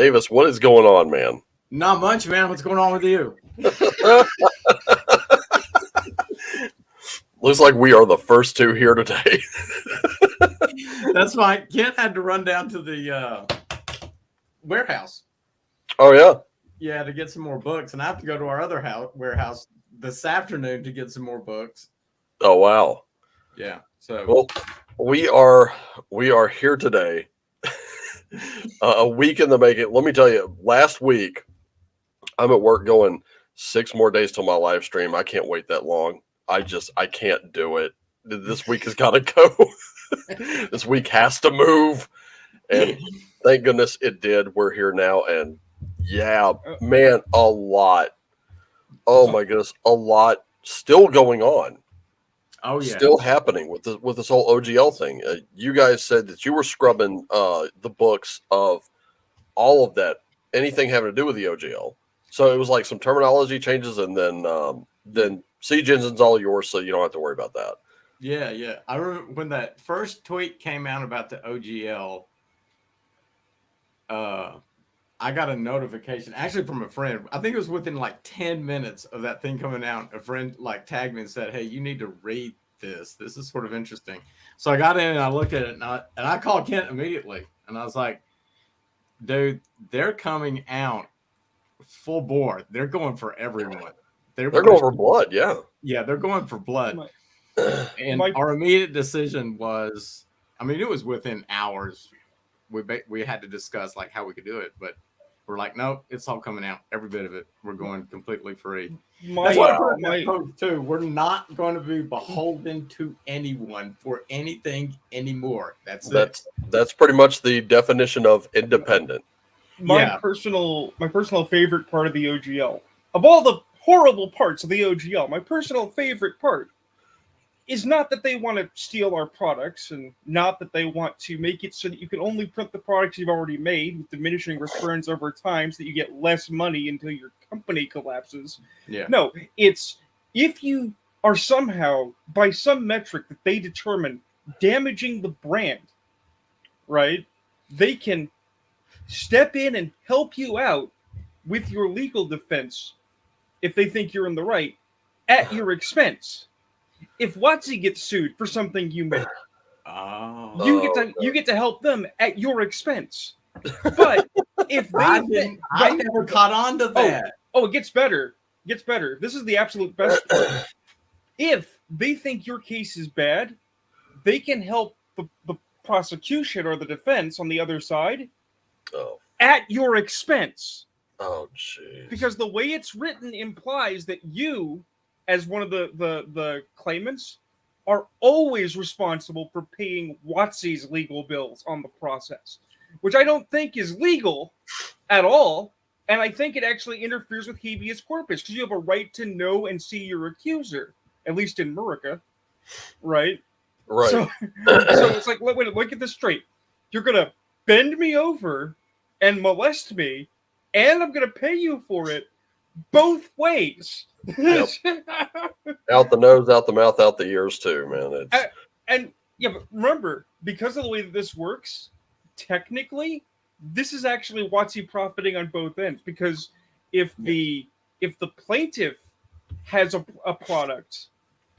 Davis, what is going on, man? Not much, man. What's going on with you? Looks like we are the first two here today. That's fine. Kent had to run down to the warehouse. Oh, yeah? Yeah, to get some more books. And I have to go to our other warehouse this afternoon to get some more books. Oh, wow. Yeah. So, well, we are here today. A week in the making. Let me tell you, last week, I'm at work going 6 more days till my live stream. I can't wait that long. I can't do it. This week has got to go. This week has to move. And thank goodness it did. We're here now. And yeah, man, a lot. Oh my goodness. A lot still going on. Oh yeah. Still happening with this whole OGL thing. You guys said that you were scrubbing the books of all of that, anything having to do with the OGL. So it was like some terminology changes, and then Siege Engine's all yours, so you don't have to worry about that. Yeah, yeah. I remember when that first tweet came out about the OGL. I got a notification actually from a friend. I think it was within like 10 minutes of that thing coming out. A friend like tagged me and said, "Hey, you need to read this. This is sort of interesting." So I got in and I looked at it, and I called Kent immediately, and I was like, "Dude, they're coming out full bore. They're going for everyone. They're going for blood, yeah. Yeah, they're going for blood." And our immediate decision was, I mean, it was within hours. We had to discuss like how we could do it, but we're like, no, it's all coming out, every bit of it. We're going completely free. That's what I put in that post too. We're not going to be beholden to anyone for anything anymore. That's pretty much the definition of independent. My personal favorite part of the OGL, of all the horrible parts of the OGL, my personal favorite part is not that they want to steal our products, and not that they want to make it so that you can only print the products you've already made with diminishing returns over time so that you get less money until your company collapses. Yeah. No, it's if you are somehow, by some metric that they determine, damaging the brand, right, they can step in and help you out with your legal defense if they think you're in the right, at your expense. If WotC gets sued for something you made, you get to help them at your expense. But if they I never caught on to that. Oh, it gets better. This is the absolute best part. If they think your case is bad, they can help the prosecution or the defense on the other side at your expense. Oh, jeez. Because the way it's written implies that you, as one of the claimants, are always responsible for paying WotC's legal bills on the process, which I don't think is legal at all, and I think it actually interferes with habeas corpus, because you have a right to know and see your accuser, at least in America, right? Right. So it's like, wait, get this straight. You're going to bend me over and molest me, and I'm going to pay you for it both ways. Yep. Out the nose, out the mouth, out the ears too, man. But remember, because of the way that this works, technically, this is actually WotC profiting on both ends. Because if the plaintiff has a product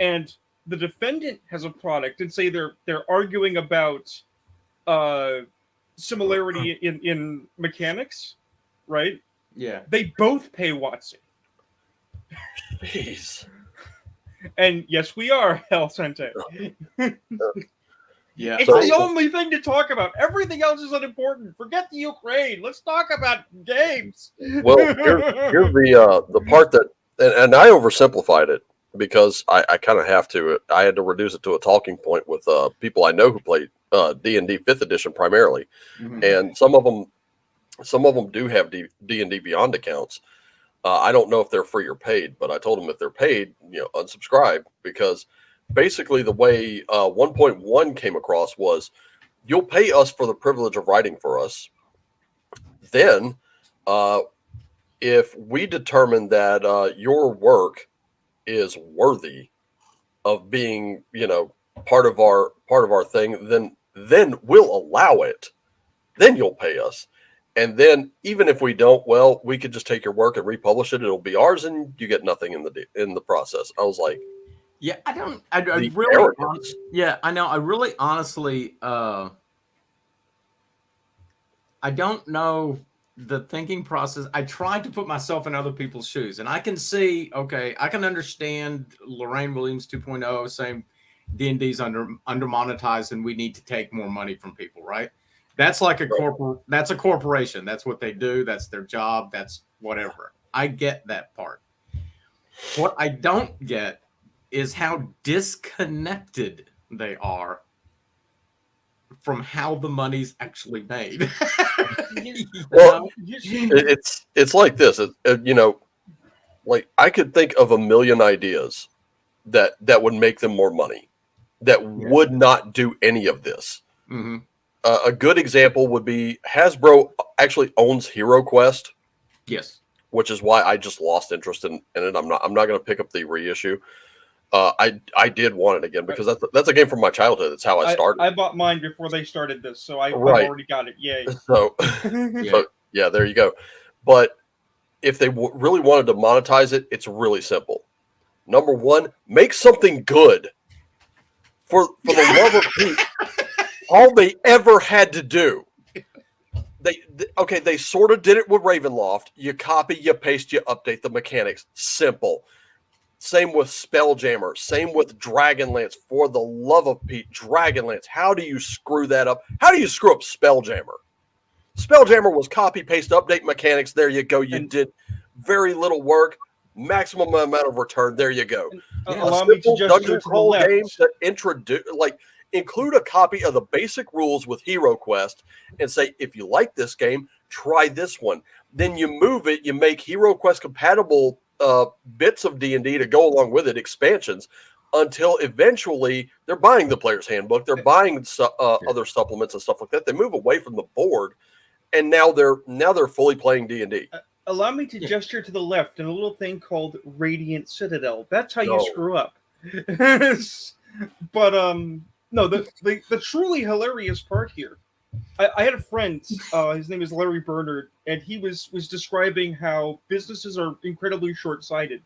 and the defendant has a product, and say they're arguing about similarity in mechanics, right? Yeah. They both pay WotC. Jeez. And yes, we are, El Sente. Yeah. It's the only thing to talk about. Everything else is unimportant. Forget the Ukraine. Let's talk about games. Well, here's the part that, and I oversimplified it because I kind of have to. I had to reduce it to a talking point with people I know who play D&D 5th edition primarily, and some of them do have D&D Beyond accounts. I don't know if they're free or paid, but I told them if they're paid, unsubscribe, because basically the way 1.1 came across was, you'll pay us for the privilege of writing for us. Then, if we determine that your work is worthy of being, part of our thing, then we'll allow it. Then you'll pay us. And then even if we don't, well, we could just take your work and republish it. It'll be ours, and you get nothing in the process. I was like, yeah, I the really, arrogance. yeah, I know. I really, honestly, I don't know the thinking process. I tried to put myself in other people's shoes, and I can see, okay, I can understand Lorraine Williams 2.0 saying D&D's under monetized, and we need to take more money from people, right? That's like a that's a corporation. That's what they do. That's their job. That's whatever. I get that part. What I don't get is how disconnected they are from how the money's actually made. Well, it's like this. Like I could think of a million ideas that would make them more money, that would not do any of this. Mm-hmm. A good example would be Hasbro actually owns Hero Quest. Yes, which is why I just lost interest in it. I'm not going to pick up the reissue. I did want it again because that's a game from my childhood. That's how I started. I bought mine before they started this, so I've already got it. Yay! So yeah, there you go. But if they really wanted to monetize it, it's really simple. Number one, make something good. For the love of Pete, all they ever had to do. They sort of did it with Ravenloft. You copy, you paste, you update the mechanics. Simple. Same with Spelljammer. Same with Dragonlance. For the love of Pete, Dragonlance. How do you screw that up? How do you screw up Spelljammer? Spelljammer was copy, paste, update mechanics. There you go. You did very little work. Maximum amount of return. There you go. Allow me to dungeon crawl game to introduce, include a copy of the basic rules with Hero Quest and say, if you like this game, try this one. Then you move it, you make Hero Quest compatible bits of D&D to go along with it, expansions, until eventually they're buying the player's handbook, they're buying other supplements and stuff like that. They move away from the board, and now they're fully playing D&D. Allow me to gesture to the left in a little thing called Radiant Citadel. That's how you screw up. But no, the truly hilarious part here. I had a friend. His name is Larry Bernard, and he was describing how businesses are incredibly short-sighted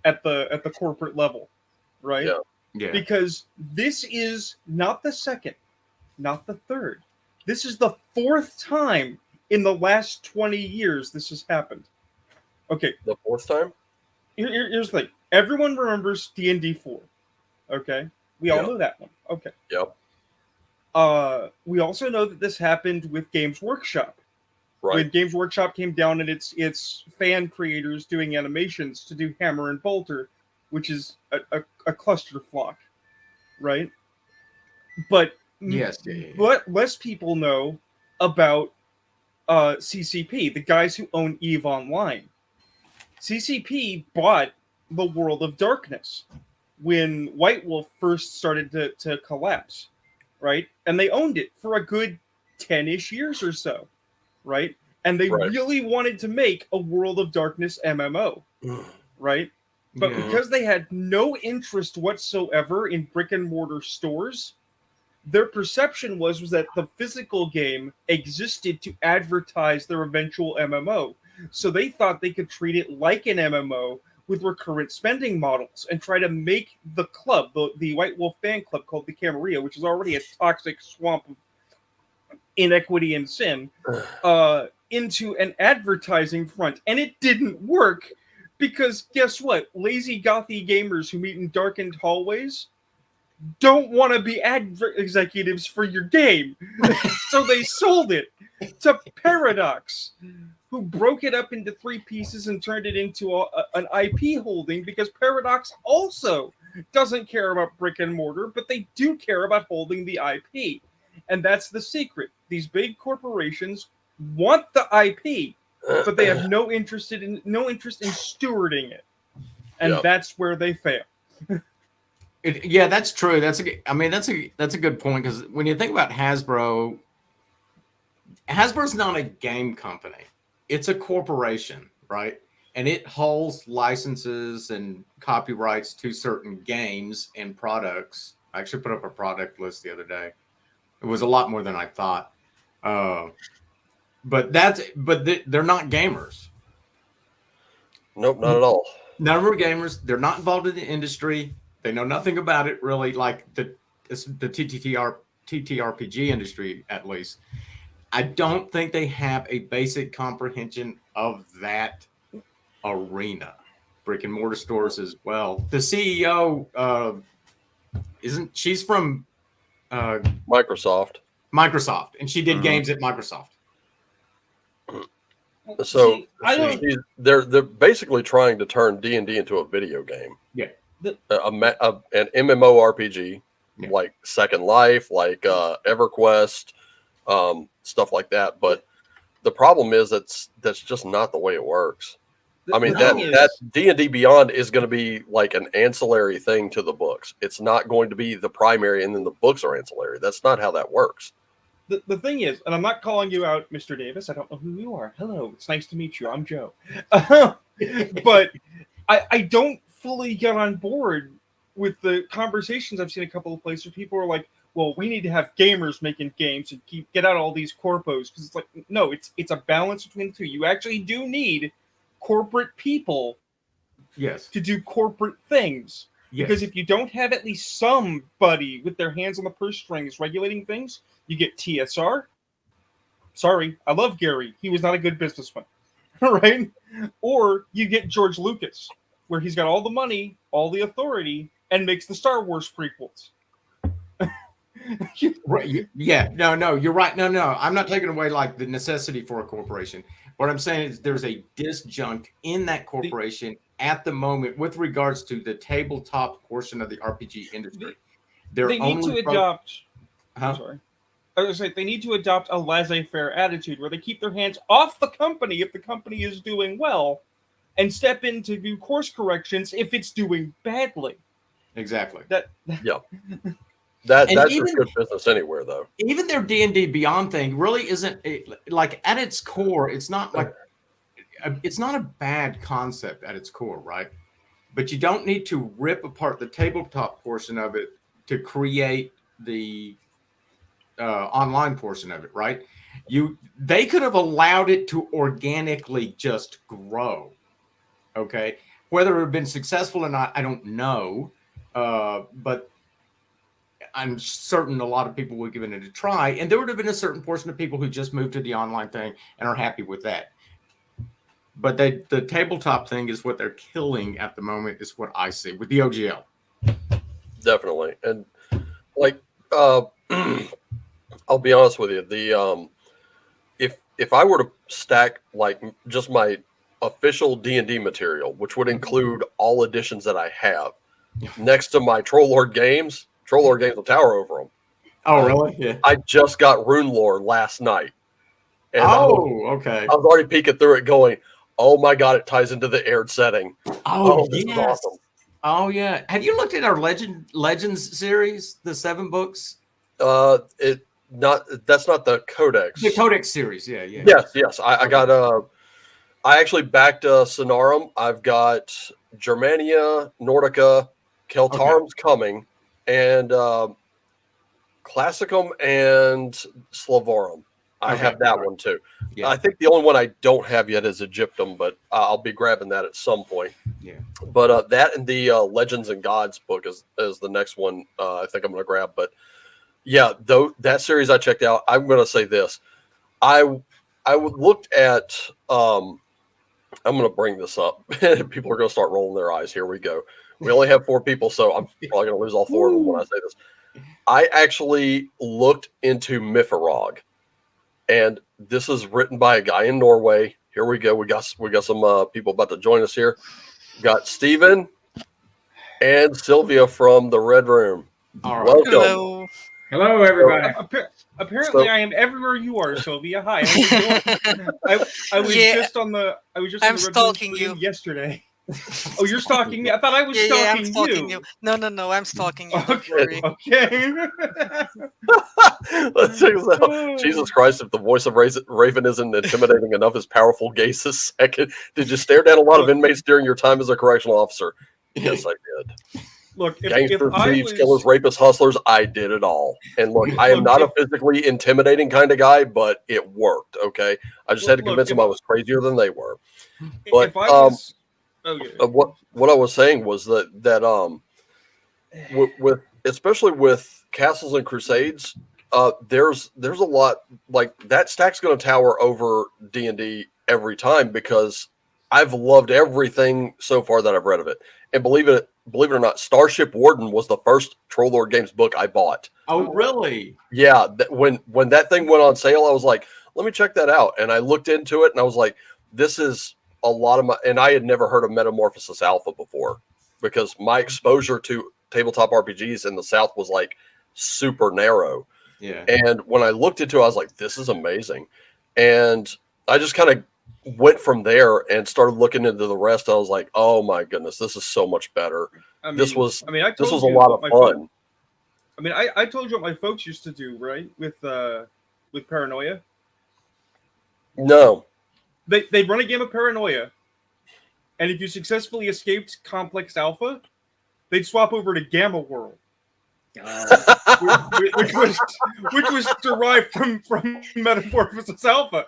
at the corporate level, right? Yeah. Because this is not the second, not the third. This is the fourth time in the last 20 years this has happened. Okay. The fourth time? Here's the thing. Everyone remembers D&D 4. Okay? We all know that one. Okay. Yep. We also know that this happened with Games Workshop. Right. When Games Workshop came down and its fan creators doing animations to do Hammer and Bolter, which is a clusterfuck, right? But what less people know about CCP, the guys who own EVE Online. CCP bought the World of Darkness when White Wolf first started to collapse, right? And they owned it for a good 10-ish years or so, right? And they really wanted to make a World of Darkness MMO, right? But because they had no interest whatsoever in brick and mortar stores, their perception was that the physical game existed to advertise their eventual MMO. So they thought they could treat it like an MMO with recurrent spending models and try to make the club, the White Wolf fan club called the Camarilla, which is already a toxic swamp of inequity and sin, into an advertising front. And it didn't work because guess what? Lazy gothy gamers who meet in darkened hallways don't want to be ad executives for your game. So they sold it to Paradox, who broke it up into 3 pieces and turned it into an IP holding, because Paradox also doesn't care about brick and mortar, but they do care about holding the IP. And that's the secret. These big corporations want the IP, but they have no interest in stewarding it. And that's where they fail. That's true. That's a good point, because when you think about Hasbro's not a game company; it's a corporation, right? And it holds licenses and copyrights to certain games and products. I actually put up a product list the other day. It was a lot more than I thought. But they're not gamers. Nope, not at all. None of them are gamers. They're not involved in the industry. They know nothing about it really, like the TTRPG industry, at least. I don't think they have a basic comprehension of that arena. Brick and mortar stores as well. The CEO she's from Microsoft, and she did games at Microsoft. So they're basically trying to turn D&D into a video game. Yeah, an MMORPG, like Second Life, like EverQuest, stuff like that. But the problem is that's just not the way it works. I mean, that D&D Beyond is going to be like an ancillary thing to the books. It's not going to be the primary, and then the books are ancillary. That's not how that works. The thing is, and I'm not calling you out, Mr. Davis. I don't know who you are. Hello, it's nice to meet you. I'm Joe. But I don't fully get on board with the conversations I've seen a couple of places where people are like, well, we need to have gamers making games and get out all these corpos. Because it's like, no, it's a balance between the two. You actually do need corporate people to do corporate things. Because if you don't have at least somebody with their hands on the purse strings regulating things, you get TSR. Sorry, I love Gary. He was not a good businessman. Right? Or you get George Lucas, where he's got all the money, all the authority, and makes the Star Wars prequels. Right. Yeah. No, you're right. No. I'm not taking away like the necessity for a corporation. What I'm saying is there's a disjunct in that corporation at the moment with regards to the tabletop portion of the RPG industry. They need to adopt. I'm sorry. I was going to say, they need to adopt a laissez-faire attitude where they keep their hands off the company if the company is doing well, and step in to do course corrections if it's doing badly. Exactly. That's just good business anywhere, though. Even their D&D Beyond thing really isn't like at its core. It's not like it's not a bad concept at its core, right? But you don't need to rip apart the tabletop portion of it to create the online portion of it, right? They could have allowed it to organically just grow. Okay, whether it would have been successful or not, I don't know. But I'm certain a lot of people would have given it a try, and there would have been a certain portion of people who just moved to the online thing and are happy with that. But the tabletop thing is what they're killing at the moment, is what I see with the OGL. Definitely, and like I'll be honest with you, the if I were to stack like just my official D&D material, which would include all editions that I have, next to my Troll Lord games will tower over them. Oh, really? Yeah. I just got Rune Lore last night. And okay. I was already peeking through it going, oh my God, it ties into the Aeres setting. This is awesome. Oh, yeah. Have you looked at our Legends series, the 7 books? That's not the Codex. The Codex series, yeah. Yes. I got I actually backed Sonarum. I've got Germania, Nordica, Keltarum's coming, and Classicum and Slavorum. I have that one too. Yeah. I think the only one I don't have yet is Egyptum, but I'll be grabbing that at some point. Yeah. But that and the Legends and Gods book is the next one I think I'm going to grab. But yeah, though that series I checked out, I'm going to say this. I looked at I'm going to bring this up. People are going to start rolling their eyes. Here we go. We only have 4 people, so I'm probably going to lose all 4 of them when I say this. I actually looked into Miffarog, and this is written by a guy in Norway. Here we go. We got some people about to join us here. We got Steven and Sylvia from the Red Room. All right. Welcome. Hello, everybody. Apparently, I am everywhere you are, Sylvia. Hi. I was just on the. I'm stalking you yesterday. Oh, you're stalking me. I thought I was stalking I'm stalking you. No, I'm stalking you. Okay. Let's check this out. Jesus Christ, if the voice of Raven isn't intimidating enough, his powerful gaze is second. Did you stare down a lot of inmates during your time as a correctional officer? Yes, I did. Look, if Gangsters, I thieves, was, killers, rapists, hustlers, I did it all. And look, I am not a physically intimidating kind of guy, but it worked, okay? I just had to convince them I was crazier than they were. But if I was, what I was saying was that with especially with Castles and Crusades, there's a lot, like that stack's going to tower over D&D every time because I've loved everything so far that I've read of it. And believe it or not, Starship Warden was the first Troll Lord Games book I bought. Oh, really? Yeah. When that thing went on sale, I was like, let me check that out. And I looked into it and I was like, this is a lot of my, and I had never heard of Metamorphosis Alpha before because my exposure to tabletop RPGs in the South was like super narrow. Yeah. And when I looked into it, I was like, this is amazing. And I just kind of went from there and started looking into the rest. I was like, oh my goodness, this is so much better. This was a lot of fun. I told you what my folks used to do, right? With Paranoia. No. They'd run a game of Paranoia. And if you successfully escaped Complex Alpha, they'd swap over to Gamma World. Which was derived from Metamorphosis Alpha.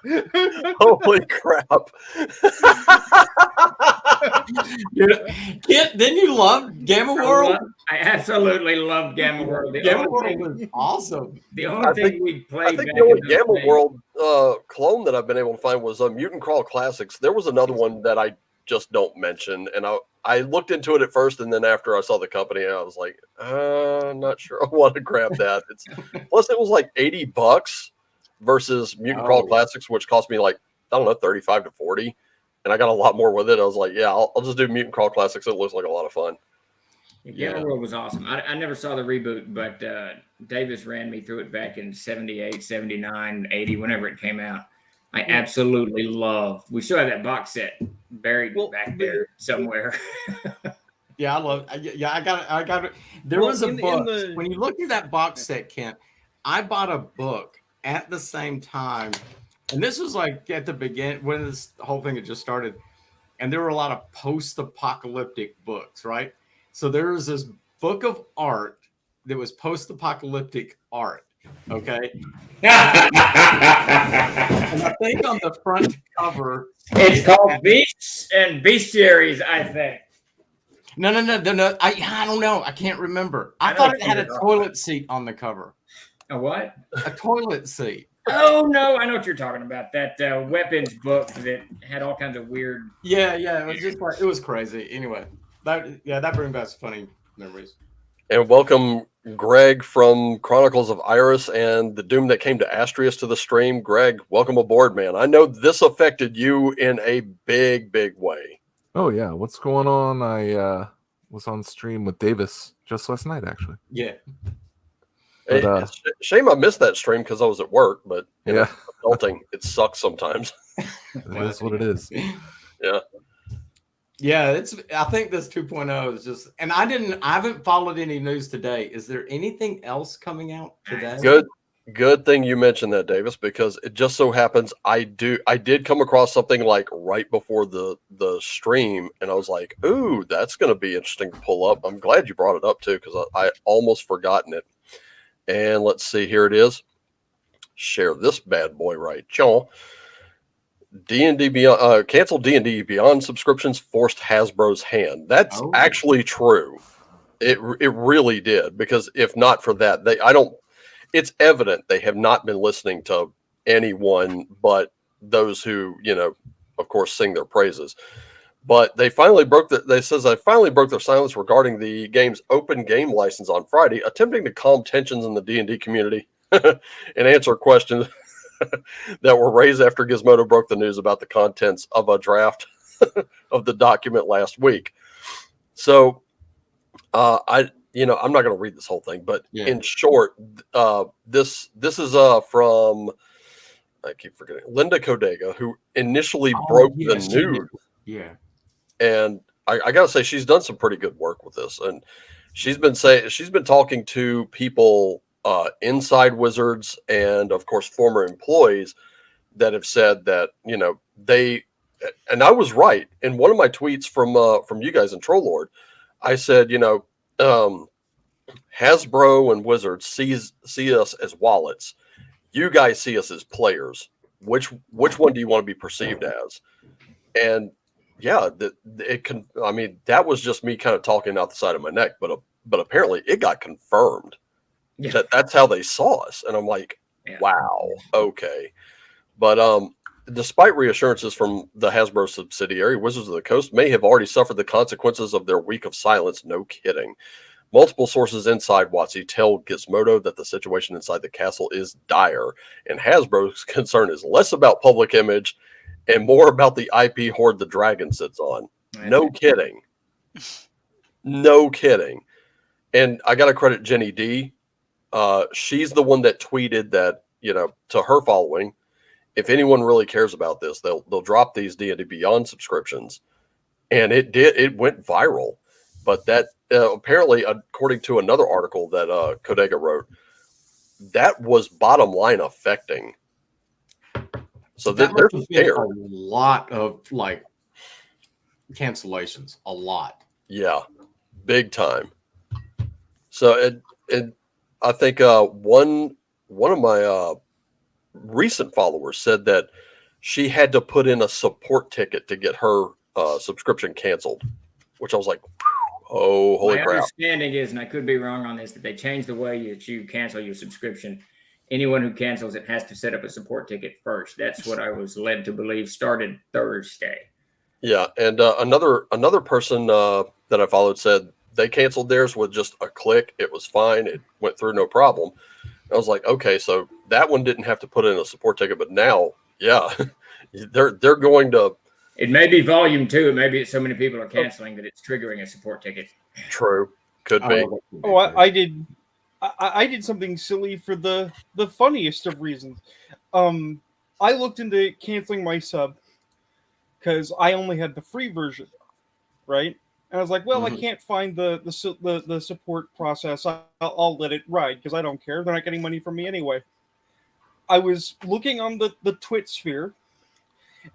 Holy crap! Kit, didn't you love Gamma World? I absolutely loved Gamma World. Gamma World was awesome. The only thing we played. I think the only Gamma World clone that I've been able to find was Mutant Crawl Classics. There was another one that I just don't mention, and I looked into it at first, and then after I saw the company, I was like, I'm not sure I want to grab that. Plus it was like $80 versus Mutant Crawl Classics, which cost me like, I don't know, 35 to 40, and I got a lot more with it. I was like, yeah, I'll just do Mutant Crawl Classics. It looks like a lot of fun. Gamma World was awesome. I never saw the reboot, but Davis ran me through it back in 78, 79, 80, whenever it came out. I absolutely love. We still have that box set buried back there somewhere. Yeah, I love. Yeah, I got it. There was a book. When you look at that box set, Kent, I bought a book at the same time, and this was like at the beginning when this whole thing had just started, and there were a lot of post-apocalyptic books, right? So there was this book of art that was post-apocalyptic art. Okay. And I think on the front cover, it's called Beasts and Bestiaries, I think. No. I don't know. I can't remember. I thought it had a toilet seat on the cover. A what? A toilet seat. Oh no, I know what you're talking about. That weapons book that had all kinds of weird. Yeah. It was just like, it was crazy. Anyway, that brings back some funny memories. And welcome Greg from Chronicles of Aeres and the Doom that came to Astrius to the stream. Greg, welcome aboard, man. I know this affected you in a big, big way. Oh yeah, what's going on? I was on stream with Davis just last night, actually. Yeah. But, shame I missed that stream because I was at work, but yeah, adulting, it sucks sometimes. It is what it is. Yeah. Yeah, I think this 2.0 is just, and I haven't followed any news today. Is there anything else coming out today? Good thing you mentioned that, Davis, because it just so happens I did come across something like right before the stream, and I was like, ooh, that's going to be interesting to pull up. I'm glad you brought it up too, because I almost forgotten it. And let's see, here it is. Share this bad boy right, y'all. D&D Beyond canceled D&D Beyond subscriptions forced Hasbro's hand. That's actually true. It really did, because if not for that, it's evident they have not been listening to anyone but those who, of course, sing their praises. But they finally broke their silence regarding the game's open game license on Friday, attempting to calm tensions in the D&D community and answer questions that were raised after Gizmodo broke the news about the contents of a draft of the document last week. So I'm not going to read this whole thing, but in short, this is from, I keep forgetting, Linda Codega, who initially broke the news. Yeah. And I got to say, she's done some pretty good work with this. And she's been talking to people inside Wizards and, of course, former employees that have said that, and I was right. In one of my tweets from you guys in Troll Lord, I said, Hasbro and Wizards see us as wallets. You guys see us as players. Which one do you want to be perceived as? And yeah, it can. I mean, that was just me kind of talking out the side of my neck, but apparently it got confirmed that's how they saw us, and I'm like, wow, okay. But despite reassurances from the Hasbro subsidiary, Wizards of the Coast may have already suffered the consequences of their week of silence. No kidding. Multiple sources inside WotC tell Gizmodo that the situation inside the castle is dire, and Hasbro's concern is less about public image and more about the IP hoard the dragon sits on. No kidding. No kidding. And I got to credit Jenny D. She's the one that tweeted that, to her following, if anyone really cares about this, they'll drop these D&D Beyond subscriptions. And it went viral. But that apparently, according to another article that Kodega wrote, that was bottom line affecting. So that they're scared. A lot of cancellations. A lot. Yeah, big time. So I think one of my recent followers said that she had to put in a support ticket to get her subscription canceled, which I was like, oh, holy crap. My understanding is, and I could be wrong on this, that they changed the way that you cancel your subscription. Anyone who cancels it has to set up a support ticket first. That's what I was led to believe started Thursday. Yeah, and another person that I followed said they canceled theirs with just a click. It was fine. It went through no problem. I was like, okay, so that one didn't have to put in a support ticket, but now, yeah, they're going to. It may be volume 2. It may be that so many people are canceling that it's triggering a support ticket. True, could be. I did something silly for the funniest of reasons. I looked into canceling my sub because I only had the free version, right? And I was like, well, I can't find the support process. I'll let it ride because I don't care. They're not getting money from me anyway. I was looking on the Twit sphere,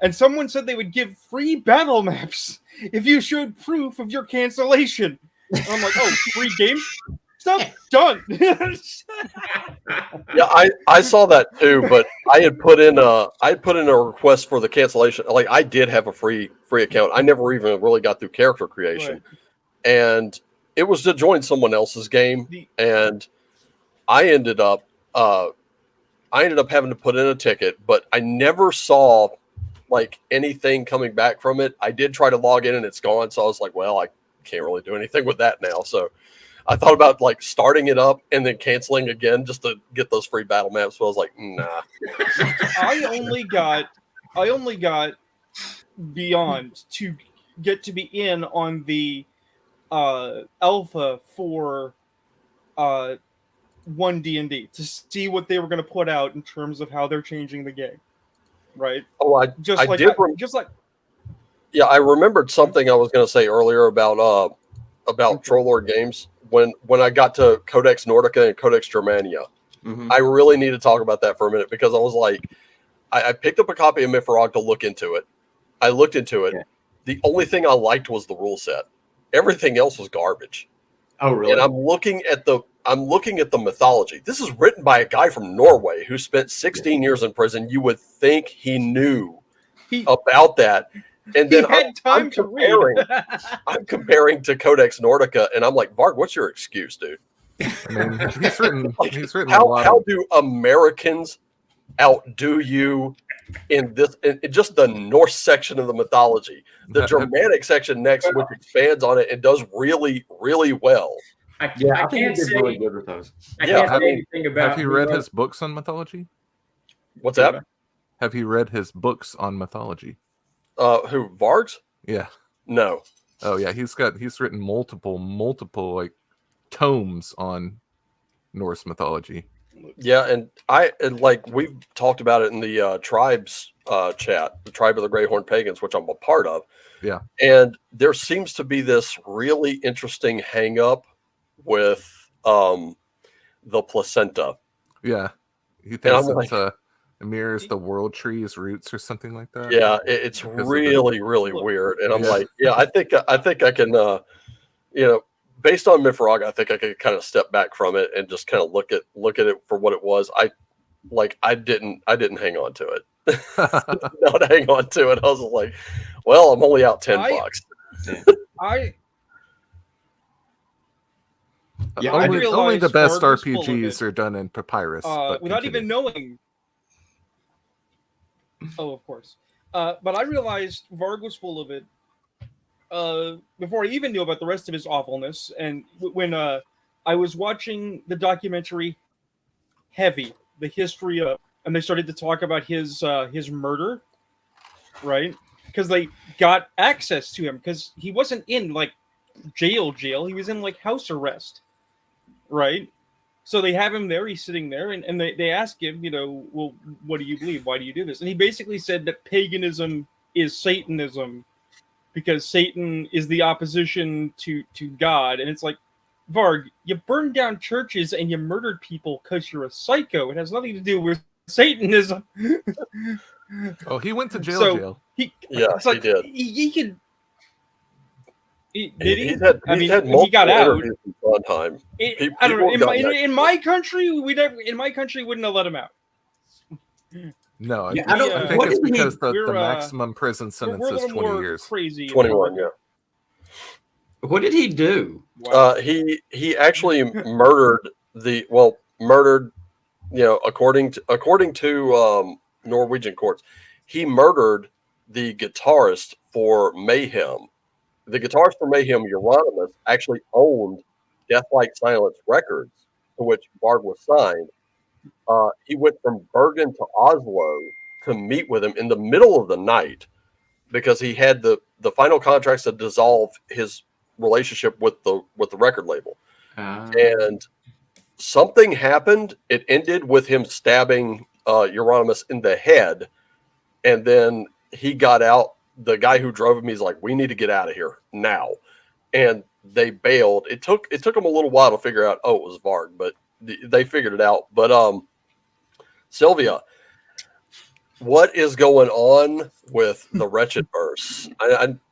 and someone said they would give free battle maps if you showed proof of your cancellation. And I'm like, oh, free game stuff done. Yeah, I saw that too, but I had put in a request for the cancellation. Like I did have a free account. I never even really got through character creation, and it was to join someone else's game, and I ended up having to put in a ticket, but I never saw anything coming back from it. I did try to log in and it's gone, so I was like, well, I can't really do anything with that now. So I thought about starting it up and then canceling again just to get those free battle maps. So I was like, nah. I only got Beyond to get to be in on the alpha for 1 D&D to see what they were going to put out in terms of how they're changing the game. Right. Oh, I remembered something I was going to say earlier about Troll Lord Games when I got to Codex Nordica and Codex Germania. Mm-hmm. I really need to talk about that for a minute because I was like, I picked up a copy of Mifrog to look into it. I looked into it. Yeah. The only thing I liked was the rule set. Everything else was garbage. Oh, really? And I'm looking at the mythology. This is written by a guy from Norway who spent 16 years in prison. You would think he knew about that. And then I'm comparing to Codex Nordica, and I'm like, Varg, what's your excuse, dude? I mean, he's written how do Americans outdo you in just the Norse section of the mythology? The Germanic section next, which expands on it and does really, really well. I can't say really good with those. I can't say anything about. Have you read his books on mythology? What's that? Have you read his books on mythology? Who, Vargs? Yeah. No. Oh yeah, he's written multiple tomes on Norse mythology. Yeah, and we've talked about it in the tribes chat, the Tribe of the Greyhorn Pagans, which I'm a part of. Yeah. And there seems to be this really interesting hang up with the placenta. Yeah. He thinks it's mirrors the world tree's roots or something like that. Yeah, it's really, really weird. And I'm like, yeah, I think I can based on Mifrog, I think I could kind of step back from it and just kind of look at it for what it was. I didn't hang on to it. Not hang on to it. I was like, well, I'm only out $10. Only the best RPGs are done in papyrus. Without even knowing. Oh, of course. But I realized Varg was full of it before I even knew about the rest of his awfulness. And when I was watching the documentary Heavy, the history of, and they started to talk about his murder, right? Because they got access to him because he wasn't in like jail. He was in like house arrest, right? So they have him there. He's sitting there, and they ask him, well, what do you believe? Why do you do this? And he basically said that paganism is Satanism because Satan is the opposition to God. And it's like, Varg, you burned down churches and you murdered people because you're a psycho. It has nothing to do with Satanism. Oh, he went to jail. He did. He could. Did he? He got out. One time. I don't know. In my country, wouldn't have let him out. No, I think it's because the maximum prison sentence is 20 years. Crazy. 21, yeah. What did he do? Wow. He actually murdered according to Norwegian courts, he murdered the guitarist for Mayhem. The guitarist for Mayhem, Euronymous, actually owned Death Like Silence Records, to which Varg was signed. He went from Bergen to Oslo to meet with him in the middle of the night because he had the final contracts to dissolve his relationship with the record label. And something happened. It ended with him stabbing Euronymous in the head, and then he got out. The guy who drove him, he's like, we need to get out of here now. And they bailed. It took them a little while to figure out, it was Varg, but they figured it out. But Sylvia, what is going on with the Wretchedverse?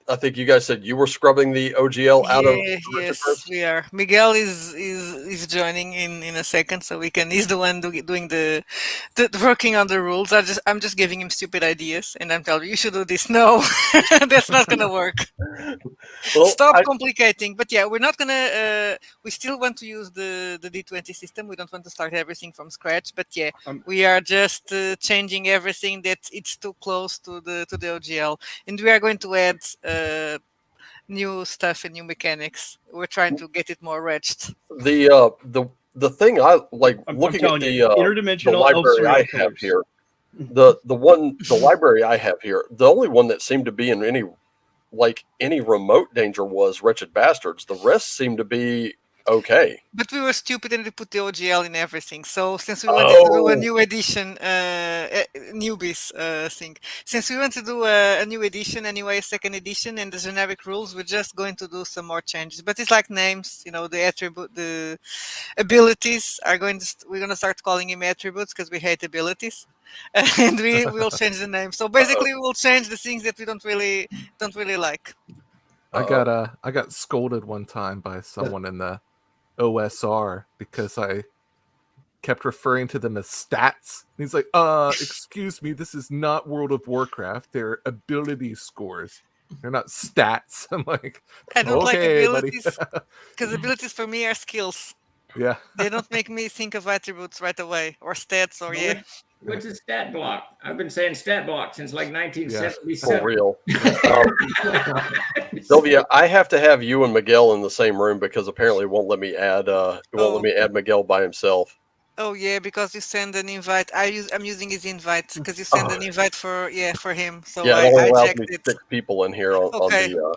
I think you guys said you were scrubbing the OGL out of Yes, we are. Miguel is joining in a second, so he's the one doing the working on the rules. I'm just giving him stupid ideas, and I'm telling you should do this. No, that's not gonna work. Well, Stop complicating. But yeah, we're not gonna. We still want to use the D20 system. We don't want to start everything from scratch. But yeah, we are just changing everything that it's too close to the OGL, and we are going to add new stuff and new mechanics. We're trying to get it more wretched. The thing I like looking at the library I have here, the library I have here, the only one that seemed to be in any remote danger was Wretched Bastards. The rest seemed to be okay. But we were stupid and we put the OGL in everything. So since we wanted to do a new edition, newbies thing, since we want to do a new edition anyway, a second edition, and the generic rules, we're just going to do some more changes. But it's like names, the attribute, the abilities are we're going to start calling him attributes because we hate abilities, and we will change the name. So basically, we'll change the things that we don't really like. I got scolded one time by someone in the OSR because I kept referring to them as stats. And he's like, excuse me, this is not World of Warcraft. They're ability scores. They're not stats. I'm like, I don't like abilities because abilities for me are skills. Yeah. They don't make me think of attributes right away or stats or What's a stat block? I've been saying stat block since like 1977. For real. Sylvia, I have to have you and Miguel in the same room because apparently it won't let me add Miguel by himself. Oh yeah, because you send an invite. I'm using his invite because you send an invite for him. So yeah, it only allows me 6 people in here on the.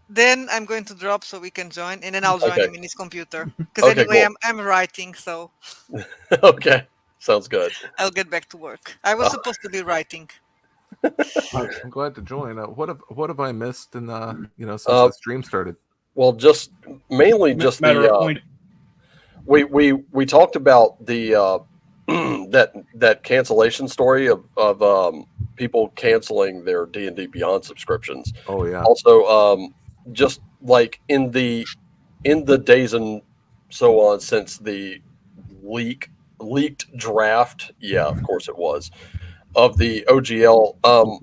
Then I'm going to drop so we can join, and then I'll join him in his computer because anyway, cool. I'm writing. So. Okay. Sounds good. I'll get back to work. I was supposed to be writing. I'm glad to join. What have I missed in since the stream started? Well, just mainly just we talked about the that cancellation story of people canceling their D&D Beyond subscriptions. Oh yeah. Also, just like in the in the days and so on since the leaked draft, yeah, of course it was, of the OGL.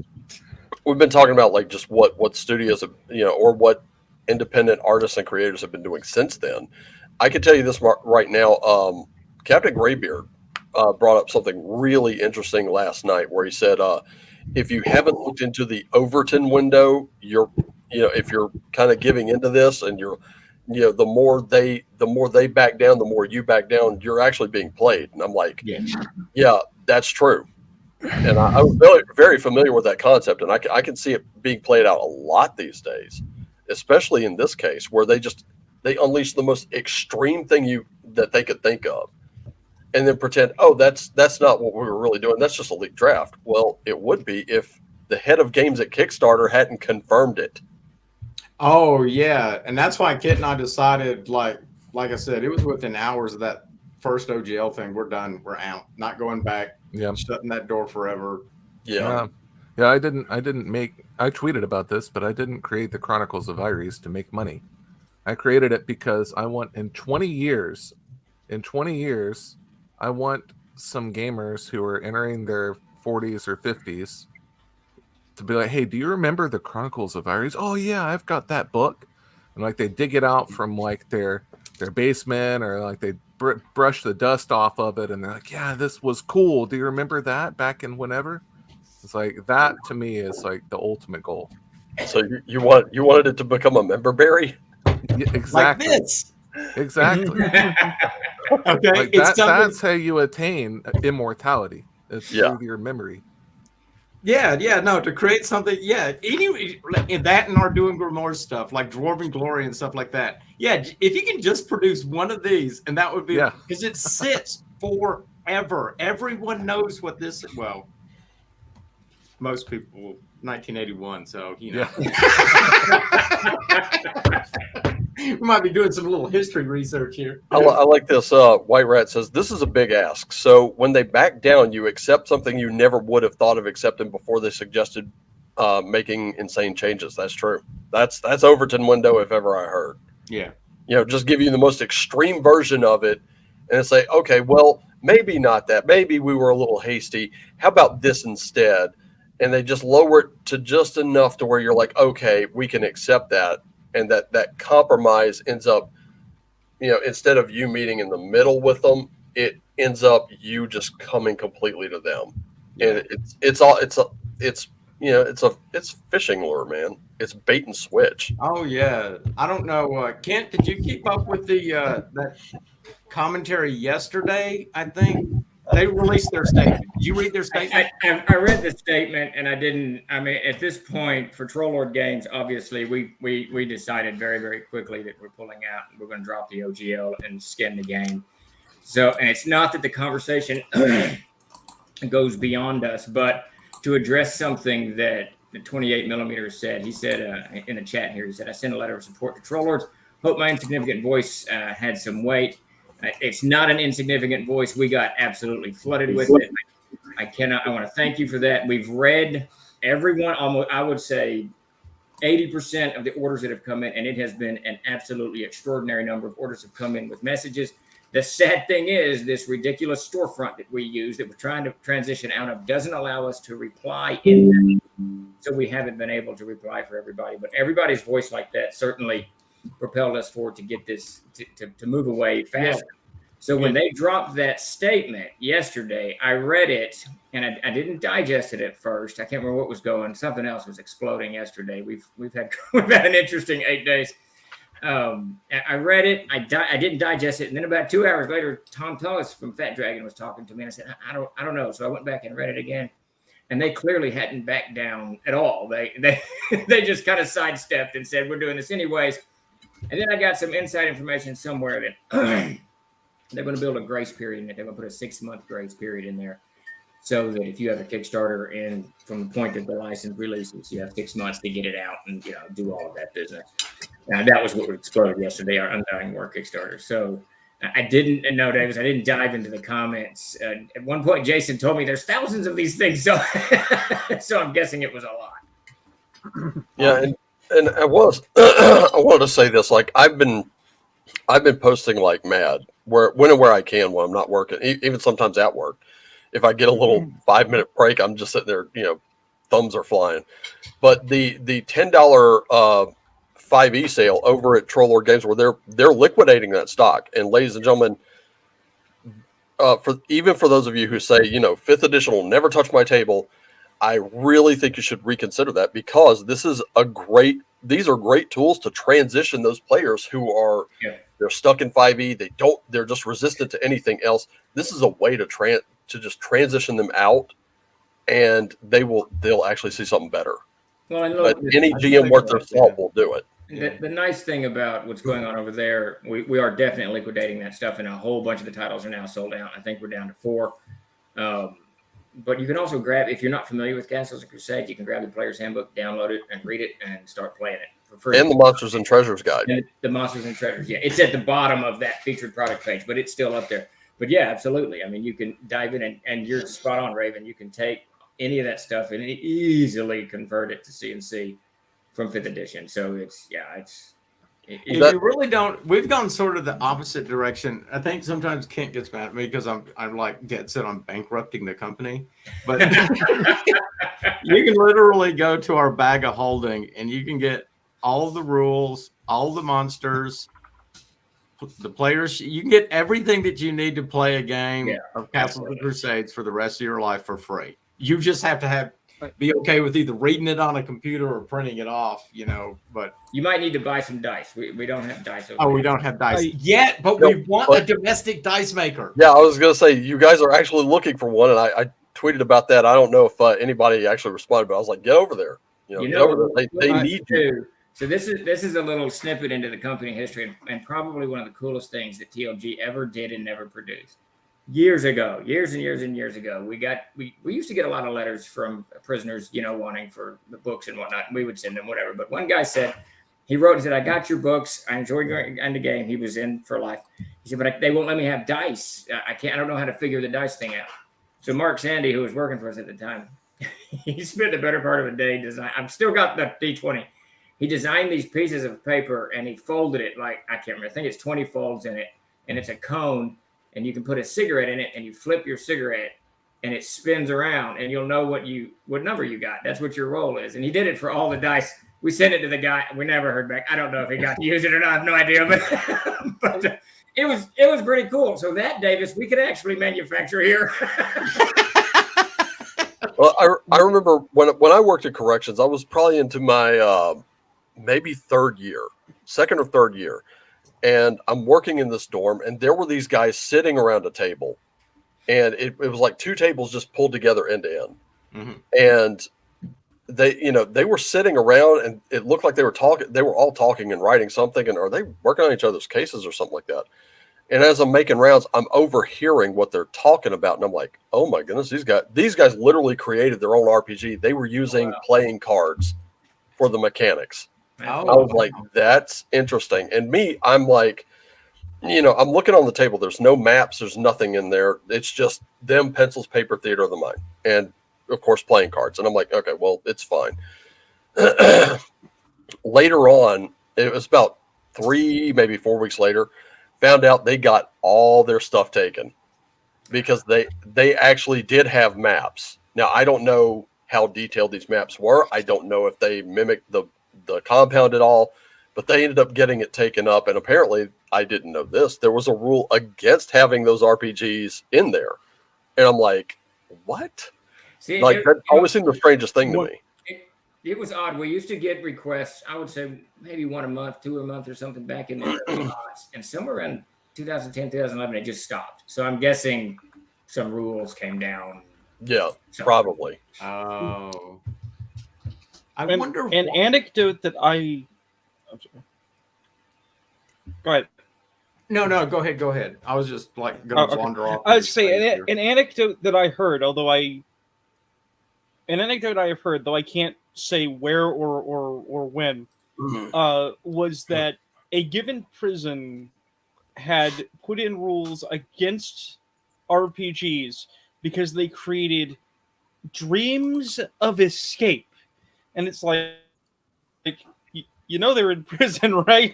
We've been talking about like just what studios have, or what independent artists and creators have been doing since then. I can tell you this right now. Captain Graybeard brought up something really interesting last night, where he said, if you haven't looked into the Overton window, if you're kind of giving into this, and the more they back down, the more you back down, you're actually being played. And I'm like, yeah, that's true. And I was very, very familiar with that concept, and I can see it being played out a lot these days, especially in this case, where they unleash the most extreme thing that they could think of, and then pretend, oh, that's not what we were really doing. That's just a leaked draft. Well, it would be if the head of games at Kickstarter hadn't confirmed it. Oh yeah, and that's why Kit and I decided, like I said, it was within hours of that first OGL thing. We're done. We're out. Not going back. Yeah, shutting that door forever. Yeah. I tweeted about this, but I didn't create the Chronicles of Aeres to make money. I created it because I want in 20 years, I want some gamers who are entering their 40s or 50s to be like, hey, do you remember the Chronicles of Aeres? Oh yeah, I've got that book. And like they dig it out from like their basement, or like they brush the dust off of it, and they're like, yeah, this was cool. Do you remember that back in whenever? It's like that to me is like the ultimate goal. So you wanted it to become a member berry? Yeah, exactly. Like this. Exactly. Okay, like that's how you attain immortality. It's through your memory. Yeah, no, to create something, anyway, in that and our doing Grimoire stuff, like Dwarven Glory and stuff like that. Yeah, if you can just produce one of these, and that would be, because it sits forever. Everyone knows what this, well, most people, 1981, so, we might be doing some little history research here. I like this. White Rat says, this is a big ask. So when they back down, you accept something you never would have thought of accepting before they suggested making insane changes. That's true. That's Overton window if ever I heard. Yeah. Just give you the most extreme version of it and say, okay, well, maybe not that. Maybe we were a little hasty. How about this instead? And they just lower it to just enough to where you're like, okay, we can accept that. And that compromise ends up, instead of you meeting in the middle with them, it ends up you just coming completely to them. And it's fishing lure, man. It's bait and switch. Oh yeah. I don't know. Kent, did you keep up with that commentary yesterday? I think they released their statement. Did you read their statement? I read the statement, and I didn't. I mean, at this point, for Troll Lord Games, obviously, we decided very, very quickly that we're pulling out. We're going to drop the OGL and skin the game. So, and it's not that the conversation goes beyond us, but to address something that the 28 millimeters said. He said in the chat here, he said, I sent a letter of support to Troll Lords. Hope my insignificant voice had some weight. It's not an insignificant voice. We got absolutely flooded with it. I want to thank you for that. We've read everyone, almost, I would say 80% of the orders that have come in, and it has been an absolutely extraordinary number of orders have come in with messages. The sad thing is this ridiculous storefront that we use that we're trying to transition out of doesn't allow us to reply in that. So we haven't been able to reply for everybody, but everybody's voice like that certainly propelled us forward to get this to move away faster. Yeah. So when they dropped that statement yesterday, I read it and I didn't digest it at first. I can't remember what was going. Something else was exploding yesterday. We've had an interesting 8 days. I read it. I didn't digest it, and then about 2 hours later, Tom Tullis from Fat Dragon was talking to me. And I said, I don't know. So I went back and read it again, and they clearly hadn't backed down at all. They just kind of sidestepped and said, we're doing this anyways. And then I got some inside information somewhere that they're going to build a grace period in it. They're going to put a 6-month grace period in there, so that if you have a Kickstarter and from the point that the license releases, you have 6 months to get it out and do all of that business. Now that was what exploded yesterday, our Undying War Kickstarter. So I didn't know, Davis. I didn't dive into the comments. At one point, Jason told me there's thousands of these things, so so I'm guessing it was a lot. Yeah, and I wanted to say this. Like I've been I've been posting like mad when and where I can when I'm not working, even sometimes at work. If I get a little 5-minute break, I'm just sitting there, thumbs are flying. But the $10 5e sale over at Troll Lord Games, where they're liquidating that stock. And ladies and gentlemen, for those of you who say, 5th edition will never touch my table, I really think you should reconsider that, because these are great tools to transition those players who are they're stuck in 5e. They're just resistant to anything else. This is a way to just transition them out, and they'll actually see something better. Well, and look, but any GM worth their salt will do it. The nice thing about what's going on over there, we are definitely liquidating that stuff, and a whole bunch of the titles are now sold out. I think we're down to 4. But you can also grab, if you're not familiar with Castles and Crusades, you can grab the Player's Handbook, download it, and read it, and start playing it for free. And the Monsters and Treasures guide. And the Monsters and Treasures, yeah. It's at the bottom of that featured product page, but it's still up there. But yeah, absolutely. I mean, you can dive in, and you're spot on, Raven. You can take any of that stuff and easily convert it to CNC from 5th edition. So you really don't. We've gone sort of the opposite direction. I think sometimes Kent gets mad at me because I'm like dead set on bankrupting the company. But you can literally go to our bag of holding and you can get all the rules, all the monsters, the players. You can get everything that you need to play a game of Castles and Crusades for the rest of your life for free. You just have to be okay with either reading it on a computer or printing it off, but you might need to buy some dice. We don't have dice. We don't have dice yet, but we want a domestic dice maker. Yeah, I was going to say, you guys are actually looking for one, and I tweeted about that. I don't know if anybody actually responded, but I was like, get over there. Get over there. They need you. So this is a little snippet into the company history, and probably one of the coolest things that TLG ever did and never produced. Years and years ago, we used to get a lot of letters from prisoners, wanting for the books and whatnot. We would send them whatever. But one guy said, he wrote and said, "I got your books. I enjoyed going in the game." He was in for life. He said, "But they won't let me have dice. I don't know how to figure the dice thing out." So Mark Sandy, who was working for us at the time, he spent the better part of a day design. I've still got the D20. He designed these pieces of paper and he folded it like, I can't remember. I think it's 20 folds in it, and it's a cone. And you can put a cigarette in it, and you flip your cigarette, and it spins around, and you'll know what number you got. That's what your roll is. And he did it for all the dice. We sent it to the guy. We never heard back. I don't know if he got to use it or not. I have no idea, but it was pretty cool. So that, Davis, we could actually manufacture here. Well, I remember when I worked at corrections, I was probably into my maybe second or third year. And I'm working in this dorm, and there were these guys sitting around a table, and it was like 2 tables just pulled together end to end. Mm-hmm. And they were sitting around, and it looked like they were talking. They were all talking and writing something. And are they working on each other's cases or something like that? And as I'm making rounds, I'm overhearing what they're talking about, and I'm like, oh my goodness, these guys literally created their own RPG. They were using playing cards for the mechanics. I was like, that's interesting. And I'm like, I'm looking on the table. There's no maps. There's nothing in there. It's just them, pencils, paper, theater of the mind. And, of course, playing cards. And I'm like, okay, well, it's fine. Later on, it was about 3, maybe 4 weeks later, found out they got all their stuff taken because they actually did have maps. Now, I don't know how detailed these maps were. I don't know if they mimicked the compound at all, but they ended up getting it taken up. And apparently, I didn't know this, there was a rule against having those RPGs in there. And I'm like, what? See, that always seemed the strangest thing to me. It was odd. We used to get requests, I would say maybe 1 a month, 2 a month or something back in the and somewhere around 2010, 2011, it just stopped. So I'm guessing some rules came down. Yeah, probably. Oh. I wonder an anecdote that I'm sorry. Go ahead. No, go ahead. I was just like going to wander off. I would say an anecdote that I heard, though I can't say where or when, was that a given prison had put in rules against RPGs because they created dreams of escape. And it's like you know they're in prison, right?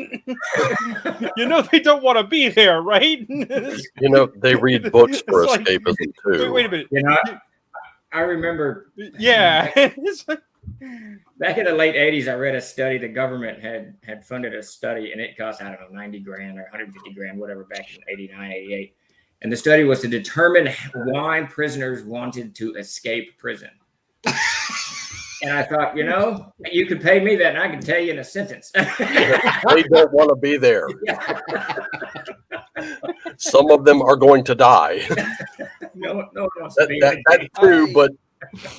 You know they don't want to be there, right? You know, they read books for It's like- escapism too. Wait a minute. You know, I remember Yeah. It's like- back in the late 80s, I read a study. The government had funded a study, and it cost, I don't know, 90 grand or 150 grand, whatever, back in 89, 88. And the study was to determine why prisoners wanted to escape prison. And I thought, you know, you could pay me that, and I can tell you in a sentence. They don't want to be there. Yeah. Some of them are going to die. No one wants to be That too, but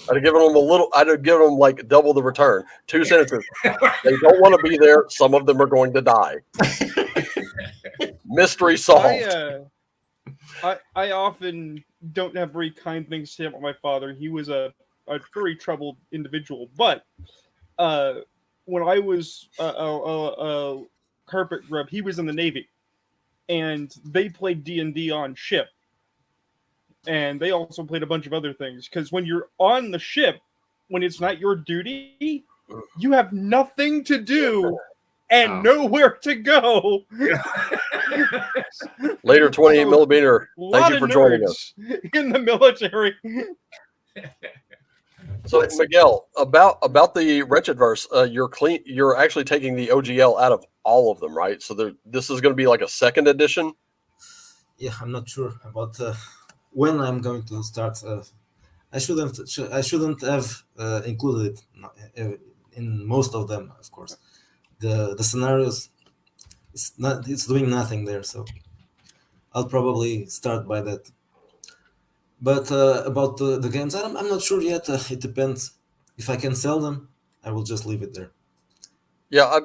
I'd have given them a little. I'd have given them like double the return. 2 sentences. They don't want to be there. Some of them are going to die. Mystery solved. I often don't have very kind things to say about my father. He was a very troubled individual. But when I was a carpet grub, he was in the Navy, and they played D&D on ship, and they also played a bunch of other things. Because when you're on the ship, when it's not your duty, you have nothing to do and nowhere to go. Later, 28 millimeter. Thank you for joining us in the military. So, Miguel, about the Wretchedverse, you're actually taking the OGL out of all of them, right? So this is going to be like a second edition. Yeah, I'm not sure about when I'm going to start. I shouldn't have included it in most of them, of course. The scenarios, it's doing nothing there, so I'll probably start by that. But about the games, I'm not sure yet. It depends. If I can sell them, I will just leave it there. Yeah,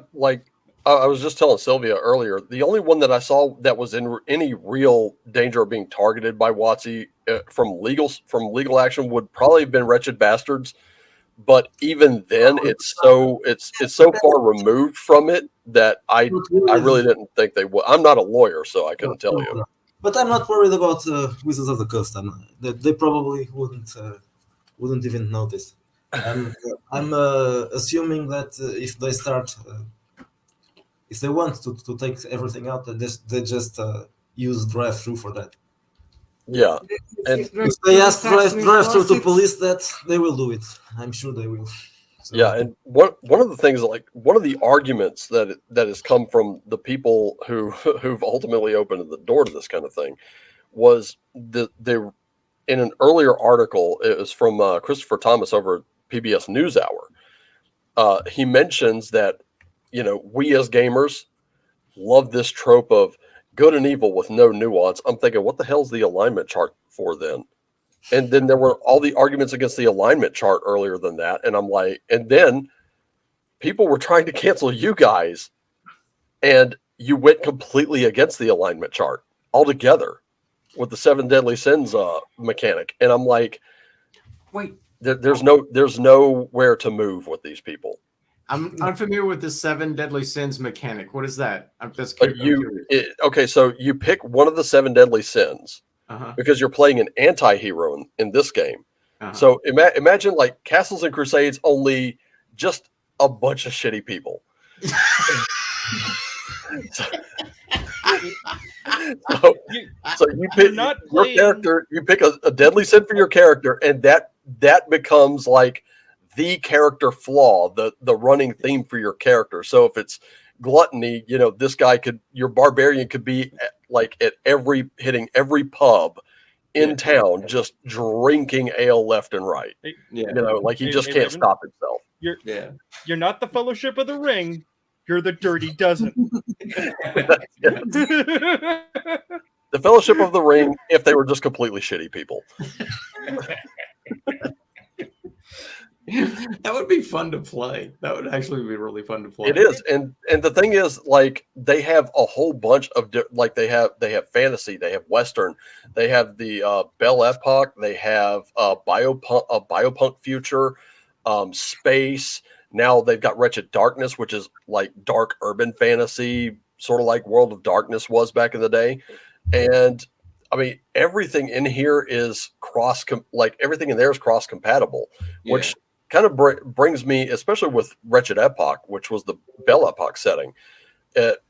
I was just telling Sylvia earlier, the only one that I saw that was in any real danger of being targeted by WotC from legal action would probably have been Wretched Bastards. But even then, it's so far removed from it that I really didn't think they would. I'm not a lawyer, so I couldn't tell you. But I'm not worried about Wizards of the Coast. They probably wouldn't even notice. I'm assuming that if they start, if they want to take everything out, they just use drive-through for that. Yeah, and if they ask drive-through to police that, they will do it. I'm sure they will. So. Yeah, and one of the things, like one of the arguments that has come from the people who've ultimately opened the door to this kind of thing was they in an earlier article, it was from Christopher Thomas over at PBS NewsHour. He mentions that, you know, we as gamers love this trope of good and evil with no nuance. I'm thinking, what the hell's the alignment chart for then? And then there were all the arguments against the alignment chart earlier than that. And I'm like, and then people were trying to cancel you guys, and you went completely against the alignment chart altogether with the 7 deadly sins mechanic. And I'm like, wait, there's nowhere to move with these people. I'm unfamiliar with the 7 deadly sins mechanic. What is that? Okay, so you pick one of the 7 deadly sins. Because you're playing an anti-hero in this game. So imagine like Castles and Crusades, only just a bunch of shitty people. so you pick your character, you pick a deadly sin for your character, and that becomes like the character flaw, the running theme for your character. So if it's gluttony, you know, your barbarian could be like hitting every pub in town, just drinking ale left and right. You know, like he just can't stop himself. You're not the Fellowship of the Ring. You're the Dirty Dozen. The Fellowship of the Ring, if they were just completely shitty people. That would be fun to play. That would actually be really fun to play. It is, and the thing is, like, they have a whole bunch of like they have fantasy, they have Western, they have the Belle Epoque, they have biopunk future, space. Now they've got Wretched Darkness, which is like dark urban fantasy, sort of like World of Darkness was back in the day. And I mean, everything in here is everything in there is cross compatible, which kind of brings me, especially with Wretched Epoch, which was the Belle Epoch setting.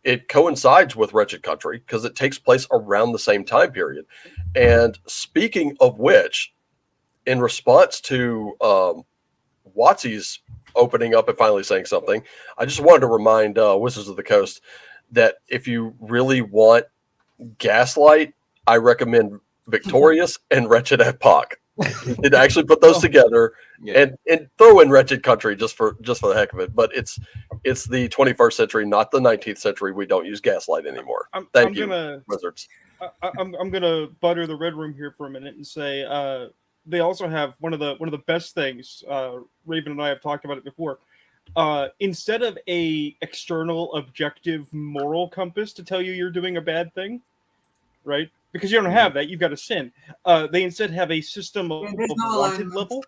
It coincides with Wretched Country because it takes place around the same time period. And speaking of which, in response to Watsy's opening up and finally saying something, I just wanted to remind Wizards of the Coast that if you really want Gaslight, I recommend Victorious and Wretched Epoch. It actually put those together and throw in Wretched Country just for the heck of it. But it's the 21st century, not the 19th century. We don't use Gaslight anymore. Thank you, Wizards. I'm gonna butter the Red Room here for a minute and say they also have one of the best things. Raven and I have talked about it before. Instead of a external objective moral compass to tell you you're doing a bad thing, right? Because you don't have that, you've got a sin. They instead have a system of wanted level,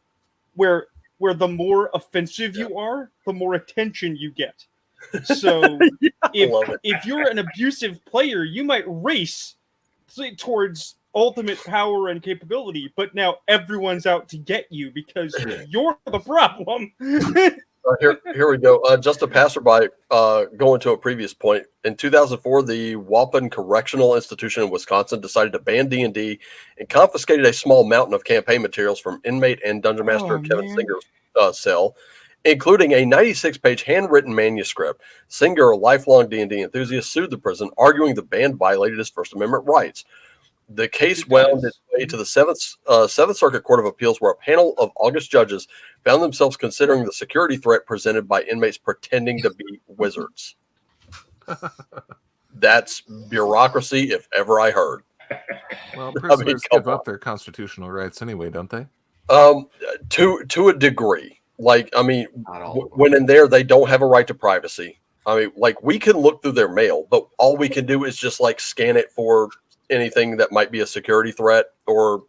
where the more offensive you are, the more attention you get. So if you're an abusive player, you might race towards ultimate power and capability, but now everyone's out to get you because you're the problem. Here we go. Just a passerby going to a previous point. In 2004, the Waupun Correctional Institution in Wisconsin decided to ban D&D and confiscated a small mountain of campaign materials from inmate and Dungeon Master Kevin Singer's cell, including a 96-page handwritten manuscript. Singer, a lifelong D&D enthusiast, sued the prison, arguing the ban violated his First Amendment rights. The case wound its way to the Seventh Circuit Court of Appeals, where a panel of August judges found themselves considering the security threat presented by inmates pretending to be wizards. That's bureaucracy, if ever I heard. Well, prisoners give up their constitutional rights anyway, don't they? To a degree. Like, I mean, when in there, they don't have a right to privacy. I mean, like, we can look through their mail, but all we can do is just like scan it for anything that might be a security threat or,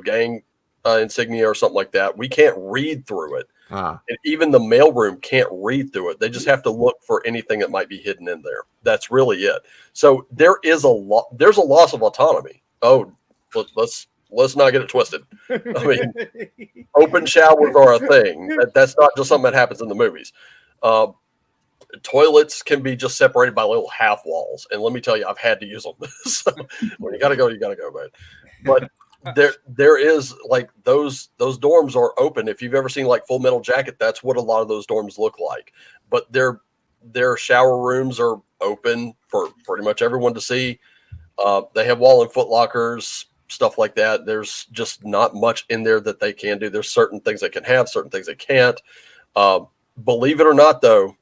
gang insignia or something like that. We can't read through it. And even the mailroom can't read through it. They just have to look for anything that might be hidden in there. That's really it. So there's a loss of autonomy. Oh, let's not get it twisted. I mean, open showers are a thing. That's not just something that happens in the movies. Toilets can be just separated by little half walls, and let me tell you, I've had to use them. So when you gotta go, man. But there is like those dorms are open. If you've ever seen like Full Metal Jacket, that's what a lot of those dorms look like. But their shower rooms are open for pretty much everyone to see. They have wall and foot lockers, stuff like that. There's just not much in there that they can do. There's certain things they can have, certain things they can't. Believe it or not, though.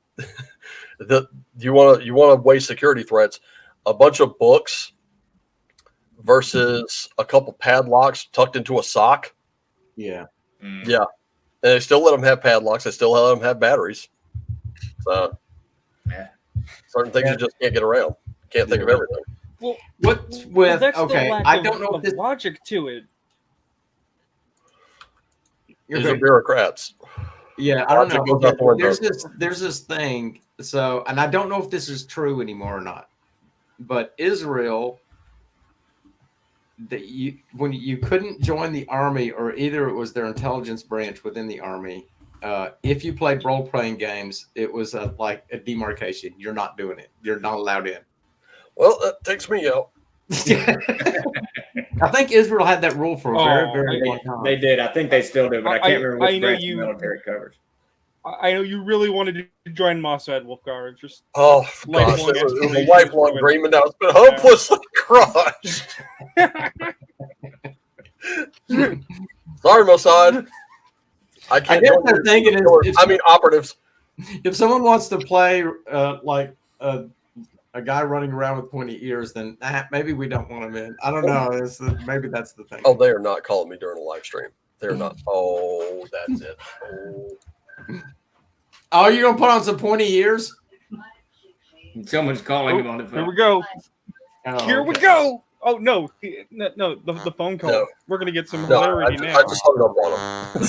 You want to weigh security threats, a bunch of books versus a couple padlocks tucked into a sock. Yeah. And they still let them have padlocks. They still let them have batteries. So certain things you just can't get around. Can't think of everything. Well, what's with that's okay? The lack I don't know of logic to it. These are bureaucrats. Yeah, I don't know. There's this thing. So, and I don't know if this is true anymore or not, but Israel, when you couldn't join the army, or either it was their intelligence branch within the army, if you played role-playing games, it was like a demarcation. You're not doing it. You're not allowed in. Well, that takes me out. I think Israel had that rule for a very, very long time. They did. I think they still do, but I can't remember which branch the military covers. I know you really wanted to join Mossad, Wolfgar. Just gosh, it was a lifelong dream, and now it's been hopelessly crushed. Sorry, Mossad. I can't. I guess they're thinking operatives. If someone wants to play like a guy running around with pointy ears, then maybe we don't want him in. I don't know. Maybe that's the thing. Oh, they are not calling me during a live stream. They're not. Oh, that's it. Oh, you're gonna put on some pointy ears? Someone's calling him on the phone. Here we go. We go. Oh no, the phone call. No. We're gonna get some hilarity now. I just hung up on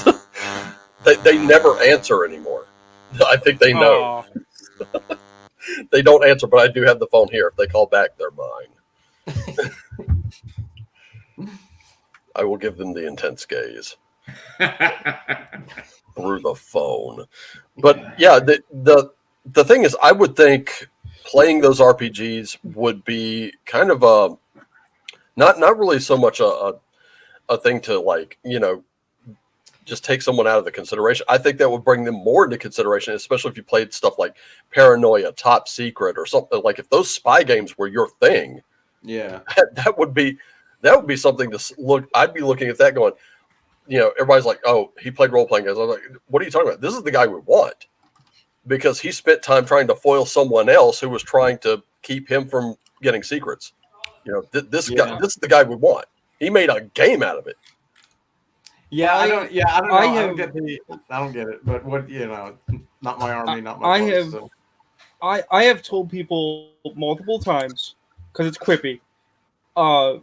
them. they never answer anymore. I think they know. They don't answer, but I do have the phone here. If they call back, they're mine. I will give them the intense gaze. through the phone. But yeah, the thing is, I would think playing those RPGs would be kind of a not really so much a thing to like, just take someone out of the consideration. I think that would bring them more into consideration, especially if you played stuff like Paranoia, Top Secret, or something. Like if those spy games were your thing, that would be something to look. I'd be looking at that going, everybody's like, oh, he played role playing games. I was like, what are you talking about? This is the guy we want, because he spent time trying to foil someone else who was trying to keep him from getting secrets. This guy, this is the guy we want. He made a game out of it. Yeah, I don't know. I don't get it. But what, not my army, not my place, so. I have told people multiple times, because it's quippy,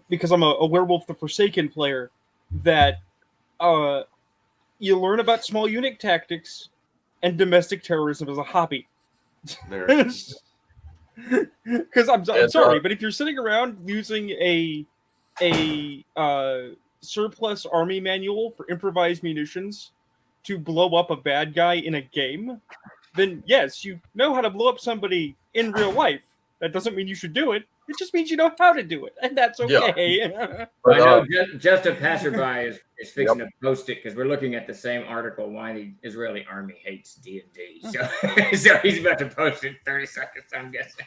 because I'm a Werewolf the Forsaken player, that you learn about small unit tactics and domestic terrorism as a hobby. Because I'm sorry, but if you're sitting around using a surplus army manual for improvised munitions to blow up a bad guy in a game, then yes, you know how to blow up somebody in real life. That doesn't mean you should do it. It just means you know how to do it, and that's okay. Yeah. I know just a passerby is fixing to post it, because we're looking at the same article why the Israeli army hates D&D. So he's about to post it in 30 seconds, I'm guessing.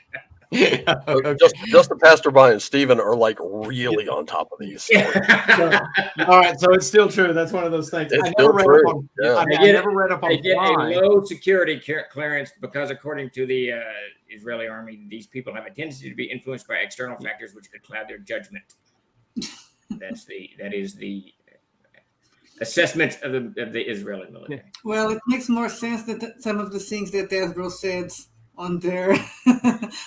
Just the passerby and Steven are like really on top of these. All right, so it's still true. That's one of those things. I never read up on They get a low security clearance because, according to the Israeli army, these people have a tendency to be influenced by external factors which could cloud their judgment. That is the assessment of the Israeli military. Well, it makes more sense that some of the things that Hasbro said on their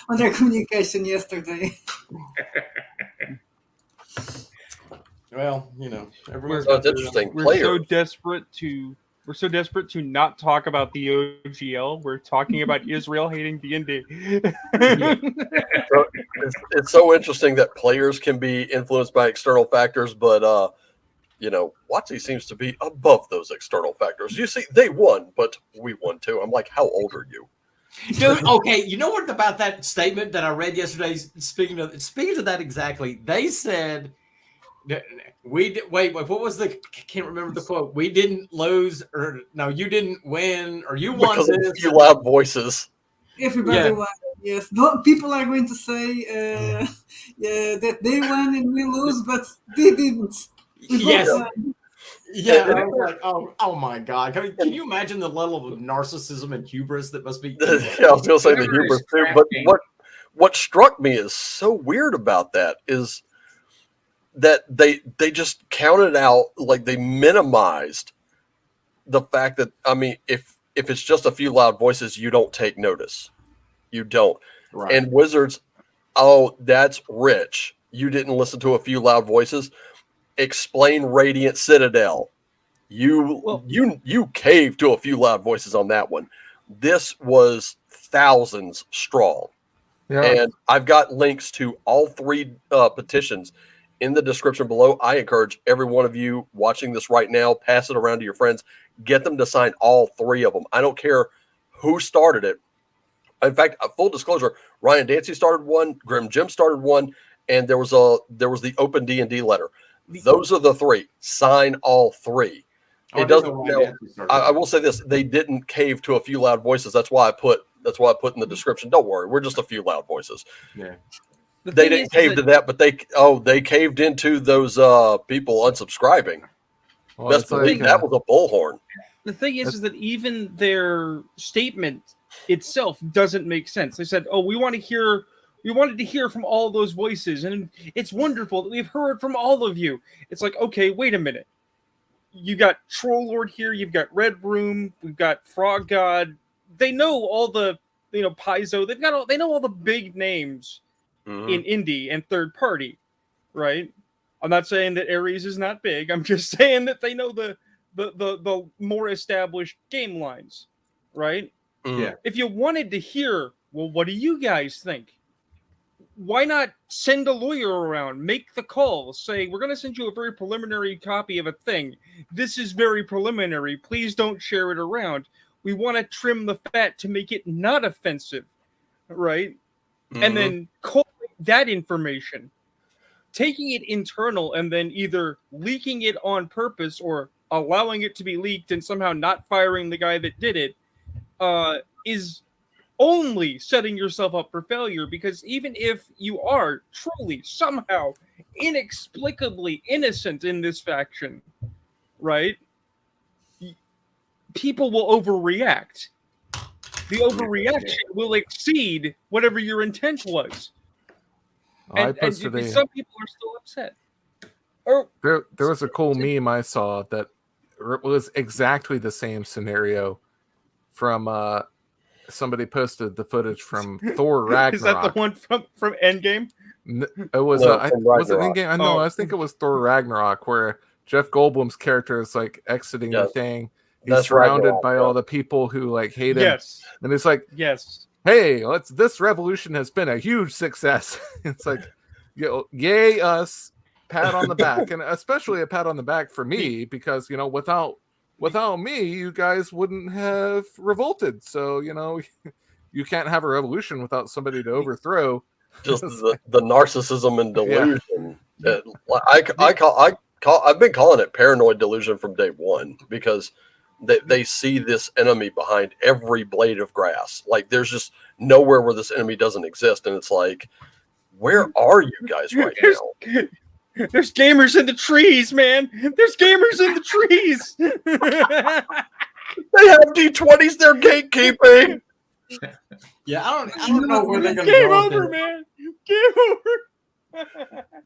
on their communication yesterday. Well, everyone's it's interesting. We're so desperate to not talk about the OGL. We're talking about Israel hating D&D. So it's so interesting that players can be influenced by external factors, but WotC seems to be above those external factors. You see, they won, but we won too. I'm like, how old are you? Dude, okay, you know what about that statement that I read yesterday? Speaking to that exactly, they said wait, what was the? I can't remember the quote. We didn't lose, or no, you didn't win, or you won because this. of a few loud voices. Everybody won. Yes, people are going to say that they won and we lose, but they didn't. Yes. Yeah, I was like, oh my God. Can you imagine the level of narcissism and hubris that must be? Yeah, I was going to say the hubris too. But what struck me is so weird about that is that they just counted out, like they minimized the fact that, I mean, if it's just a few loud voices, you don't take notice. You don't. Right. And Wizards, oh, that's rich. You didn't listen to a few loud voices. Explain Radiant Citadel. You caved to a few loud voices on that one. This was thousands strong. Yeah. And I've got links to all three petitions in the description below. I encourage every one of you watching this right now, pass it around to your friends, get them to sign all three of them. I don't care who started it. In fact, full disclosure, Ryan Dancey started one, Grim Jim started one, and there was the open D&D letter. Those are the three. Sign all three. It doesn't. I will say this: they didn't cave to a few loud voices. That's why I put in the description. Don't worry, we're just a few loud voices. Yeah. They didn't cave to that, but they caved into those people unsubscribing. Well, best believe that was a bullhorn. The thing is that even their statement itself doesn't make sense. They said, "Oh, we wanted to hear from all those voices, and it's wonderful that we've heard from all of you." It's like, okay, wait a minute. You got Troll Lord here, you've got Red Room, we've got Frog God. They know all the, Paizo. They know all the big names in indie and third party, right? I'm not saying that Aeres is not big. I'm just saying that they know the more established game lines, right? Yeah. If you wanted to hear, well, what do you guys think? why not send a lawyer around, make the call, say, we're going to send you a very preliminary copy of a thing. This is very preliminary. Please don't share it around. We want to trim the fat to make it not offensive, right? And then collate that information, taking it internal and then either leaking it on purpose or allowing it to be leaked and somehow not firing the guy that did it, is only setting yourself up for failure. Because even if you are truly somehow inexplicably innocent in this faction, right, people will overreact. The overreaction will exceed whatever your intent was. And some people are still upset. There was a cool meme I saw that was exactly the same scenario from somebody posted the footage from Thor Ragnarok. Is that the one from Endgame? It was was it Endgame? I know. I think it was Thor Ragnarok, where Jeff Goldblum's character is like exiting the thing. He's surrounded by all the people who like hate him. Yes. And it's like, yes, hey, this revolution has been a huge success. It's like, yay us, pat on the back. And especially a pat on the back for me, because without me, you guys wouldn't have revolted. So, you can't have a revolution without somebody to overthrow. Just the narcissism and delusion. Yeah. I've been calling it paranoid delusion from day one, because they see this enemy behind every blade of grass. Like, there's just nowhere where this enemy doesn't exist. And it's like, where are you guys right now? There's gamers in the trees, man. There's gamers in the trees. They have D20s. They're gatekeeping. Yeah, I don't know where they're going to Game go. over, man. Game over.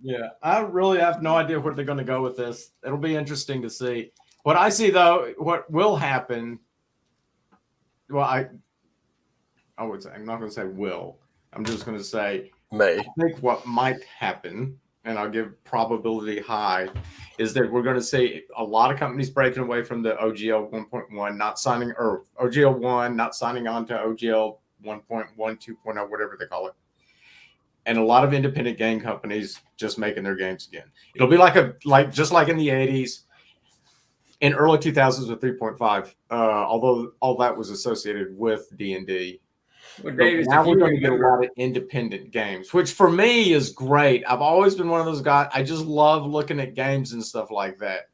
Yeah, I really have no idea where they're going to go with this. It'll be interesting to see. What I see, though, what will happen, well, I would say, I'm not going to say will. I'm just going to say may. I think what might happen, and I'll give probability high, is that we're going to see a lot of companies breaking away from the OGL 1.1, not signing, or OGL 1, not signing on to OGL 1.1, 2.0, whatever they call it. And a lot of independent game companies just making their games again. It'll be just like in the 80s, in early 2000s with 3.5, although all that was associated with D&D. Well, Davis, now we're going to get a lot of independent games, which for me is great. I've always been one of those guys. I just love looking at games and stuff like that.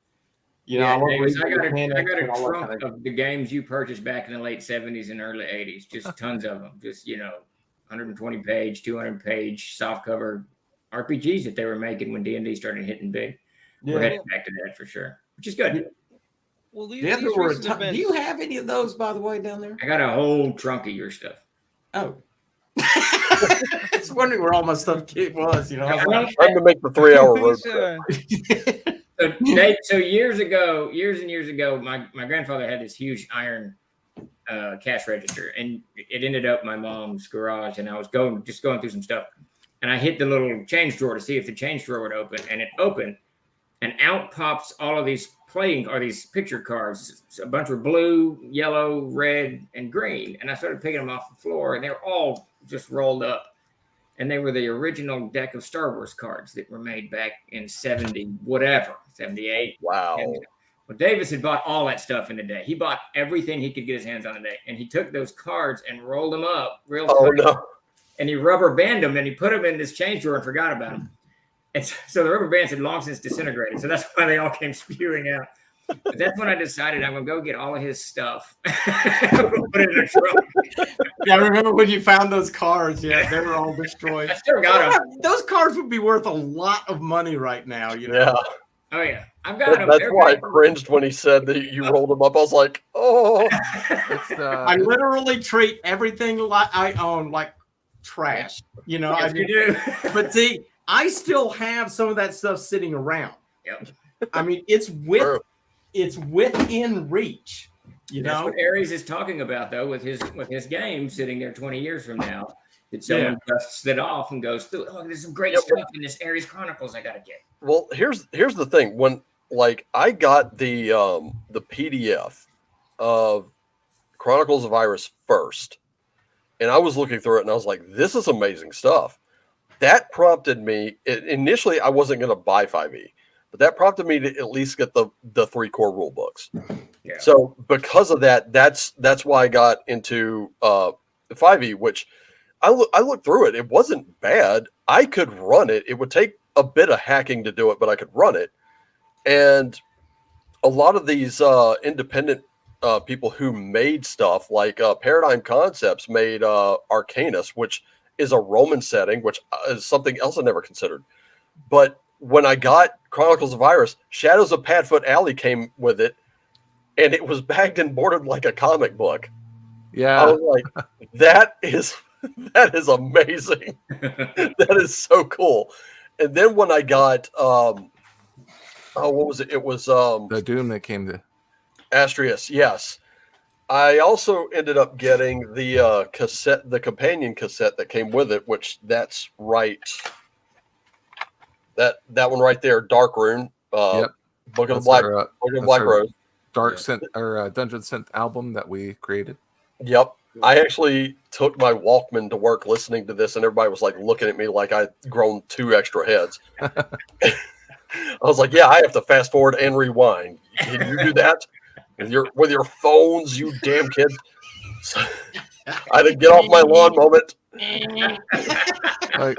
I got a trunk of the games you purchased back in the late 70s and early 80s. Just tons of them. Just, 120-page, 200-page softcover RPGs that they were making when D&D started hitting big. We're heading back to that for sure, which is good. Well, do you have any of those, by the way, down there? I got a whole trunk of your stuff. Oh. I was wondering where all my stuff was, Time to make the 3-hour road trip. So years and years ago, my grandfather had this huge iron cash register, and it ended up in my mom's garage, and I was going through some stuff, and I hit the little change drawer to see if the change drawer would open, and it opened, and out pops all of these these picture cards. A bunch were blue, yellow, red, and green, and I started picking them off the floor, and they were all just rolled up, and they were the original deck of Star Wars cards that were made back in 78. Wow. Well, Davis had bought all that stuff in a day. He bought everything he could get his hands on a day, and he took those cards and rolled them up real tight. No. And he rubber banded them, and he put them in this change drawer and forgot about them. And so the rubber bands had long since disintegrated. So that's why they all came spewing out. But that's when I decided I'm going to go get all of his stuff. Put it in a trunk. Yeah, I remember when you found those cards. Yeah, they were all destroyed. I still got them. Those cards would be worth a lot of money right now. Yeah. Oh, yeah. I've got them. That's why I cringed when he said that you rolled them up. I was like, oh. I literally treat everything I own like trash. Yes, you do. But see, I still have some of that stuff sitting around. Yep. I mean, it's within reach. That's what Aeres is talking about, though, with his game sitting there 20 years from now. That someone dusts it off and goes through. Oh, there's some great stuff in this Aeres Chronicles I got to get. Well, here's the thing. When I got the PDF of Chronicles of Aeres first, and I was looking through it, and I was like, this is amazing stuff. that prompted me. Initially, I wasn't going to buy 5e, but that prompted me to at least get the 3 core rule books. Yeah. So because of that, that's why I got into 5e, which I looked through it. It wasn't bad. I could run it. It would take a bit of hacking to do it, but I could run it. And a lot of these independent people who made stuff like Paradigm Concepts made Arcanus, which is a Roman setting, which is something else I never considered. But when I got Chronicles of Aeres, Shadows of Padfoot Alley came with it, and it was bagged and boarded like a comic book. Yeah. I was like, that is amazing. That is so cool. And then when I got what was it? It was the Doom that came to Astrius, yes. I also ended up getting the cassette, the companion cassette that came with it, which that's right. That one right there, Dark Rune, yep. Book of the Black, Book of the Black Rose, Dark Synth or Dungeon Synth album that we created. Yep. I actually took my Walkman to work listening to this, and everybody was like looking at me like I'd grown 2 extra heads. I was like, yeah, I have to fast forward and rewind. Can you do that with your phones, you damn kids? So, I had to get off my lawn moment. Like,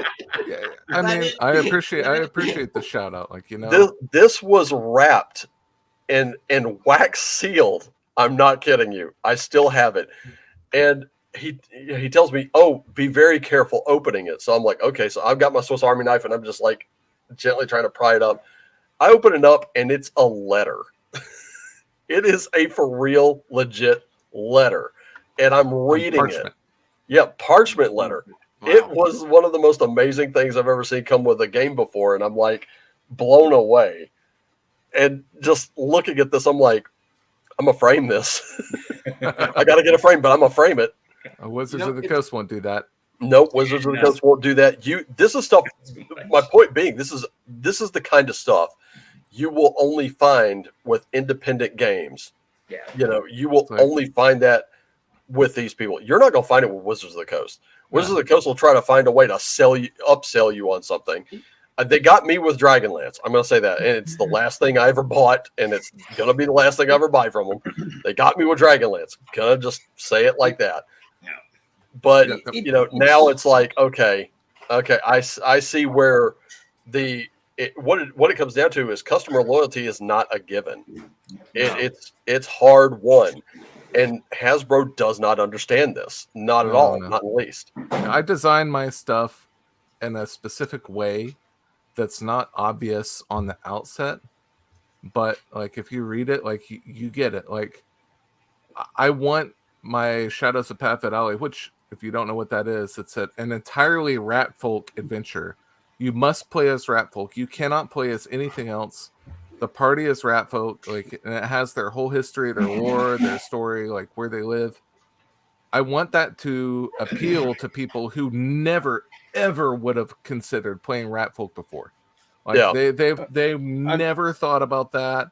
I mean, I appreciate the shout out. Like, you know, this was wrapped and wax sealed. I'm not kidding you. I still have it. And he tells me, oh, be very careful opening it. So I'm like, okay. So I've got my Swiss Army knife and I'm just like gently trying to pry it up. I open it up and it's a letter. It is a for real, legit letter. And I'm reading it. Yeah, parchment letter. Wow. It was one of the most amazing things I've ever seen come with a game before. And I'm like blown away. And just looking at this, I'm like, I'm gonna frame this. I gotta get a frame, but I'm gonna frame it. Wizards of the Coast won't do that. Nope, Wizards of the Coast won't do that. This is stuff. My point being, this is the kind of stuff you will only find with independent games. Yeah, you will only find that with these people. You're not gonna find it with Wizards of the Coast. Wizards of the Coast will try to find a way to upsell you on something. They got me with Dragonlance. I'm going to say that. And it's the last thing I ever bought, and it's going to be the last thing I ever buy from them. They got me with Dragonlance. Going to just say it like that. But, now it's like, okay, I see where what it comes down to is customer loyalty is not a given. It's hard won. And Hasbro does not understand this. Not at all. Not in the least. I design my stuff in a specific way that's not obvious on the outset, but like if you read it, like you get it. Like I want my Shadows of Padfoot Alley, which if you don't know what that is, it's an entirely rat folk adventure. You must play as rat folk. You cannot play as anything else. The party is rat folk, like, and it has their whole history, their lore, their story, like where they live. I want that to appeal to people who never ever would have considered playing rat folk before. Like they never thought about that,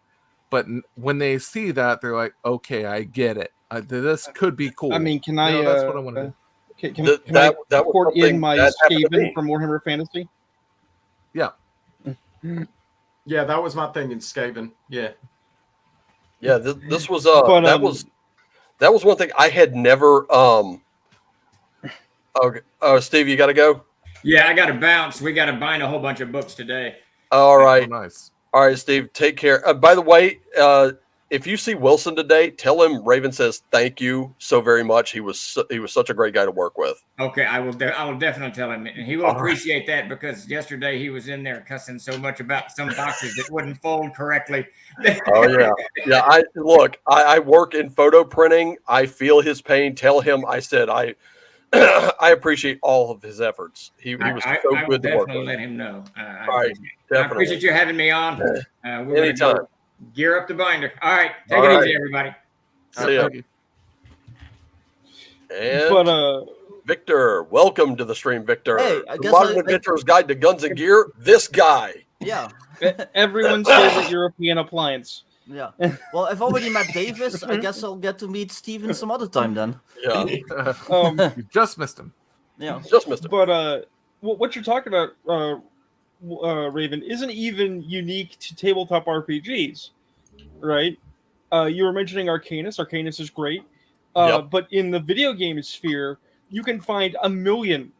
but when they see that, they're like, okay, I get it. This could be cool. I mean, can I? That's what I want to do. Can I port in my Skaven from Warhammer Fantasy? Yeah. Yeah, that was my thing in Skaven. Yeah. Yeah, this was that was one thing I had never. Steve, you got to go. Yeah, I got to bounce. We got to bind a whole bunch of books today. All right. Oh, nice. All right, Steve, take care. By the way, if you see Wilson today, tell him Raven says thank you so very much. He was such a great guy to work with. Okay, I will definitely tell him, and he will appreciate that because yesterday he was in there cussing so much about some boxes that wouldn't fold correctly. Oh yeah. I work in photo printing. I feel his pain. Tell him I said I appreciate all of his efforts. He was so good to work with. Definitely let him know. All right, I appreciate you having me on. We're Anytime. Gonna gear up the binder. All right, take it easy, everybody. See ya. And Victor, welcome to the stream, Victor. Hey, I guess Modern Adventurer's Guide to Guns and Gear. This guy. Yeah. Everyone's favorite European appliance. Yeah. Well, I've already met Davis. I guess I'll get to meet Steven some other time then. Yeah. You just missed him. Yeah. Just missed him. But what you're talking about, Raven, isn't even unique to tabletop RPGs, right? You were mentioning Arcanus. Arcanus is great. But in the video game sphere, you can find a million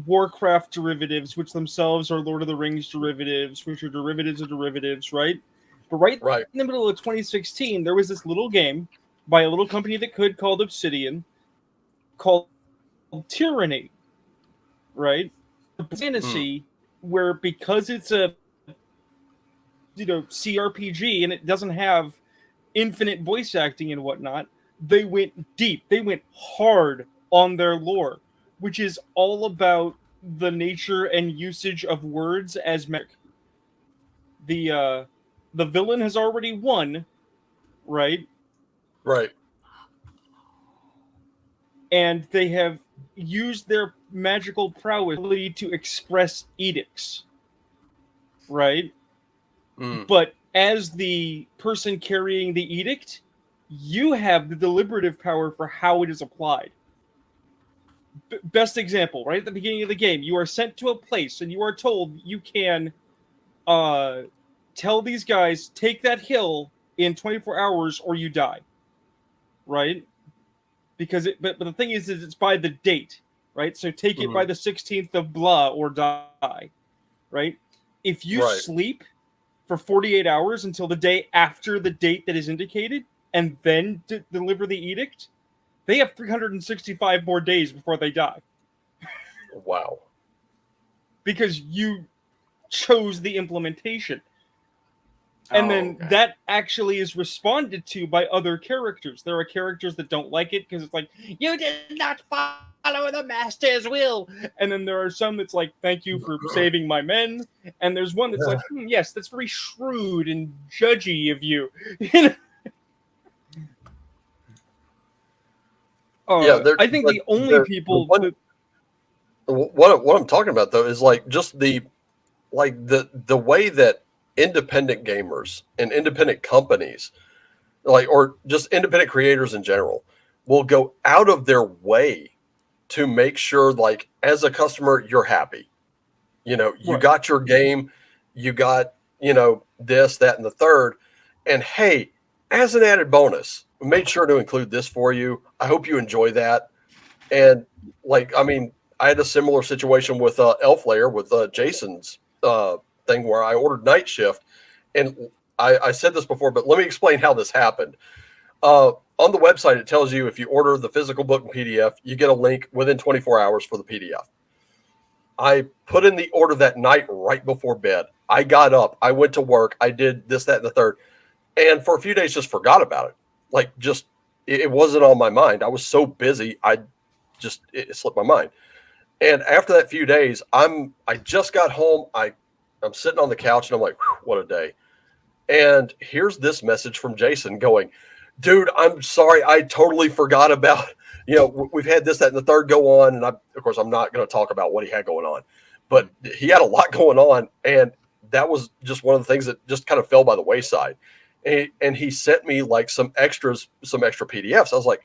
Warcraft derivatives, which themselves are Lord of the Rings derivatives, which are derivatives of derivatives, right? But right in the middle of 2016, there was this little game by a little company that could called Obsidian called Tyranny, right? Fantasy, where because it's a CRPG and it doesn't have infinite voice acting and whatnot, they went deep. They went hard on their lore, which is all about the nature and usage of words as metric. The villain has already won, right? Right. And they have used their magical prowess to express edicts, right? But as the person carrying the edict, you have the deliberative power for how it is applied. Best example, right at the beginning of the game, you are sent to a place and you are told you can tell these guys, take that hill in 24 hours or you die, right? Because but the thing is it's by the date, right? So take it by the 16th of blah or die, right? If you sleep for 48 hours until the day after the date that is indicated and then deliver the edict, they have 365 more days before they die. Wow. Because you chose the implementation. And then that actually is responded to by other characters. There are characters that don't like it because it's like, you did not follow the master's will. And then there are some that's like, thank you for saving my men. And there's one that's like, yes, that's very shrewd and judgy of you. I think the only people... What I'm talking about, though, is like just the way that independent gamers and independent companies, or just independent creators in general, will go out of their way to make sure, like, as a customer, you're happy. You got your game, you got, this, that, and the third. And hey, as an added bonus, we made sure to include this for you. I hope you enjoy that. And I had a similar situation with Elflayer with Jason's thing where I ordered Night Shift, and I said this before, but let me explain how this happened. On the website, it tells you if you order the physical book in PDF, you get a link within 24 hours for the PDF. I put in the order that night right before bed. I got up, I went to work, I did this, that, and the third, and for a few days just forgot about it. It wasn't on my mind. I was so busy, it slipped my mind. And after that few days, I just got home. I'm sitting on the couch and I'm like, what a day. And here's this message from Jason going, dude, I'm sorry. I totally forgot about, we've had this, that, and the third go on. And of course, I'm not going to talk about what he had going on, but he had a lot going on. And that was just one of the things that just kind of fell by the wayside. And he sent me like some extra PDFs. I was like,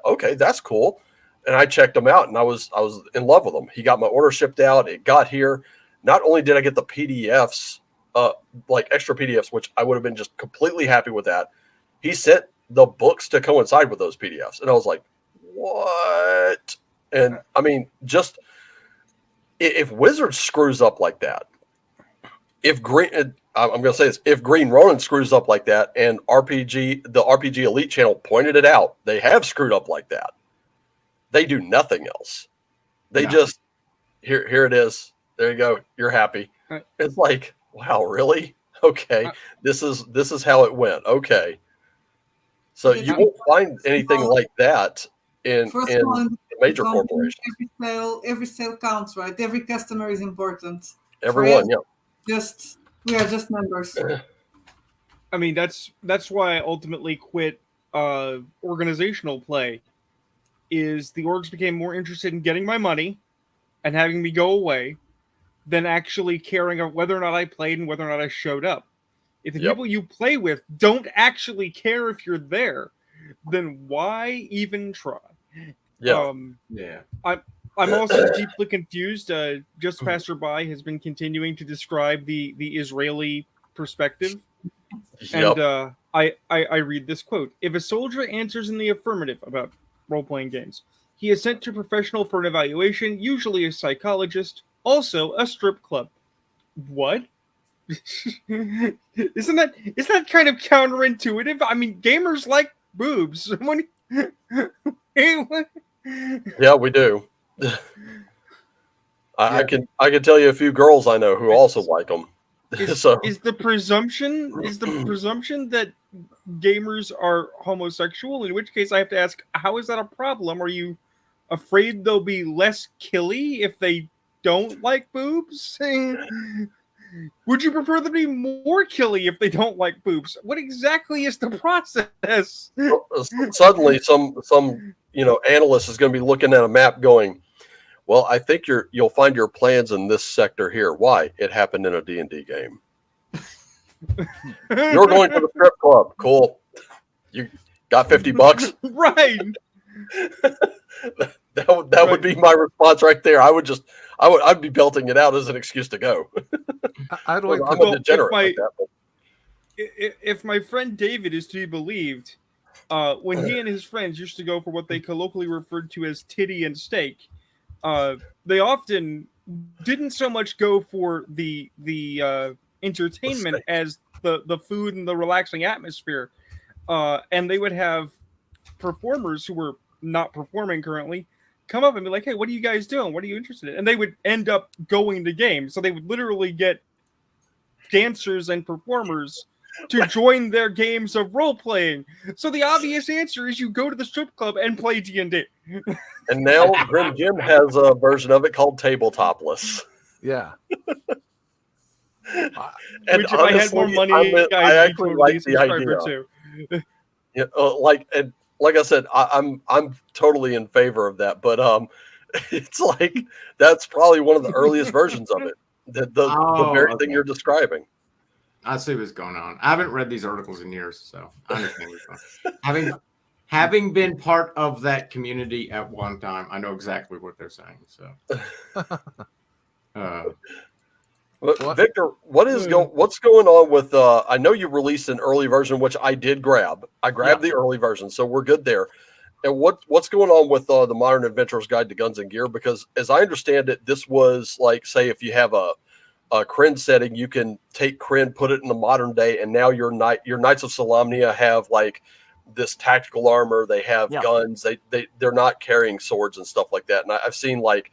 okay, that's cool. And I checked them out and I was in love with them. He got my order shipped out. It got here. Not only did I get the PDFs, like extra PDFs, which I would have been just completely happy with that, he sent the books to coincide with those PDFs. And I was like, what? And I mean, just if Wizards screws up like that, I'm going to say this, if Green Ronin screws up like that and the RPG Elite channel pointed it out, they have screwed up like that. They do nothing else. They just, here it is. There you go. You're happy. It's like, wow, really? Okay. This is how it went. Okay. So you won't find anything like that in major corporations. Every sale counts, right? Every customer is important. Everyone, yeah. We are just members. I mean, that's why I ultimately quit organizational play. Is the orgs became more interested in getting my money and having me go away than actually caring of whether or not I played and whether or not I showed up. If the people you play with don't actually care if you're there, then why even try? Yeah. I'm also deeply confused. Just Passerby has been continuing to describe the Israeli perspective. Yep. And I read this quote. If a soldier answers in the affirmative about role-playing games, he is sent to professional for an evaluation, usually a psychologist, also a strip club. What? Isn't that kind of counterintuitive? I mean, gamers like boobs. Yeah, we do. I can tell you a few girls I know who also like them. Is the presumption that gamers are homosexual? In which case, I have to ask, how is that a problem? Are you afraid they'll be less killy if they don't like boobs? Would you prefer them to be more killy if they don't like boobs? What exactly is the process? Suddenly, some analyst is going to be looking at a map, going, "Well, I think you'll find your plans in this sector here. Why? It happened in a D&D game. You're going to the strip club. Cool. You got $50, right?" That would be my response right there. I'd be belting it out as an excuse to go. I'd like I'm a degenerate like that. But... If my friend David is to be believed, when he and his friends used to go for what they colloquially referred to as titty and steak, they often didn't so much go for the entertainment as the food and the relaxing atmosphere, and they would have performers who were not performing currently come up and be like, "Hey, what are you guys doing? What are you interested in?" And they would end up going to games. So they would literally get dancers and performers to join their games of role playing. So the obvious answer is you go to the strip club and play D&D. And now Grim Jim has a version of it called Tabletopless. Yeah. Which if I had more money, I actually like the idea. Too. Yeah, like I said, I'm totally in favor of that, but it's like that's probably one of the earliest versions of it. The very thing you're describing. I see what's going on. I haven't read these articles in years, so I understand what's going on. Having been part of that community at one time, I know exactly what they're saying. So, Victor, what's going on with? I know you released an early version, which I did grab. I grabbed the early version, so we're good there. And what's going on with the Modern Adventurer's Guide to Guns and Gear? Because as I understand it, this was like, say, if you have a Kryn setting, you can take Kryn, put it in the modern day, and now your Knights of Solamnia have like this tactical armor. They have guns. They're not carrying swords and stuff like that. And I've seen like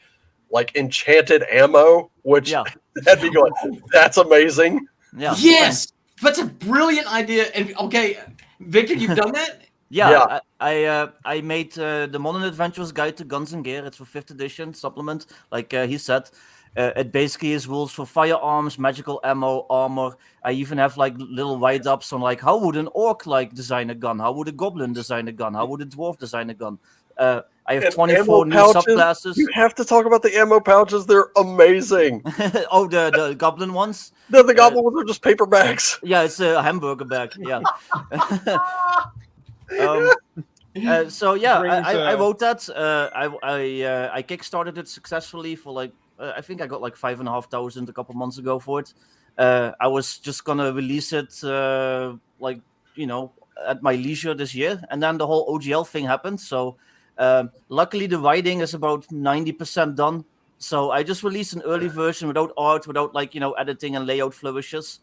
enchanted ammo, which that'd be going. That's amazing. Yeah. Yes, that's a brilliant idea. And okay, Victor, you've done that. Yeah. I made the Modern Adventurer's Guide to Guns and Gear. It's for 5th edition supplement, like he said. It basically is rules for firearms, magical ammo, armor. I even have like little write-ups on like how would an orc like design a gun? How would a goblin design a gun? How would a dwarf design a gun? I have 24 new subclasses. You have to talk about the ammo pouches. They're amazing. Oh, the goblin ones? No, the goblin ones are just paper bags. Yeah, it's a hamburger bag. Yeah. So yeah, I wrote that. I kickstarted it successfully for like I think I got like 5,500 a couple months ago for it. I was just gonna release it like at my leisure this year, and then the whole OGL thing happened. So luckily the writing is about 90% done. So I just released an early version without art, without like editing and layout flourishes.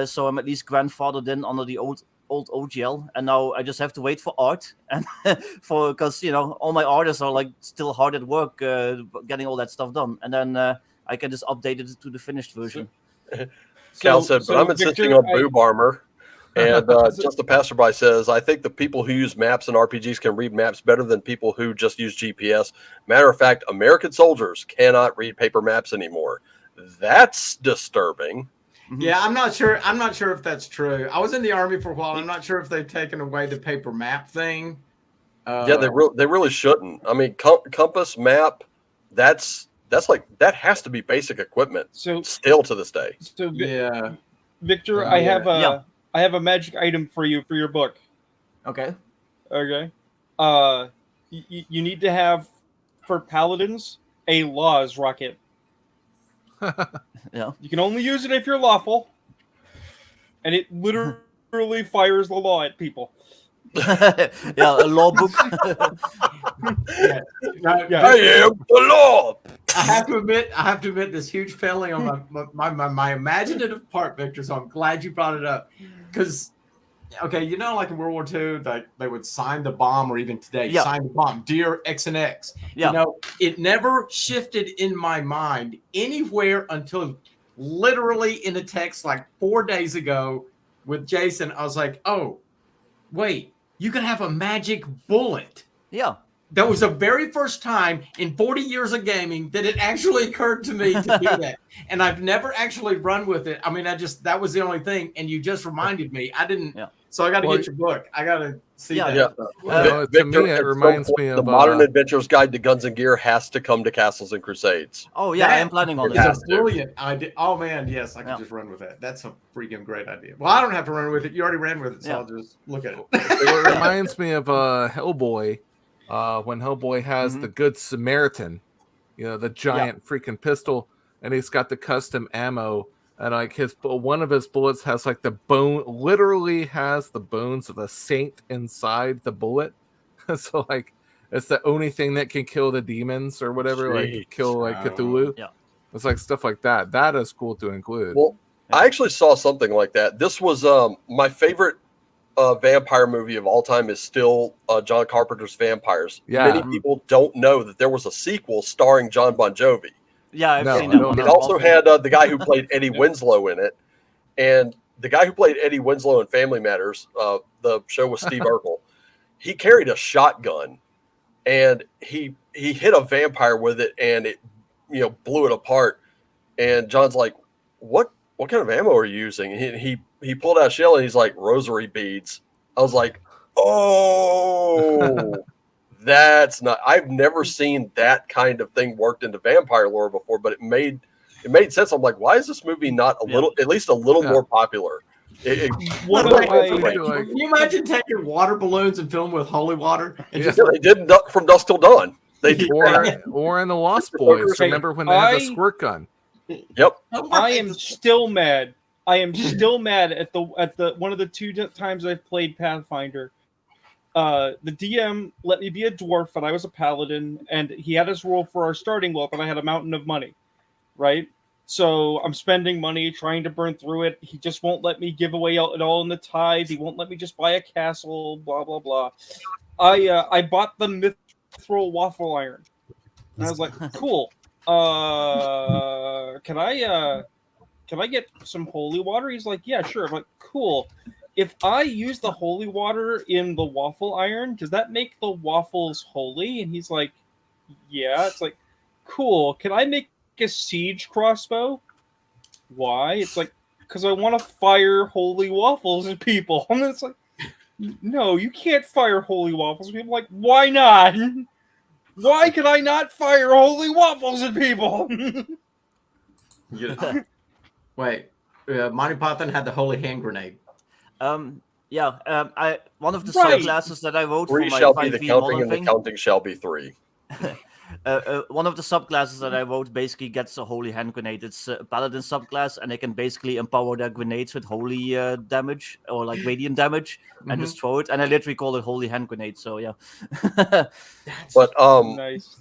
So I'm at least grandfathered in under the old OGL, and now I just have to wait for art and because all my artists are like still hard at work getting all that stuff done, and then I can just update it to the finished version. Cal said, but I'm insisting on boob armor. And Just a Passerby says, I think the people who use maps and RPGs can read maps better than people who just use GPS. Matter of fact, American soldiers cannot read paper maps anymore. That's disturbing. Yeah, I'm not sure if that's true. I was in the Army for a while. I'm not sure if they've taken away the paper map thing. Yeah, they really shouldn't. I mean, compass, map, that's like that has to be basic equipment. So still to this day. So yeah, Victor, I have a magic item for you for your book. Okay. Okay. You need to have for paladins a laws rocket. Yeah. You can only use it if you're lawful, and it literally fires the law at people. Yeah, a law book. Yeah. Yeah. I am the law. I have to admit this huge failing on my imaginative part, Victor. So I'm glad you brought it up, because okay, you know, like in World War II, they would sign the bomb, or even today, Yeah. sign the bomb, dear X and X. Yeah. You know, it never shifted in my mind anywhere until literally in a text like 4 days ago with Jason. I was like, oh, wait, you can have a magic bullet. Yeah. That was the very first time in 40 years of gaming that it actually occurred to me to do that. And I've never actually run with it. I mean, that was the only thing. And you just reminded me. I didn't. Yeah. So I got to get your book. I got to see that. Yeah. To Victor, me, at it some reminds point, me the of Modern Adventurer's Guide to Guns and Gear has to come to Castles and Crusades. Oh yeah, I am planning on it. Yeah. That's brilliant idea. Oh man, yes, I can just run with that. That's a freaking great idea. Well, I don't have to run with it. You already ran with it, so I'll just look at it. It reminds me of Hellboy. When Hellboy has the Good Samaritan, you know, the giant freaking pistol, and he's got the custom ammo, and like one of his bullets has like the bone, literally has the bones of a saint inside the bullet. So like it's the only thing that can kill the demons or whatever, like kill like Cthulhu. Yeah, it's like stuff like that. That is cool to include. Well, I actually saw something like that. This was my favorite vampire movie of all time is still John Carpenter's Vampires. Yeah. Many people don't know that there was a sequel starring John Bon Jovi. Yeah, I've seen that. It also had the guy who played Eddie Winslow in it, and the guy who played Eddie Winslow in Family Matters, the show with Steve Urkel, he carried a shotgun, and he hit a vampire with it, and it blew it apart. And John's like, "What kind of ammo are you using?" And he pulled out a shell, and he's like, "Rosary beads." I was like, "Oh." That's not. I've never seen that kind of thing worked into vampire lore before, but it made sense. I'm like, why is this movie not at least a little more popular? Can you imagine taking water balloons and filling with holy water? And they did From Dusk Till Dawn. They did or in the Lost Boys. Remember when they had the squirt gun? Yep. I am still mad. I am still mad at the one of the two times I've played Pathfinder. The DM let me be a dwarf, and I was a paladin, and he had us roll for our starting wealth, and I had a mountain of money, right? So I'm spending money trying to burn through it. He just won't let me give away it all in the tithe. He won't let me just buy a castle. Blah blah blah. I bought the mithril waffle iron, and I was like, cool. Can I get some holy water? He's like, yeah, sure. I'm like, cool. If I use the holy water in the waffle iron, does that make the waffles holy? And he's like, yeah. It's like, cool. Can I make a siege crossbow? Why? It's like, because I want to fire holy waffles at people. And it's like, no, you can't fire holy waffles at people. Like, why not? Why can I not fire holy waffles at people? Wait, Monty Python had the holy hand grenade. One of the subclasses that I wrote for my 5e counting, and the counting shall be 3. One of the subclasses that I wrote basically gets a holy hand grenade. It's a paladin subclass, and they can basically empower their grenades with holy damage or like radiant damage and just throw it. And I literally call it holy hand grenade. So yeah. But nice.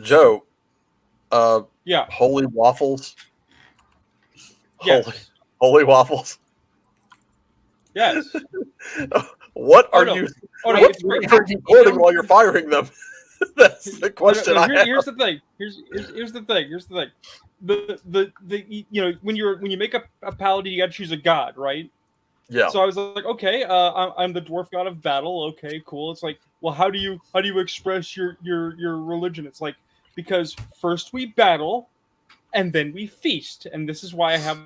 Joe, yeah, holy waffles. Yes. Holy waffles. Yes. What are you recording while you're firing them? That's the question. Here's the thing. Here's the thing. When you make a paladin, you got to choose a god, right? Yeah. So I was like, okay, I'm the dwarf god of battle. Okay, cool. It's like, well, how do you express your religion? It's like, because first we battle, and then we feast, and this is why I have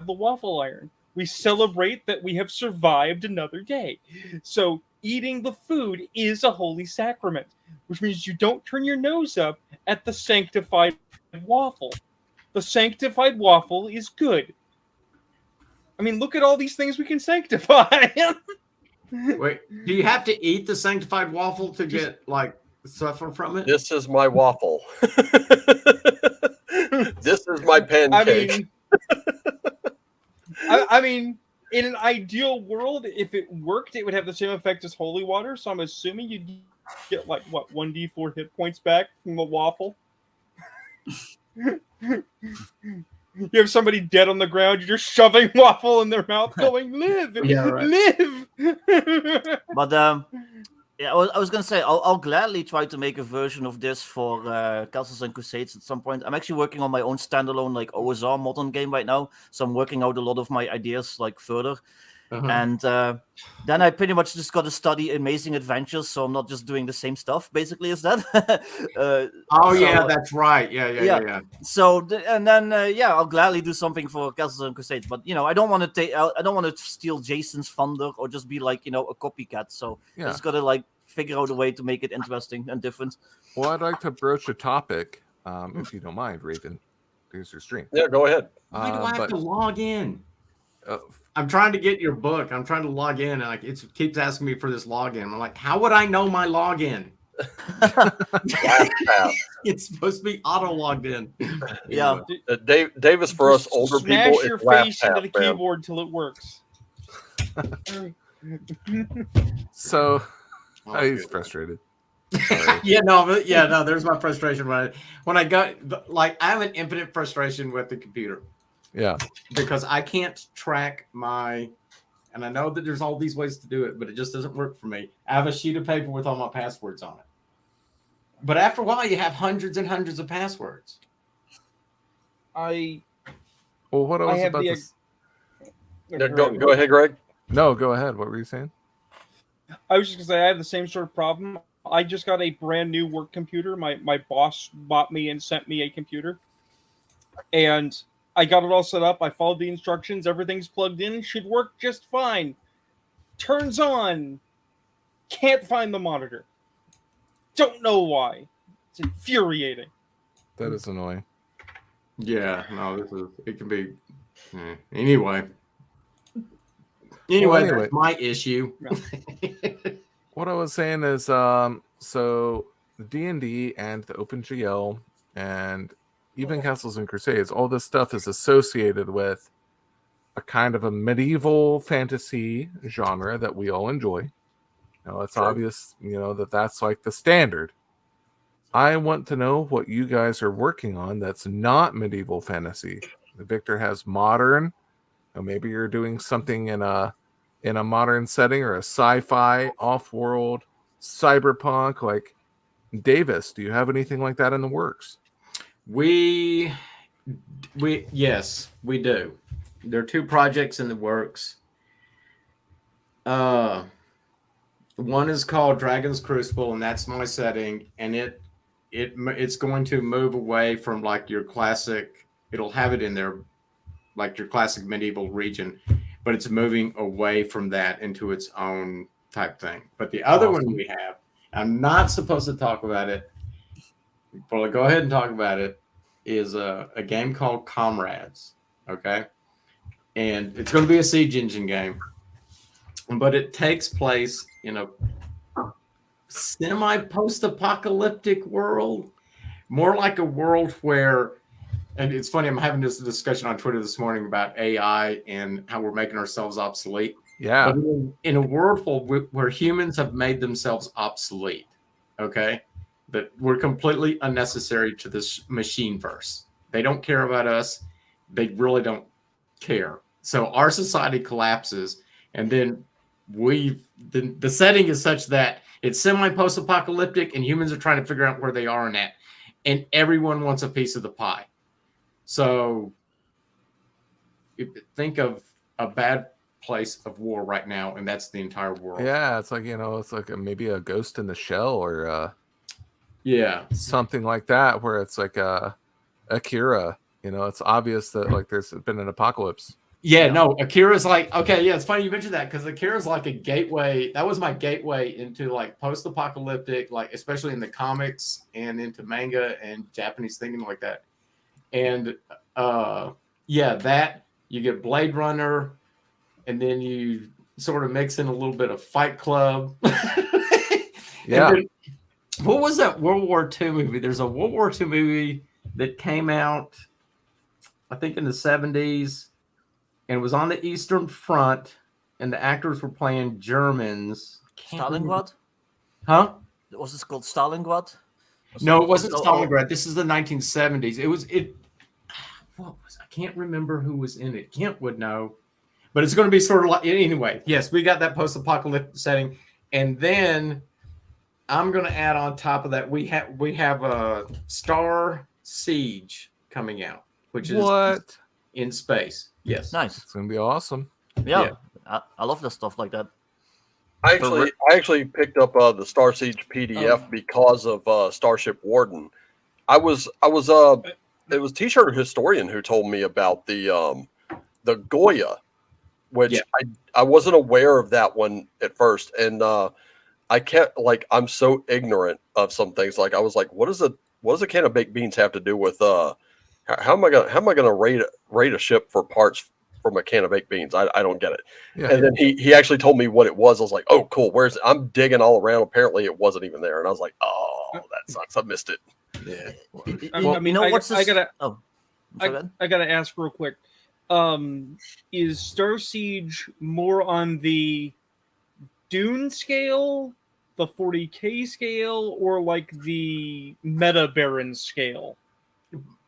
the waffle iron. We celebrate that we have survived another day. So eating the food is a holy sacrament, which means you don't turn your nose up at the sanctified waffle. The sanctified waffle is good. I mean, look at all these things we can sanctify. Wait, do you have to eat the sanctified waffle to get like suffer from it? This is my waffle. This is my pancake. I mean, in an ideal world, if it worked, it would have the same effect as holy water. So I'm assuming you'd get like what 1d4 hit points back from the waffle. You have somebody dead on the ground, you're just shoving waffle in their mouth, going, "Live, live." But yeah, I was gonna say I'll gladly try to make a version of this for Castles and Crusades at some point. I'm actually working on my own standalone like OSR modern game right now, so I'm working out a lot of my ideas like further. And then I pretty much just got to study Amazing Adventures, so I'm not just doing the same stuff basically as that. Yeah, that's right. Yeah. So yeah, I'll gladly do something for Castles and Crusades, but I don't want to steal Jason's thunder or just be like a copycat. So I just got to like figure out a way to make it interesting and different. Well, I'd like to broach a topic, if you don't mind, Raven. Here's your stream. Yeah, go ahead. Why do I have to log in? I'm trying to get your book. I'm trying to log in, and like it keeps asking me for this login. I'm like, how would I know my login? It's supposed to be auto logged in. Yeah, Davis for us older Smash people. your face into the keyboard till it works. So he's frustrated. No. There's my frustration when I got like I have an infinite frustration with the computer. Yeah, because I can't track and I know that there's all these ways to do it, but it just doesn't work for me. I have a sheet of paper with all my passwords on it, but after a while, you have hundreds and hundreds of passwords. What I was about to... Go ahead, Greg. No, go ahead. What were you saying? I was just gonna say I have the same sort of problem. I just got a brand new work computer. My boss bought me and sent me a computer, and I got it all set up. I followed the instructions. Everything's plugged in. Should work just fine. Turns on. Can't find the monitor. Don't know why. It's infuriating. That is annoying. Yeah, no, it can be. Anyway, that's my issue. What I was saying is, so the D&D and the OpenGL and even Castles and Crusades, all this stuff is associated with a kind of a medieval fantasy genre that we all enjoy. It's obvious, that's like the standard. I want to know what you guys are working on that's not medieval fantasy. Victor has modern, maybe you're doing something in a modern setting or a sci-fi, off-world, cyberpunk. Like Davis, do you have anything like that in the works? Yes, we do. There are 2 projects in the works. One is called Dragon's Crucible, and that's my setting, and it's going to move away from like your classic. It'll have it in there, like your classic medieval region, but it's moving away from that into its own type thing. But the other one we have, I'm not supposed to talk about it, but I'll go ahead and talk about it, is a game called Comrades. Okay. And it's going to be a siege engine game, but it takes place in a semi-post-apocalyptic world, more like a world where, and it's funny, I'm having this discussion on Twitter this morning about AI and how we're making ourselves obsolete. Yeah. But in a world where humans have made themselves obsolete, okay, that we're completely unnecessary to this machine verse. They don't care about us. They really don't care. So our society collapses, and then the setting is such that it's semi-post-apocalyptic, and humans are trying to figure out where they are in that, and everyone wants a piece of the pie. So think of a bad place of war right now, and that's the entire world. Yeah, it's like it's like maybe a Ghost in the Shell or something like that, where it's like Akira. It's obvious that like there's been an apocalypse. Yeah, no, Akira's like, okay, yeah, it's funny you mentioned that because Akira's like a gateway. That was my gateway into like post-apocalyptic, like especially in the comics and into manga and Japanese thinking like that. And that you get Blade Runner, and then you sort of mix in a little bit of Fight Club. Yeah. what was that World War II movie? There's a World War II movie that came out, I think, in the 70s, and it was on the Eastern Front, and the actors were playing Germans. Stalingrad? Huh? Was this called Stalingrad? No, it wasn't Stalingrad. This is the 1970s. What was? I can't remember who was in it. Kent would know, but it's going to be sort of like anyway. Yes, we got that post-apocalyptic setting, and then I'm going to add on top of that we have a Star Siege coming out, which is in space. Yes, Nice. It's gonna be awesome. Yeah. I love the stuff like that. I actually picked up the Star Siege PDF because of Starship Warden. It was T-shirt Historian who told me about the Goya, which I wasn't aware of that one at first, and I can't I'm so ignorant of some things. Like I was like, what does a can of baked beans have to do with how am I gonna rate a ship for parts from a can of baked beans? I don't get it. Yeah. And then he actually told me what it was. I was like, oh cool, where's it? I'm digging all around. Apparently it wasn't even there, and I was like, oh, that sucks. I missed it. Yeah. I mean, I gotta ask real quick. Is Star Siege more on the Dune scale, the 40K scale, or like the Meta Baron scale?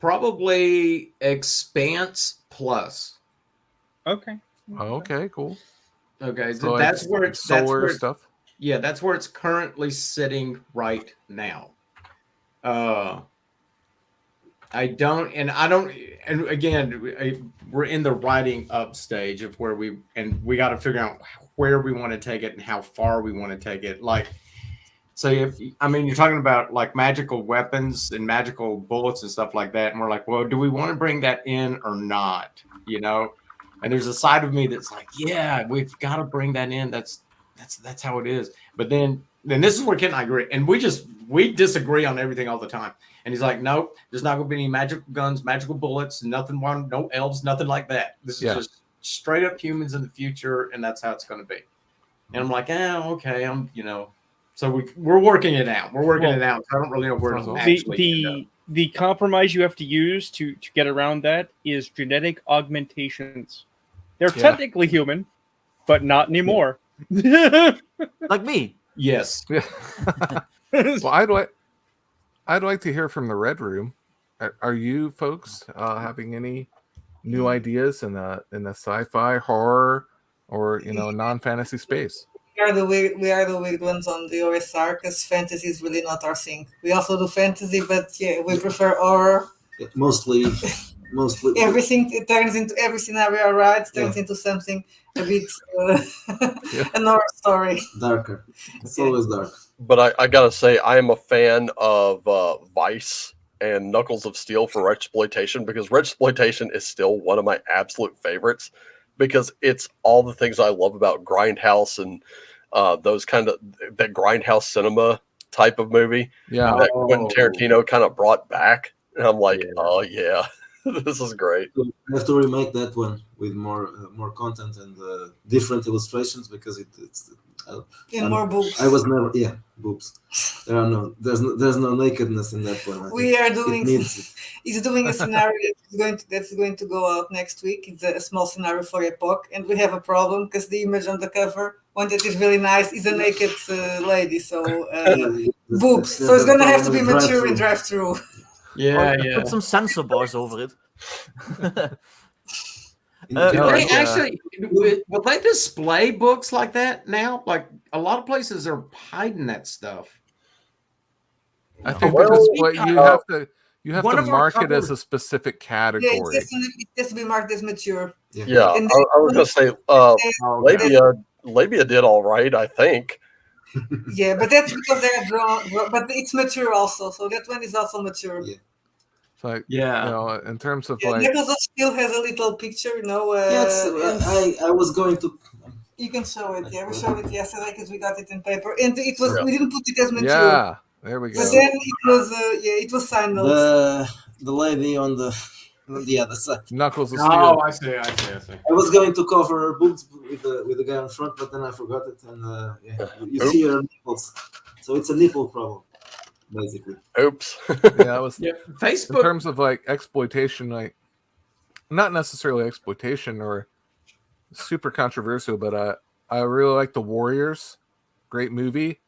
Probably Expanse Plus. Okay. Okay, cool. Okay, so that's where it's solar stuff. Yeah, that's where it's currently sitting right now. I don't, and again, we're in the writing up stage of where we got to figure out where we want to take it and how far we want to take it. Like, so you're talking about like magical weapons and magical bullets and stuff like that, and we're like, well, do we want to bring that in or not? You know, and there's a side of me that's like, yeah, we've got to bring that in. That's how it is. But then this is where Ken and I agree, and we disagree on everything all the time. And he's like, nope, there's not going to be any magical guns, magical bullets, nothing, no elves, nothing like that. This is just straight up humans in the future, and that's how it's going to be. And I'm like, okay, so we're working it out. We're working it out. I don't really know where to actually the compromise you have to use to get around that is genetic augmentations. They're technically human, but not anymore. Like me. Yes. Well, I'd like to hear from the Red Room. Are you folks having any new ideas in the sci-fi, horror, or non-fantasy space? We are the weird ones on the OSR because fantasy is really not our thing. We also do fantasy, but we prefer horror. Mostly everything. It turns into every scenario I write turns into something a bit an horror story. Darker. It's always dark. But I gotta say, I am a fan of Vice and Knuckles of Steel for Wretchedverse, because Wretchedverse is still one of my absolute favorites, because it's all the things I love about Grindhouse and those kind of that Grindhouse cinema type of movie that Quentin Tarantino kind of brought back. And I'm like, oh yeah, this is great. We have to remake that one with more content and different illustrations, because it's more boobs. I was never boobs. There's no nakedness in that one. We are doing. He's doing a scenario that's going to go out next week. It's a small scenario for Epoch, and we have a problem because the image on the cover, one that is really nice, is a naked lady. So boobs. So it's gonna have to be mature in drive-through. Put some sensor bars over it. Will they display books like that now? Like a lot of places are hiding that stuff. I think you have to mark it as a specific category. Yeah, it has to be marked as mature. Yeah, I was gonna say Labia did all right, I think. Yeah, but that's because they're drawn. But it's mature also, so that one is also mature. Yeah. Like, in terms of Knuckles still has a little picture, I was going to. You can show it. Yeah, we showed it yesterday because we got it in paper, and it was we didn't put it as mature. Yeah, there we go. But then it was signed. The lady on the other side. Knuckles of Steel. Oh, I see. I was going to cover her boobs with the guy in front, but then I forgot it, and you see her nipples, so it's a nipple problem. basically. Oops. Yeah, I was Yeah, in Facebook. terms of like exploitation, like not necessarily exploitation or super controversial, but I really like The Warriors, great movie,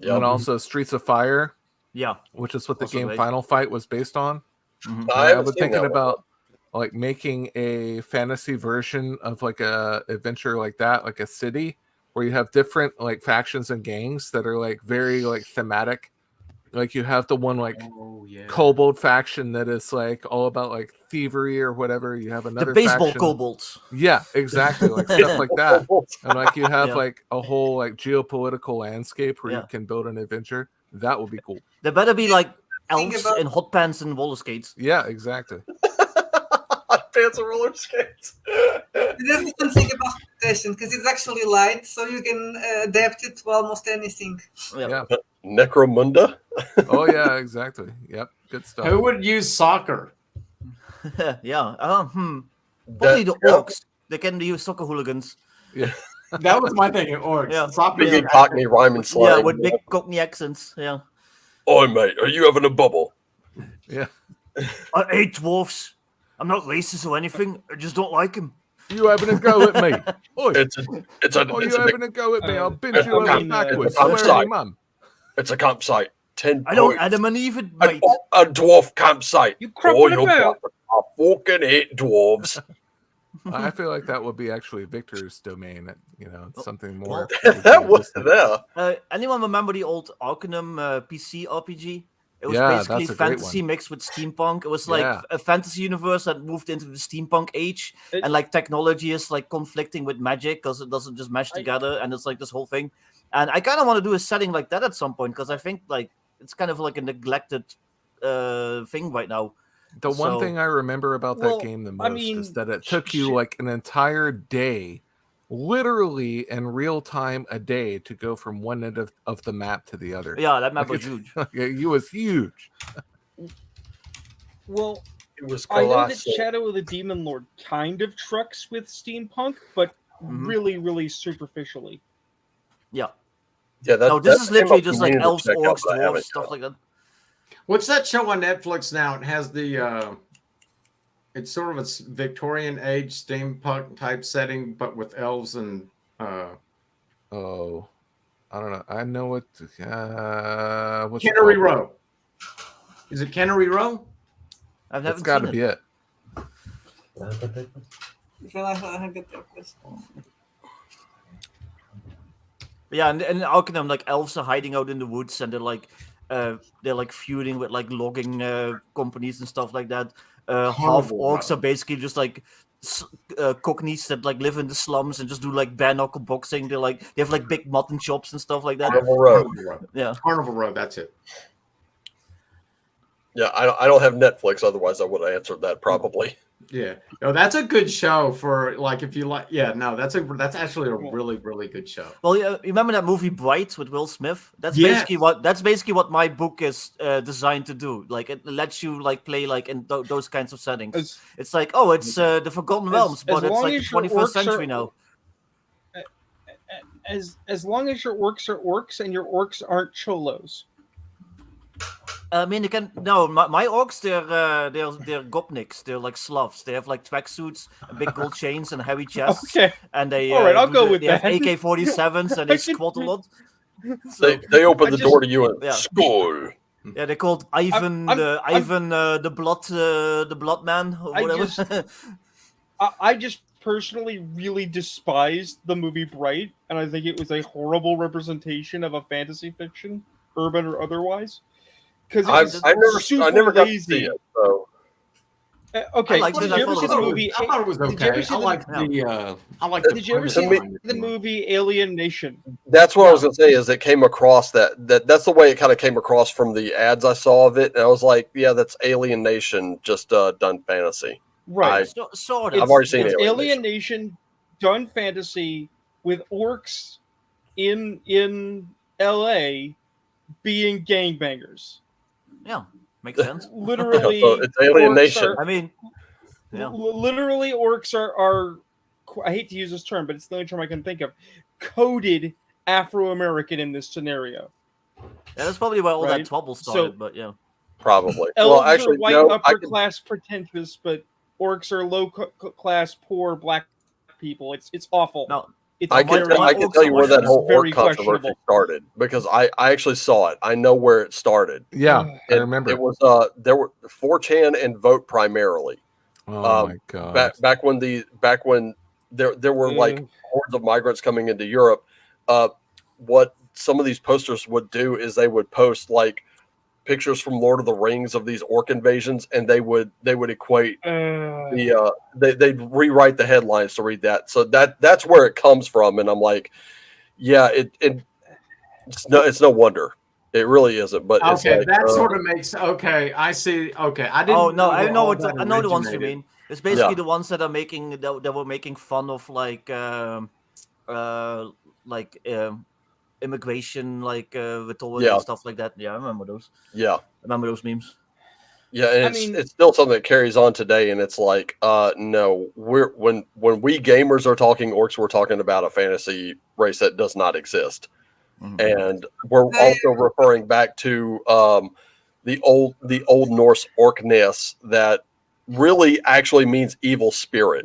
Yep. and also Streets of Fire, Yeah. which is what the Also game great. Final Fight was based on. Mhm. I I haven't was seen thinking that one, about like making a fantasy version of like a adventure like that, like a city where you have different like factions and gangs that are like very like thematic. Like you have the one like Oh yeah. kobold faction that is like all about like thievery or whatever. You have The another baseball faction. kobolds. Yeah, exactly, like stuff like that. though. And like you have Yeah. like a whole like geopolitical landscape where Yeah. you can build an adventure. That would be cool. There better be like Think elves about- in hot pants and roller skates. Yeah, exactly. Pants and roller skates. There's even think about Petition because it's actually light, so you can adapt it to almost anything. Yeah. Necromunda. Oh yeah, exactly. Yep. Good stuff. Who would use soccer? Yeah. Probably the Yeah. orcs. They can be soccer hooligans. That was my thing. Orcs. Yeah. Soccer. Big Cockney rhyming slang. Yeah, with big Cockney accents. Yeah. Oi, mate, are you having a bubble? Yeah. I hate dwarfs. I'm not racist or anything. I just don't like them. You having a go at me? Oi. It's a Oh, it's you a, having a go at me? I'll bend it's you a over camp- backwards. it's a Swear to campsite. your mum. it's a campsite. 10 I don't points. Adam and Eve, a, mate. a dwarf campsite. You Oh, crumping you about. fucking hate dwarves. I feel like that would be actually Victor's domain. You know, it's something more. That was there. Anyone remember the old Arcanum PC RPG? It was Yeah, basically that's a great fantasy one. mixed with steampunk. It was like Yeah. a fantasy universe that moved into the steampunk age, It- and like technology is like conflicting with magic because it doesn't just mesh together, and it's like this whole thing. And I kind of want to do a setting like that at some point because I think like it's kind of like a neglected thing right now. The one So- thing I remember about Well, that game the most I mean, is that it took you like an entire day, literally in real time, a day to go from one end of the map to the other. Yeah, that map Like, was huge. It was huge. Well, It was I know that colossal. Shadow of the Demon Lord kind of trucks with steampunk, but Mhm. really, really superficially. Yeah. Yeah, that, No, this that is came literally up just for like me to elves, check out, orcs, but I haven't dwarves, stuff yet. like that. What's that show on Netflix now? It has the. It's sort of a Victorian age steampunk type setting, but with elves and. Oh, I don't know. I know what. What's Cannery it called? Row. Is it Cannery Row? I've That's never got to seen be it. it. Yeah, and in Arcanum, like elves are hiding out in the woods, and they're like feuding with like logging companies and stuff like that. Half Carnival orcs Row. are basically just like cockneys that like live in the slums and just do like bare knuckle boxing. They have like big mutton chops and stuff like that. Carnival Row. Carnival Row. Yeah. Carnival Row. That's it. Yeah, I don't have Netflix. Otherwise, I would have answered that probably. Yeah. No, that's a good show for like if you like. Yeah. No, that's actually a really good show. Well, yeah, you remember that movie Bright with Will Smith? That's Yes. basically what my book is designed to do. Like it lets you like play like in those kinds of settings. As, It's like, oh, it's the Forgotten Realms, but it's long like the as your 21st orcs century are- now. as long as your orcs are orcs and your orcs aren't cholos. I mean, you can my orcs they're gopniks. They're like Slavs. They have like tracksuits, and big gold chains, and heavy chests. Okay. And they All right, I'll do go the- with they have that. AK-47s and I they can- squat a lot. So, They open I the just- door to you and Yeah. skull. yeah, they're called Ivan the blood man or I whatever. just- I just personally really despised the movie Bright, and I think it was a horrible representation of a fantasy fiction, urban or otherwise. Because I never got to see it. So Okay, I liked did it. you I ever thought see it the was movie? I thought it was Did you okay. ever see I the- like the. Did you ever see the movie Alien Nation? that's what I was gonna say. Is it came across that's the way it kind of came across from the ads I saw of it, and I was like, yeah, that's Alien Nation, just done fantasy. Right. Sort of. I've already seen It's Alien Alien Nation done fantasy with orcs in LA being gangbangers. Yeah, makes sense. Literally, So it's Alien orcs Nation. I mean, yeah. literally orcs are I hate to use this term, but it's the only term I can think of, coded Afro-American in this scenario. Yeah, that's probably where all Right. that trouble So- started. But yeah, Probably. Elves Well, actually, are white, no. upper class, pretentious, but orcs are low class, poor black people. It's awful. no, It's I my- can, very, my I can orcs tell are you where that Russians. whole Very orc controversy questionable. started because I actually saw it. I know where it started. Yeah, I And remember. it was there were 4chan and Vote primarily. Oh my god. Back when there were like hordes of migrants coming into Europe. What some of these posters would do is they would post like pictures from Lord of the Rings of these orc invasions, and they would equate they'd rewrite the headlines to read that. So that's where it comes from, and I'm like, yeah, it's no wonder. It really isn't. But it's Okay, like, that sort of makes I see. Okay, I didn't. Oh no, I where know all what that I know the ones you originated. mean. It's basically Yeah. the ones that are making that were making fun of like immigration, like rhetoric Yeah. and stuff like that. Yeah, I remember those. Yeah. I remember those memes. Yeah, and I it's mean- it's still something that carries on today, and it's like, no, when we gamers are talking orcs, we're talking about a fantasy race that does not exist, and we're also referring back to the old Norse orcness that really actually means evil spirit.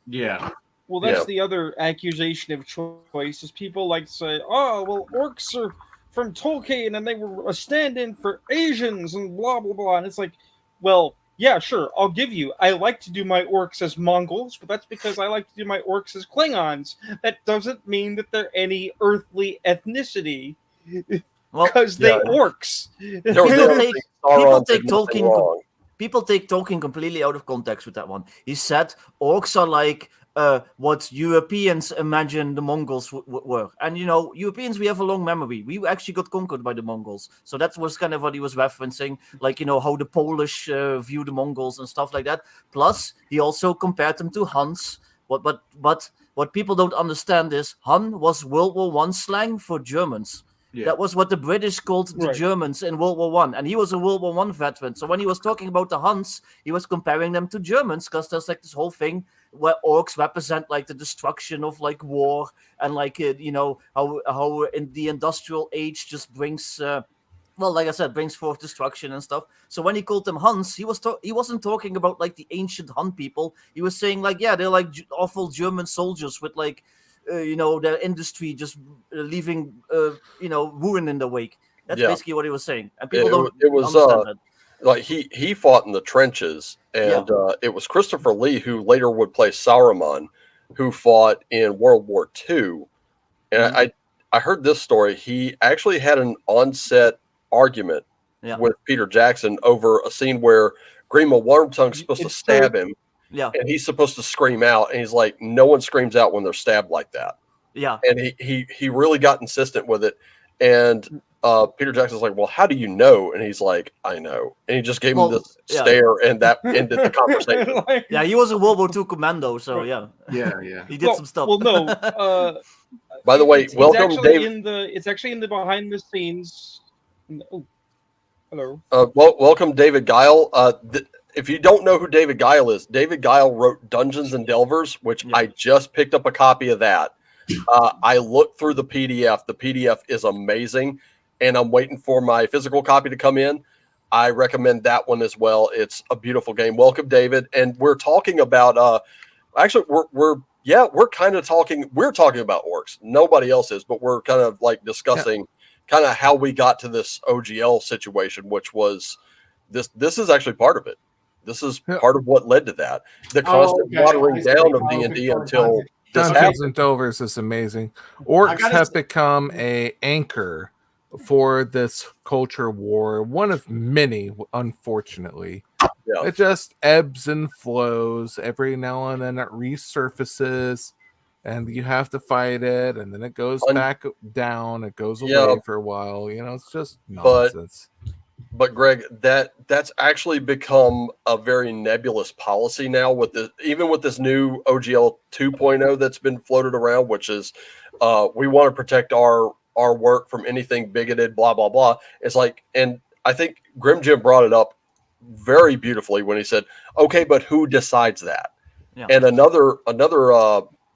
Yeah. Well, that's Yeah. the other accusation of choice is people like to say, "Oh, well, orcs are from Tolkien and they were a stand-in for Asians and blah blah blah." And it's like, well, yeah, sure, I'll give you. I like to do my orcs as Mongols, but that's because I like to do my orcs as Klingons. That doesn't mean that they're any earthly ethnicity Well, because they Yeah. orcs. There was People no take- thing Sauron people did take nothing Tolkien wrong. people take Tolkien completely out of context with that one. He said orcs are like what Europeans imagine the Mongols were. And, you know, Europeans, we have a long memory. We actually got conquered by the Mongols. So that was kind of what he was referencing, like, you know, how the Polish view the Mongols and stuff like that. Plus, he also compared them to Huns. But what people don't understand is Hun was World War I slang for Germans. Yeah. That was what the British called the Right. Germans in World War One, and he was a World War One veteran. So when he was talking about the Huns, he was comparing them to Germans because there's like this whole thing where orcs represent like the destruction of like war and like you know how in the industrial age just brings. Well, like I said, brings forth destruction and stuff. So when he called them Huns, he wasn't talking about like the ancient Hun people. He was saying like, yeah, they're like awful German soldiers with like. You know, their industry just leaving, you know, ruin in the wake. That's Yeah. basically what he was saying, and people It don't was understand that. like he fought in the trenches, and it was Christopher Lee who later would play Saruman, who fought in World War II. And I heard this story. He actually had an on-set argument with Peter Jackson over a scene where Grima Wormtongue's supposed to stab him. Yeah. And he's supposed to scream out, and he's like, no one screams out when they're stabbed like that. Yeah. And he really got insistent with it. And Peter Jackson's like, well, how do you know? And he's like, I know. And he just gave him this stare, and that ended the conversation. Yeah, he was a World War II commando, so yeah. Yeah. He did some stuff. Well, no. By the way, welcome, Dave. It's actually in the behind the scenes. Oh, hello. Welcome, David Guile. If you don't know who David Guile is, David Guile wrote Dungeons and Delvers, which I just picked up a copy of that. I looked through the PDF. The PDF is amazing, and I'm waiting for my physical copy to come in. I recommend that one as well. It's a beautiful game. Welcome, David. And we're talking about actually we're talking about orcs. Nobody else is, but we're kind of like discussing kind of how we got to this OGL situation, which was this is actually part of it. This is part of what led to that. The constant watering down of D&D until this Dungeons happened. and Delvers is amazing. Orcs have become a anchor for this culture war. One of many, unfortunately. Yeah. It just ebbs and flows. Every now and then it resurfaces, and you have to fight it, and then it goes back down. It goes away for a while. You know, it's just nonsense. But Greg, that's actually become a very nebulous policy now with even with this new OGL 2.0 that's been floated around, which is we want to protect our work from anything bigoted, blah blah blah. It's like, and I think Grim Jim brought it up very beautifully when he said, "Okay, but who decides that?" Yeah. And another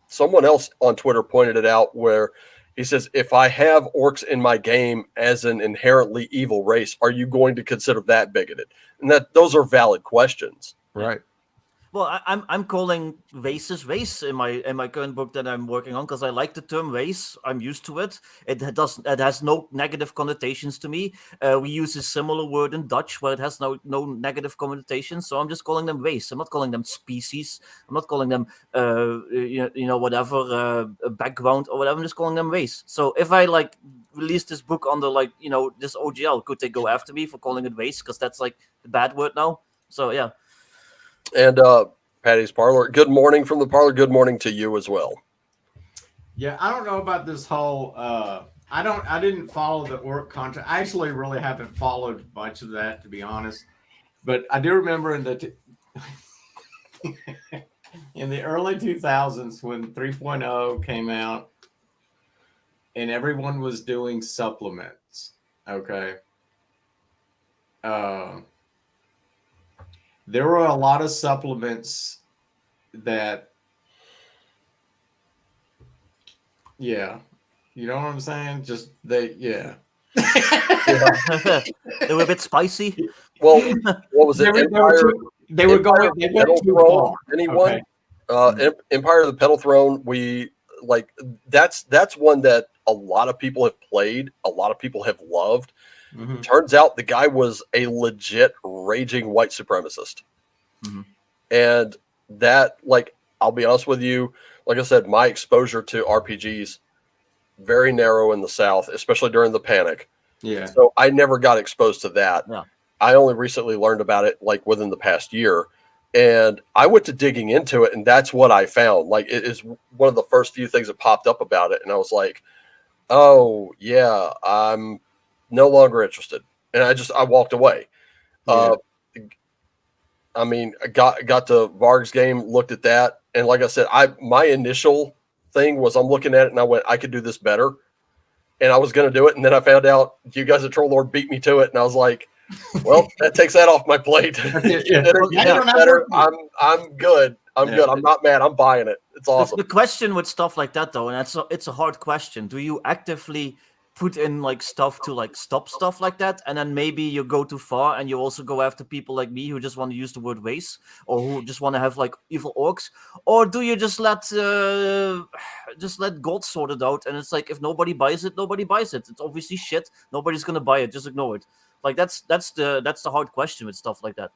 someone else on Twitter pointed it out where He says, if I have orcs in my game as an inherently evil race, are you going to consider that bigoted? And those are valid questions. Right. Well, I'm calling races race in my current book that I'm working on because I like the term race. I'm used to it. It has no negative connotations to me. We use a similar word in Dutch where it has no negative connotations. So I'm just calling them race. I'm not calling them species. I'm not calling them whatever background or whatever. I'm just calling them race. So if I like release this book under this OGL, could they go after me for calling it race? Because that's like the bad word now. So yeah. And Patty's Parlor, good morning from the parlor. Good morning to you as well. Yeah, I don't know about this whole. I didn't follow the orc contract. I actually really haven't followed much of that, to be honest. But I do remember in the in the early 2000s when 3.0 came out, and everyone was doing supplements. Okay. There were a lot of supplements that, yeah, you know what I'm saying? Just yeah. They were a bit spicy. Well, what was it? They were going too far. Anyone? Okay. Empire of the Petal Throne. That's one that a lot of people have played. A lot of people have loved. Mm-hmm. Turns out the guy was a legit raging white supremacist. Mm-hmm. And that, I'll be honest with you, like I said, my exposure to RPGs very narrow in the South, especially during the panic. Yeah. So I never got exposed to that. Yeah. I only recently learned about it within the past year. And I went to digging into it, and that's what I found. It is one of the first few things that popped up about it. And I was like, oh yeah, I'm no longer interested, and I walked away. Yeah. I got to Varg's game, looked at that, and like I said, my initial thing was I'm looking at it and I went, I could do this better, and I was going to do it, and then I found out you guys at Troll Lord beat me to it, and I was like, well, that takes that off my plate. Better. I'm good. I'm good. I'm not mad. I'm buying it. It's awesome. The question with stuff like that, though, and it's a hard question. Do you actively put in stuff to stop stuff like that, and then maybe you go too far and you also go after people like me who just want to use the word race or who just want to have evil orcs? Or do you just let God sort it out, and it's if nobody buys it, nobody buys it. It's obviously shit. Nobody's gonna buy it. Just ignore it. That's the hard question with stuff like that.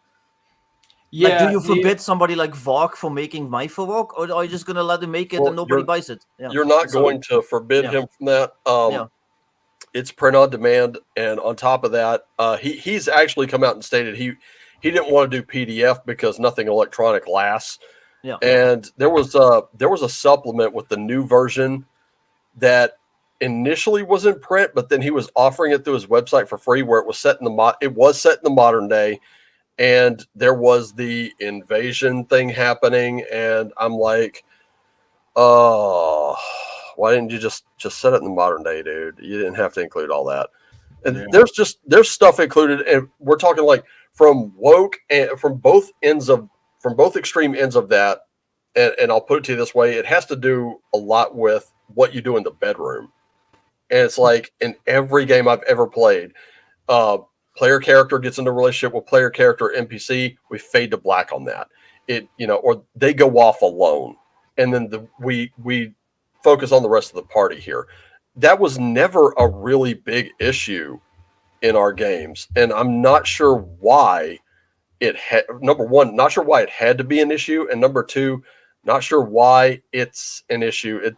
Yeah. Do you forbid somebody like Varg for making my Varg, or are you just gonna let him make it and nobody buys it? Yeah. You're not going to forbid him from that. It's print on demand, and on top of that, he's actually come out and stated he didn't want to do PDF because nothing electronic lasts. Yeah. And there was a supplement with the new version that initially was in print, but then he was offering it through his website for free, where it was set in the modern day, and there was the invasion thing happening, and I'm like, oh. Why didn't you just set it in the modern day, dude? You didn't have to include all that. And there's stuff included, and we're talking from woke and from both extreme ends of that. And I'll put it to you this way: it has to do a lot with what you do in the bedroom. And it's in every game I've ever played, player character gets into a relationship with player character NPC, we fade to black on that. Or they go off alone, and then we focus on the rest of the party here. That was never a really big issue in our games, and I'm not sure why it had. Number one, not sure why it had to be an issue, and number two, not sure why it's an issue.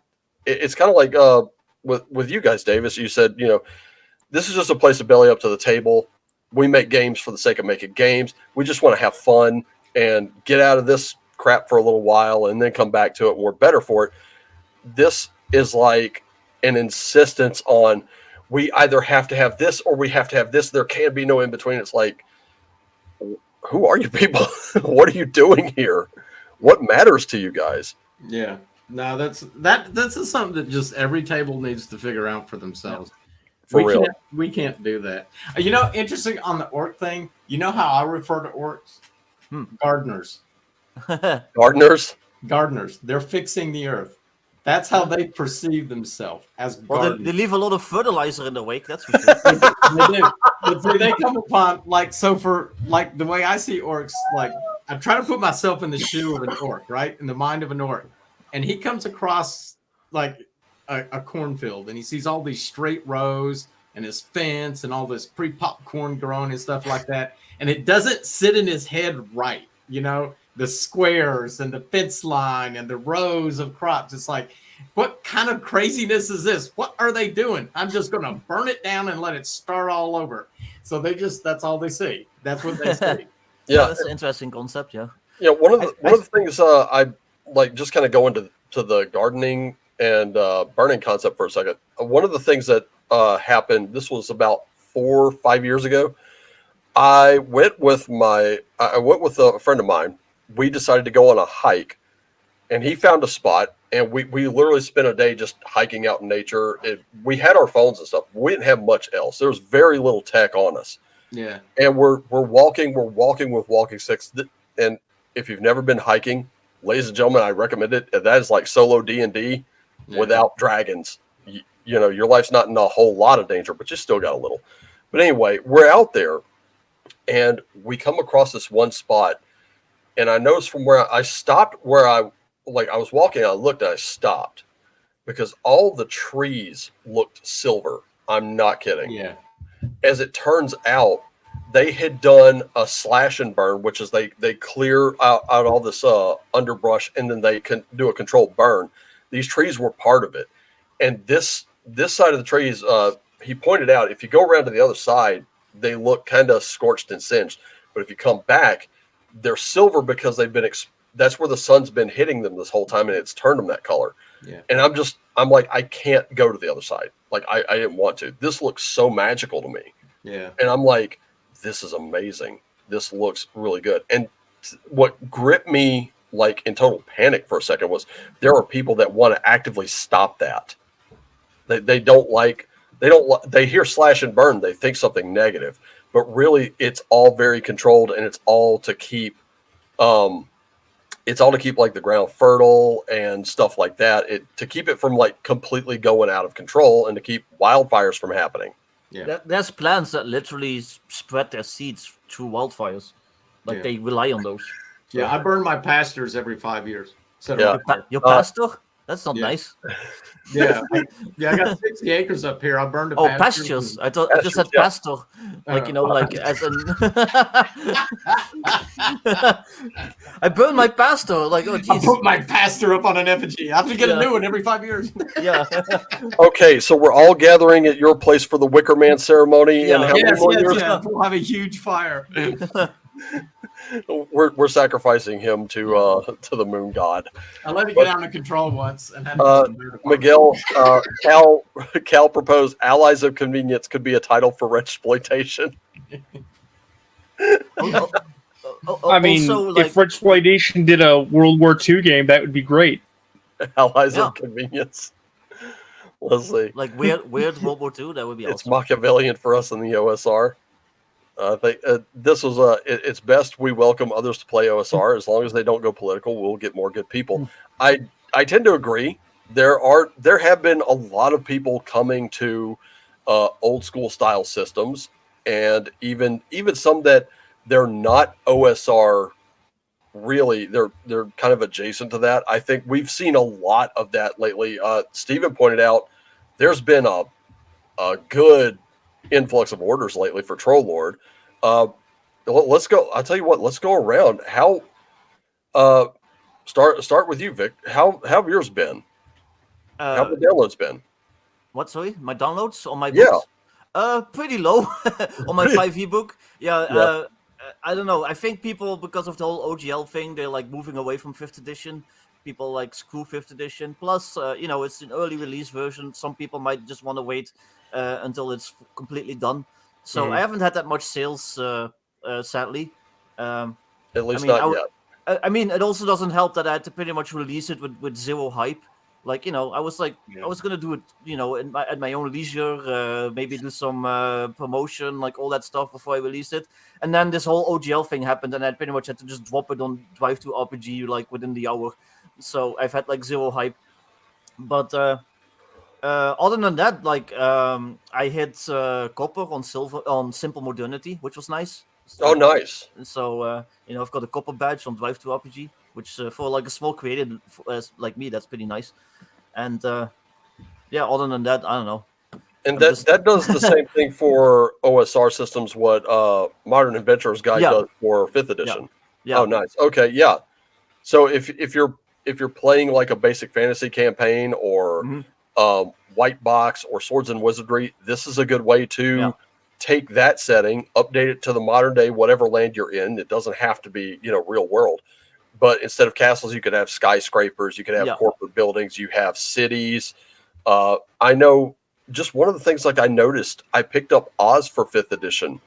It's kind of with you guys, Davis. You said this is just a place to belly up to the table. We make games for the sake of making games. We just want to have fun and get out of this crap for a little while, and then come back to it when we're better for it. This is an insistence on we either have to have this or we have to have this. There can be no in between. It's who are you people? What are you doing here? What matters to you guys? Yeah, no, that's something that just every table needs to figure out for themselves. We can't do that. Interesting on the orc thing. You know how I refer to orcs? Gardeners. Gardeners. They're fixing the earth. That's how they perceive themselves as Well, gardeners. they leave a lot of fertilizer in the wake. That's for sure. They do. But see, they come upon for the way I see orcs, like I'm trying to put myself in the shoe of an orc, right? In the mind of an orc. And he comes across like a cornfield and he sees all these straight rows and his fence and all this pre-popped corn growing and stuff like that. And it doesn't sit in his head right, the squares and the fence line and the rows of crops. It's like, what kind of craziness is this? What are they doing? I'm just going to burn it down and let it start all over. So that's all they see. That's what they see. Yeah, that's an interesting concept. Yeah. Yeah. One of the things I like, just kind of go into the gardening and burning concept for a second. One of the things that happened, this was about 4 or 5 years ago. I went with a friend of mine. We decided to go on a hike, and he found a spot, and we literally spent a day just hiking out in nature. We had our phones and stuff. We didn't have much else. There was very little tech on us. Yeah. And we're walking with walking sticks. And if you've never been hiking, ladies and gentlemen, I recommend it. That is like solo D&D without dragons. Your life's not in a whole lot of danger, but you still got a little. But anyway, we're out there, and we come across this one spot, and I noticed from where I stopped, where I was walking, I looked and I stopped because all the trees looked silver. I'm not kidding. Yeah. As it turns out, they had done a slash and burn, which is they clear out all this underbrush, and then they can do a controlled burn. These trees were part of it. And this side of the trees, he pointed out, if you go around to the other side, they look kind of scorched and singed. But if you come back, they're silver because they've been that's where the sun's been hitting them this whole time, and it's turned them that color. Yeah. And I'm like, I can't go to the other side. Like I didn't want to. This looks so magical to me. Yeah. And I'm like, this is amazing. This looks really good. And what gripped me like in total panic for a second was there are people that want to actively stop that. They hear slash and burn, they think something negative, but really it's all very controlled, and it's all to keep like the ground fertile and stuff like that. To keep it from like completely going out of control, and to keep wildfires from happening. Yeah. There's plants that literally spread their seeds through wildfires. Like they rely on those. Yeah, I burn my pastures every 5 years. So Your pasture? That's not nice. Yeah. I got 60 acres up here. I burned a pastures. I just said pasture. Like, like as in I burned my pasture. Like, oh geez. I put my pasture up on an effigy. I have to get a new one every 5 years. Yeah. Okay, so we're all gathering at your place for the Wicker Man ceremony, and how many more years? Yeah. We'll have a huge fire. We're sacrificing him to the moon god. I let it get out of control once. And Miguel, Cal proposed "Allies of Convenience" could be a title for Wretchedverse. I mean, also, if Wretchedverse did a World War II game, that would be great. Allies of Convenience. Let's see. Like weird World War II, that would be awesome. It's Machiavellian for us in the OSR. I think this was it's best we welcome others to play OSR. As long as they don't go political, we'll get more good people. I tend to agree. There have been a lot of people coming to old school style systems, and even some that they're not OSR. Really, they're kind of adjacent to that. I think we've seen a lot of that lately. Stephen pointed out there's been a good influx of orders lately for Troll Lord. Let's go. I'll tell you what. Let's go around. How? Start with you, Vic. How have yours been? How have the downloads been? What? Sorry, my downloads on my books? Pretty low on my 5e book. Yeah. I don't know. I think people, because of the whole OGL thing, they're like moving away from 5th edition. People like screw 5th edition. Plus, it's an early release version. Some people might just want to wait until it's completely done. So I haven't had that much sales, sadly. At least not yet. I mean, it also doesn't help that I had to pretty much release it with zero hype. Like, I was like, I was gonna do it, at my own leisure, maybe do some promotion, like all that stuff before I released it. And then this whole OGL thing happened, and I pretty much had to just drop it on Drive to RPG like within the hour. So I've had like zero hype. But other than that, like I hit copper on silver on simple modernity, which was nice. Oh, nice. So I've got a copper badge on Drive to RPG, which for like a small creator like me, that's pretty nice. And other than that, I don't know. And that does the same thing for OSR systems. What Modern Adventurers Guide does for 5th edition. Yeah. Oh, nice. Okay, yeah. So if you're playing like a basic fantasy campaign or white box or Swords and Wizardry, this is a good way to take that setting, update it to the modern day, whatever land you're in. It doesn't have to be real world, but instead of castles, you could have skyscrapers, you could have corporate buildings, you have cities. I know just one of the things like I noticed, I picked up Oz for 5th edition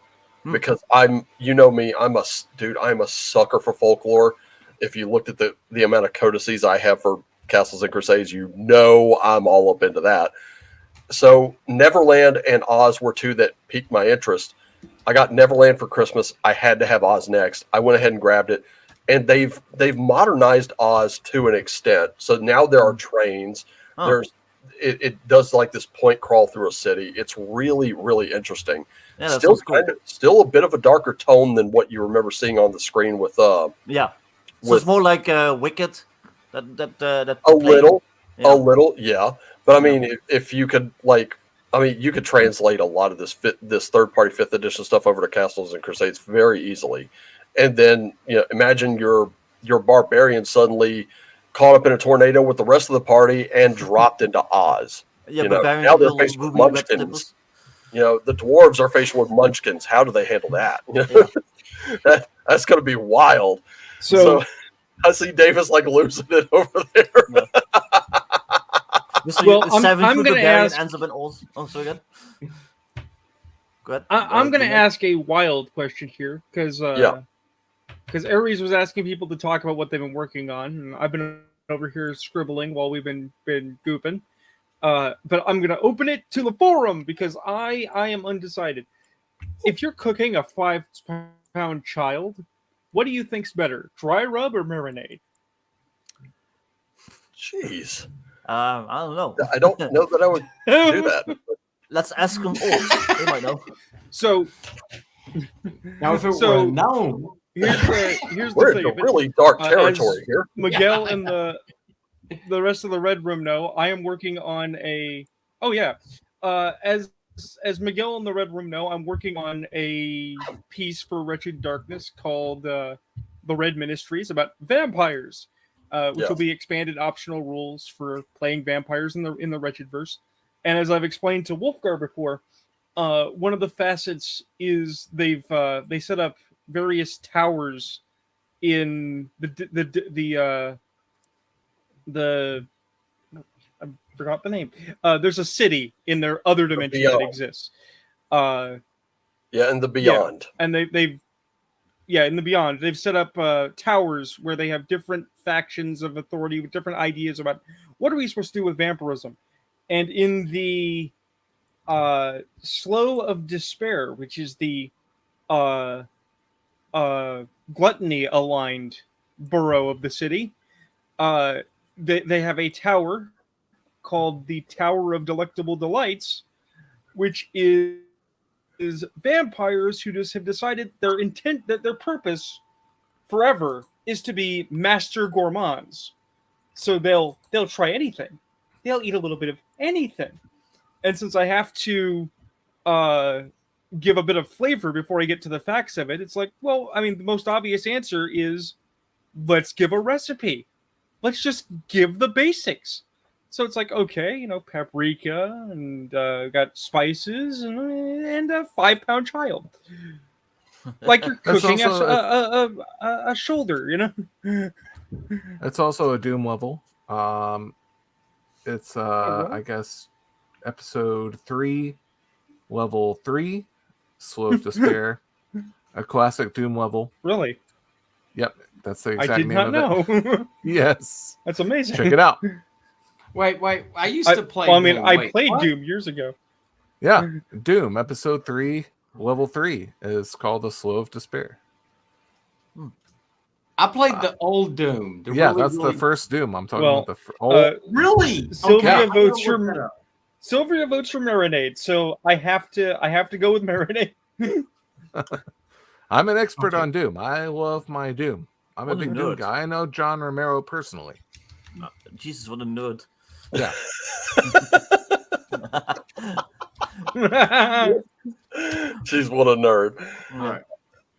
because I'm a sucker for folklore. If you looked at the amount of codices I have for Castles and Crusades, I'm all up into that. So Neverland and Oz were two that piqued my interest. I got Neverland for Christmas. I had to have Oz next. I went ahead and grabbed it. And they've modernized Oz to an extent. So now there are trains. It does like this point crawl through a city. It's really, really interesting. Yeah, Still a bit of a darker tone than what you remember seeing on the screen with So it's more like Wicked. That a little, yeah. But I mean, if you could you could translate a lot of this third-party 5th edition stuff over to Castles and Crusades very easily, and then imagine your barbarian suddenly caught up in a tornado with the rest of the party and dropped into Oz. Yeah, now they're faced with munchkins. The dwarves are faced with munchkins. How do they handle that? That's going to be wild. So I see Davis losing it over there. Well, I'm going to ask. Ends up in Oz. Oh, sorry, good. Go ahead. I'm going to ask a wild question here because Aeres was asking people to talk about what they've been working on, and I've been over here scribbling while we've been goofing. But I'm going to open it to the forum because I am undecided. If you're cooking a 5-pound child, what do you think's better, dry rub or marinade? Jeez. I don't know. I don't know that I would do that. Let's ask them all. They might know. So now, if it were known, here's we're the thing. in a really dark territory here. Miguel and the rest of the Red Room know, I am working on a. Oh yeah, as Miguel and the Red Room know, I'm working on a piece for Wretched Darkness called The Red Ministries about vampires. Which will be expanded optional rules for playing vampires in the Wretchedverse. And as I've explained to Wolfgar before, one of the facets is they set up various towers in the I forgot the name. There's a city in their other dimension that exists. In the Beyond. Yeah, and in the Beyond, they've set up towers where they have different factions of authority with different ideas about what are we supposed to do with vampirism. And in the Slough of Despair, which is the gluttony-aligned borough of the city, they have a tower called the Tower of Delectable Delights, which is vampires who just have decided their intent, that their purpose forever is to be master gourmands. So they'll try anything. They'll eat a little bit of anything. And since I have to give a bit of flavor before I get to the facts of it, it's like, well, I mean, the most obvious answer is let's give a recipe. Let's just give the basics. So it's like, okay, paprika and got spices and a 5-pound child. Like you're cooking a shoulder, It's also a Doom level. It's I guess episode 3, level 3, Slow of Despair, a classic Doom level. Really? Yep, that's the exact name of it. I did not know. Yes, that's amazing. Check it out. Wait! I used to play. Well, I mean, I played Doom years ago. Yeah, Doom episode 3, level 3 is called the Slow of Despair. I played the old Doom. That's the first Doom. I'm talking about the really. Sylvia votes for Marinade, so I have to go with Marinade. I'm an expert on Doom. I love my Doom. I'm a What a big Doom nerd. guy. I know John Romero personally. Jesus, what a nerd. Yeah. She's what a nerd. All right.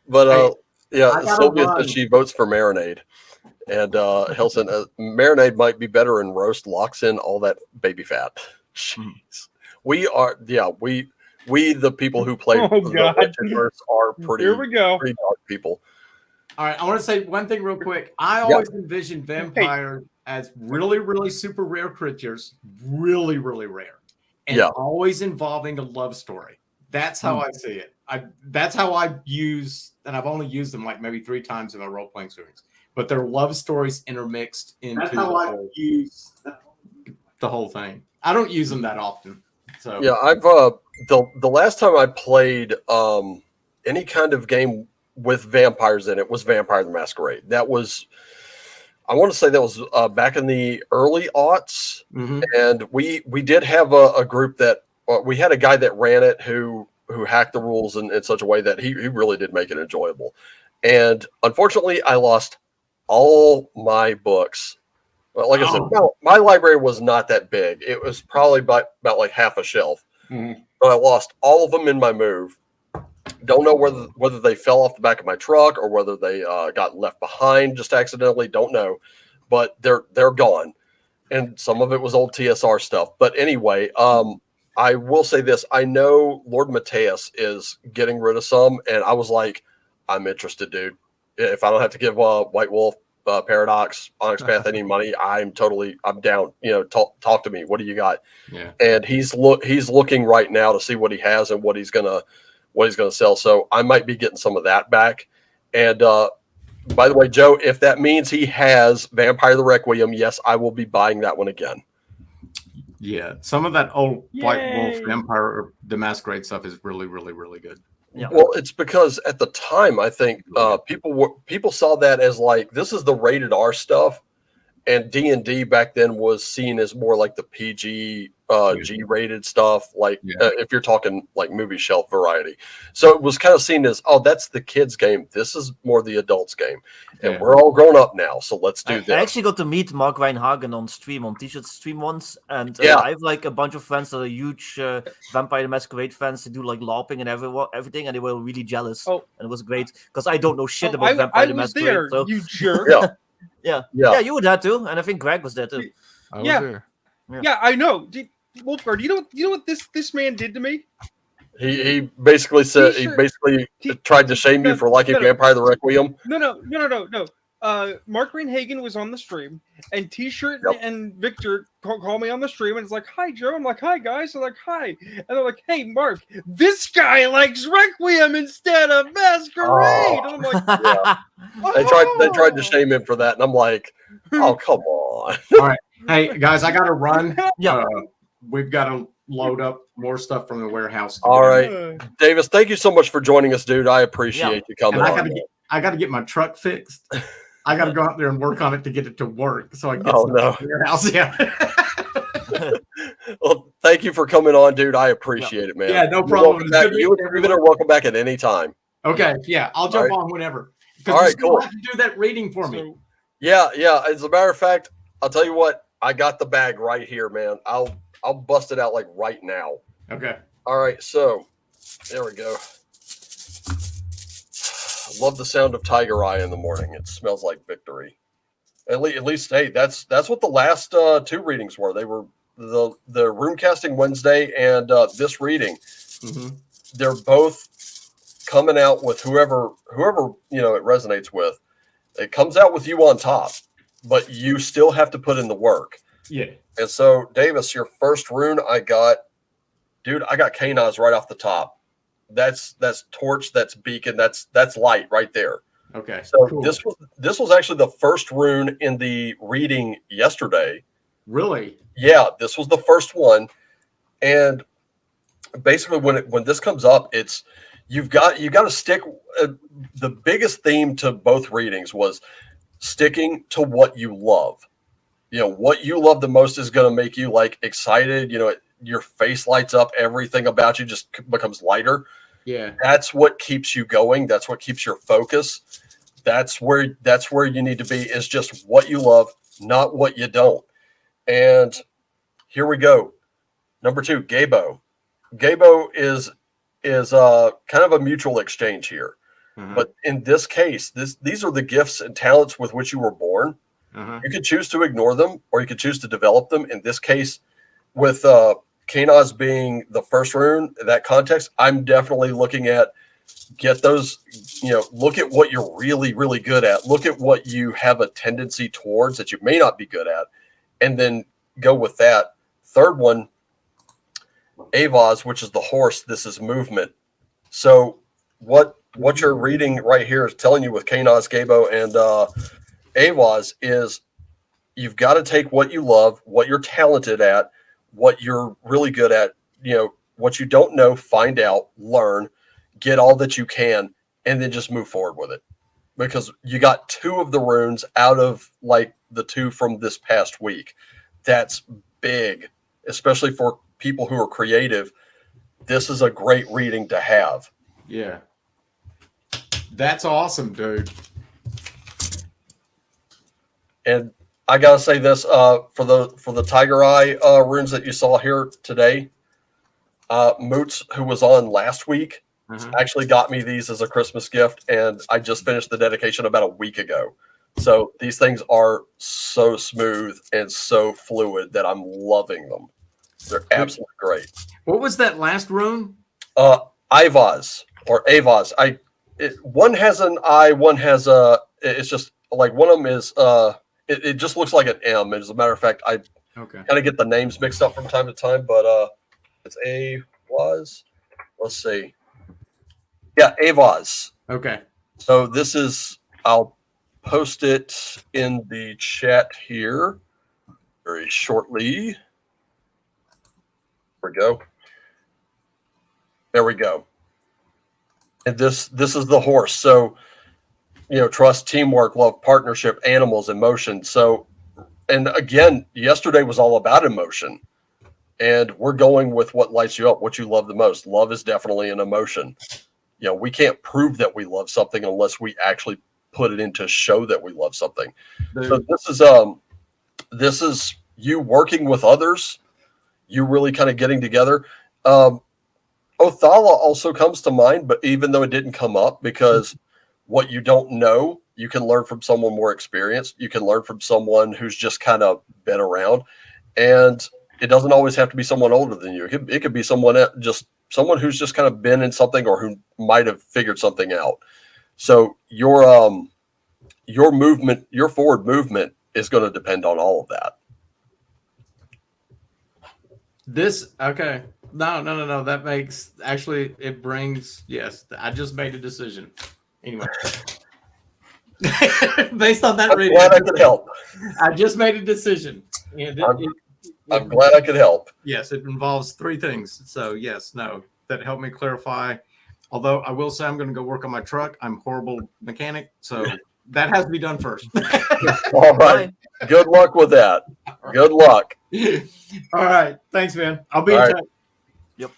But I gotta Sylvia run. says she votes for Marinade. And Hilson, Marinade might be better in roast, locks in all that baby fat. Jeez. We are, we the people who play Oh, the God. Wretchedverse are pretty, Here we go. pretty dark people. All right, I want to say one thing real quick. I always envision vampires as really, really super rare creatures, really, really rare, and always involving a love story. That's how I see it. That's how I use, and I've only used them like maybe 3 times in my role playing series. But they're love stories intermixed into That's how I use the whole thing. I don't use them that often. So Yeah, I've the last time I played any kind of game with vampires in it was Vampire the Masquerade. That was, I want to say that was back in the early aughts, and we did have a group that we had a guy that ran it who hacked the rules in such a way that he really did make it enjoyable. And unfortunately, I lost all my books. Well, like I said, my library was not that big. It was probably about like half a shelf. But I lost all of them in my move. Don't know whether they fell off the back of my truck or whether they got left behind just accidentally. Don't know, but they're gone. And some of it was old TSR stuff. But anyway, I will say this: I know Lord Mateus is getting rid of some, and I was like, I'm interested, dude. If I don't have to give White Wolf, Paradox, Onyx Path any money, I'm down. Talk to me. What do you got? Yeah. And he's looking right now to see what he has and what he's gonna sell. So I might be getting some of that back. And by the way, Joe, if that means he has Vampire the Requiem, yes, I will be buying that one again. Yeah, some of that old White Wolf Vampire or the Masquerade stuff is really, really, really good. Yeah. Well, it's because at the time, I think people saw that as like, this is the rated R stuff, and D&D back then was seen as more like the PG, G-rated stuff. Like if you're talking like movie shelf variety, so it was kind of seen as, oh, that's the kids' game. This is more the adults' game, and we're all grown up now, so let's do this. I actually got to meet Mark Reinhagen on stream, on T-shirt stream once, and I have like a bunch of friends that are huge Vampire the Masquerade fans. They do like LARPing and everything, and they were really jealous. And it was great because I don't know shit about Vampire the Masquerade. There, so. you jerk. Yeah, you were there too, and I think Greg was there too. I was there. Yeah, I know. Wolfguard, you know what this man did to me? He basically said he tried to shame you for liking Vampire the Requiem. No. Mark Reinhagen was on the stream, and T-shirt and Victor call me on the stream, and it's like, "Hi, Joe." I'm like, "Hi, guys." They're like, "Hi," and they're like, "Hey, Mark, this guy likes Requiem instead of Masquerade." And I'm like, They tried to shame him for that, and I'm like, "Oh, come on." All right, hey guys, I got to run. We've got to load up more stuff from the warehouse. All right, Davis, thank you so much for joining us, dude. I appreciate you coming on. I got to get my truck fixed. I got to go out there and work on it to get it to work, so I can get to the warehouse. Yeah. Well, thank you for coming on, dude. I appreciate it, man. Yeah, no problem. You are welcome back at any time. Okay, yeah, I'll jump on whenever. All right, cool. Have to do that reading for me. Yeah. As a matter of fact, I'll tell you what. I got the bag right here, man. I'll bust it out like right now. Okay. All right, so there we go. Love the sound of Tiger Eye in the morning. It smells like victory. At least, hey, that's what the last 2 readings were. They were the Rune Casting Wednesday and this reading. They're both coming out with whoever it resonates with. It comes out with you on top, but you still have to put in the work. Yeah. And so, Davis, your first rune I got Canines right off the top. That's torch, that's beacon, that's light right there. Okay. So cool. This was actually the first rune in the reading yesterday. Really? Yeah, this was the first one. And basically when this comes up, it's you got to stick. The biggest theme to both readings was sticking to what you love. What you love the most is going to make you like excited. Your face lights up. Everything about you just becomes lighter. Yeah, that's what keeps you going. That's what keeps your focus. That's where you need to be, is just what you love, not what you don't. And here we go. Number 2, Gabo. Gabo is kind of a mutual exchange here. But in this case, these are the gifts and talents with which you were born. You could choose to ignore them, or you could choose to develop them. In this case, with Kanaz being the first rune, in that context, I'm definitely looking at get those, look at what you're really, really good at. Look at what you have a tendency towards that you may not be good at, and then go with that. Third one, Avaz, which is the horse. This is movement. So what you're reading right here is telling you with Kanaz, Gabo, and Avaz is you've got to take what you love, what you're talented at, what you're really good at, what you don't know, find out, learn, get all that you can, and then just move forward with it. Because you got 2 of the runes out of like the 2 from this past week. That's big, especially for people who are creative. This is a great reading to have. Yeah. That's awesome, dude. And I gotta say this, for the Tiger Eye runes that you saw here today, Moots, who was on last week, actually got me these as a Christmas gift, and I just finished the dedication about a week ago. So these things are so smooth and so fluid that I'm loving them. They're absolutely great. What was that last rune? Ivaz or Avaz. One has an I, one has a. It's just like one of them is. It just looks like an M. As a matter of fact, I kind of get the names mixed up from time to time, but it's Avaz. Let's see. Yeah, Avaz. Okay. So this is. I'll post it in the chat here very shortly. There we go. There we go. And this is the horse. So, trust, teamwork, love, partnership, animals, emotion. So, and again, yesterday was all about emotion. And we're going with what lights you up, what you love the most. Love is definitely an emotion. We can't prove that we love something unless we actually put it in to show that we love something. So this is you working with others, you really kind of getting together. Othala also comes to mind, but even though it didn't come up, because what you don't know, you can learn from someone more experienced. You can learn from someone who's just kind of been around, and it doesn't always have to be someone older than you. It could be someone who's just kind of been in something or who might have figured something out. So your movement, your forward movement is going to depend on all of that. Okay. No. That makes it brings. Yes, I just made a decision. Anyway, based on that I'm reading, glad I could help. I just made a decision. And I'm glad I could help. Yes, it involves 3 things. So yes, no, that helped me clarify. Although I will say I'm going to go work on my truck. I'm a horrible mechanic, so that has to be done first. All right. Good luck with that. Good luck. All right. Thanks, man. I'll be in touch. Yep.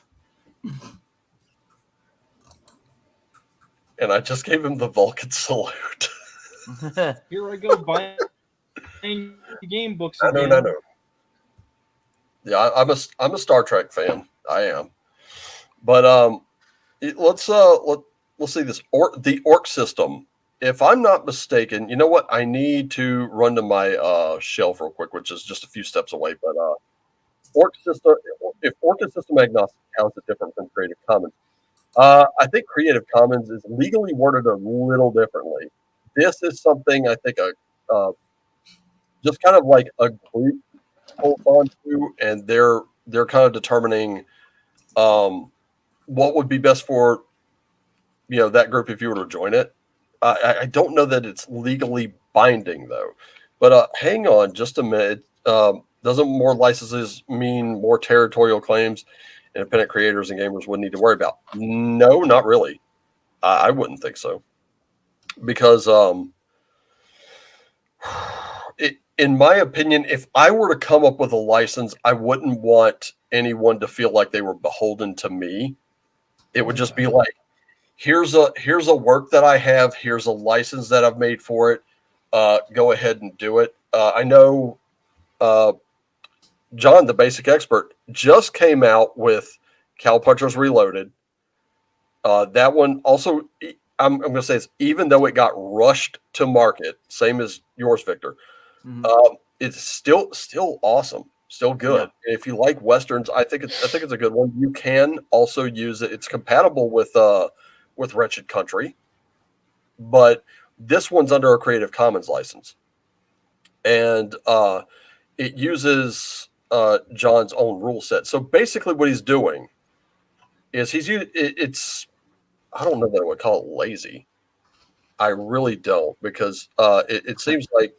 And I just gave him the Vulcan salute. Here I go buying the game books again. No. Yeah, I'm a Star Trek fan. I am. But let's see this the orc system. If I'm not mistaken, you know what? I need to run to my shelf real quick, which is just a few steps away. But orc system, if orc system agnostic, how is it different from Creative Commons? I think Creative Commons is legally worded a little differently. This is something I think just kind of like a group holds on to, and they're kind of determining what would be best for that group if you were to join it. I don't know that it's legally binding though, but hang on just a minute. Doesn't more licenses mean more territorial claims? independent creators and gamers would need to worry about? No, not really. I wouldn't think so, because in my opinion, if I were to come up with a license, I wouldn't want anyone to feel like they were beholden to me. It would just be like, here's a work that I have, here's a license that I've made for it. Go ahead and do it. I know John, the basic expert, just came out with Cowpunchers Reloaded. That one also, I'm going to say this, even though it got rushed to market, same as yours, Victor, it's still awesome, still good. Yeah. If you like westerns, I think it's a good one. You can also use it. It's compatible with Wretched Country, but this one's under a Creative Commons license, and it uses John's own rule set. So basically, what he's doing is it's I don't know that I would call it lazy. I really don't, because it seems like,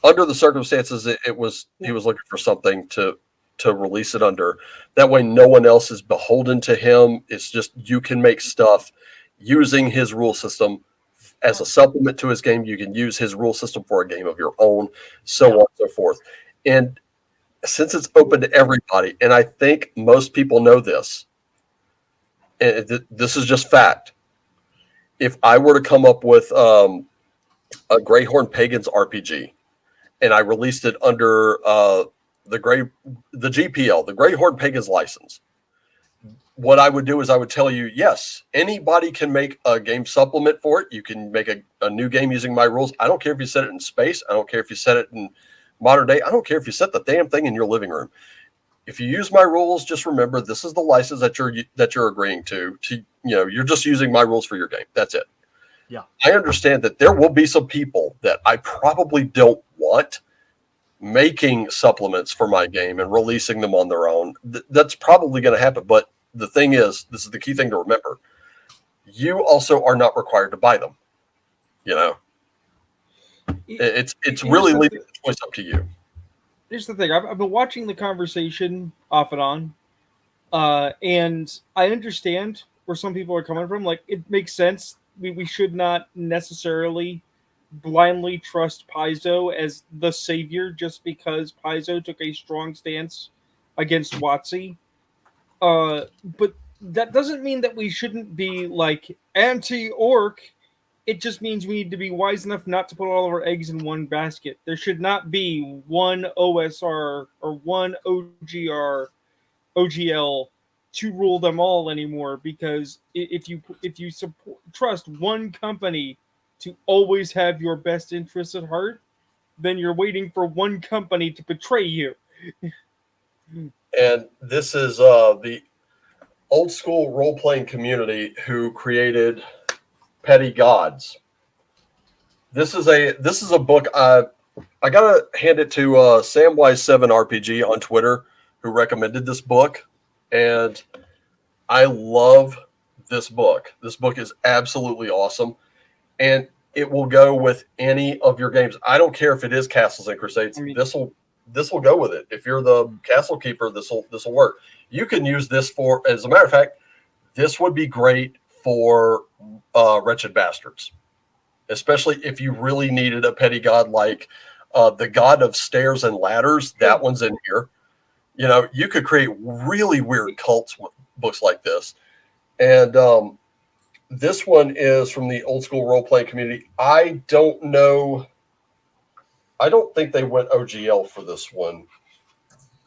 under the circumstances, he was looking for something to release it under. That way, no one else is beholden to him. It's just you can make stuff using his rule system as a supplement to his game. You can use his rule system for a game of your own, so on and so forth. And since it's open to everybody, and I think most people know this, and this is just fact. If I were to come up with a Greyhorn Pagans RPG, and I released it under the GPL, the Greyhorn Pagans license, what I would do is I would tell you, yes, anybody can make a game supplement for it. You can make a new game using my rules. I don't care if you set it in space. I don't care if you set it in modern day. I don't care if you set the damn thing in your living room. If you use my rules, just remember this is the license that you're agreeing to. You're just using my rules for your game. That's it. Yeah. I understand that there will be some people that I probably don't want making supplements for my game and releasing them on their own. That's probably going to happen. But the thing is, this is the key thing to remember. You also are not required to buy them. It's really leaving the choice up to you. Here's the thing. I've been watching the conversation off and on, and I understand where some people are coming from. Like, it makes sense. We should not necessarily blindly trust Paizo as the savior just because Paizo took a strong stance against WotC. But that doesn't mean that we shouldn't be like anti-orc. It just means we need to be wise enough not to put all of our eggs in one basket. There should not be one OSR or one OGL to rule them all anymore. Because if you trust one company to always have your best interests at heart, then you're waiting for one company to betray you. And this is the old school role-playing community who created Petty Gods. This is a book. I gotta hand it to Samwise7 RPG on Twitter, who recommended this book, and I love this book. This book is absolutely awesome, and it will go with any of your games. I don't care if it is Castles and Crusades. This will go with it. If you're the castle keeper, this will work. You can use this for, as a matter of fact, this would be great for Wretched Bastards, especially if you really needed a petty god like the God of Stairs and Ladders. That one's in here. You could create really weird cults with books like this. And this one is from the old school role-playing community. I don't know. I don't think they went OGL for this one.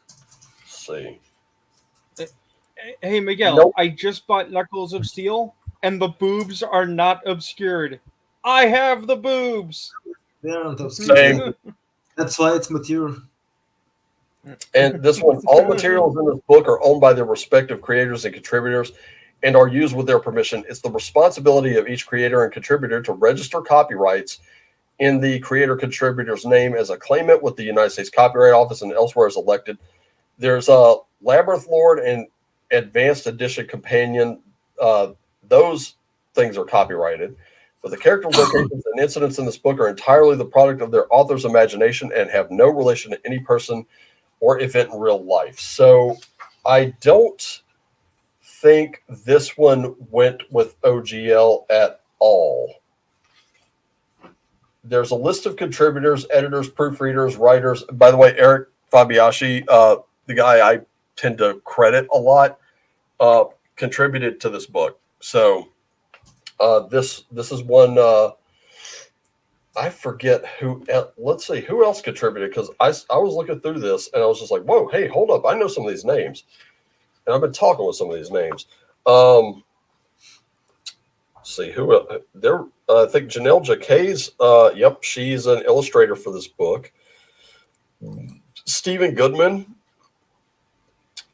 Let's see. Hey, Miguel, nope. I just bought Knuckles of Steel, and the boobs are not obscured. I have the boobs. They aren't obscured. Same. That's why it's mature. And this one, all materials in this book are owned by their respective creators and contributors and are used with their permission. It's the responsibility of each creator and contributor to register copyrights in the creator-contributor's name as a claimant with the United States Copyright Office and elsewhere as elected. There's a Labyrinth Lord and Advanced Edition Companion. Those things are copyrighted. But the character locations and incidents in this book are entirely the product of their author's imagination and have no relation to any person or event in real life. So I don't think this one went with OGL at all. There's a list of contributors, editors, proofreaders, writers. By the way, Eric Fabiashi, the guy I tend to credit a lot, contributed to this book. So this is one. I forget who. Let's see who else contributed, because I was looking through this and I was just like, whoa, hey, hold up, I know some of these names, and I've been talking with some of these names. See who there. I think Janelle Jacquet's. Yep, she's an illustrator for this book. Stephen Goodman.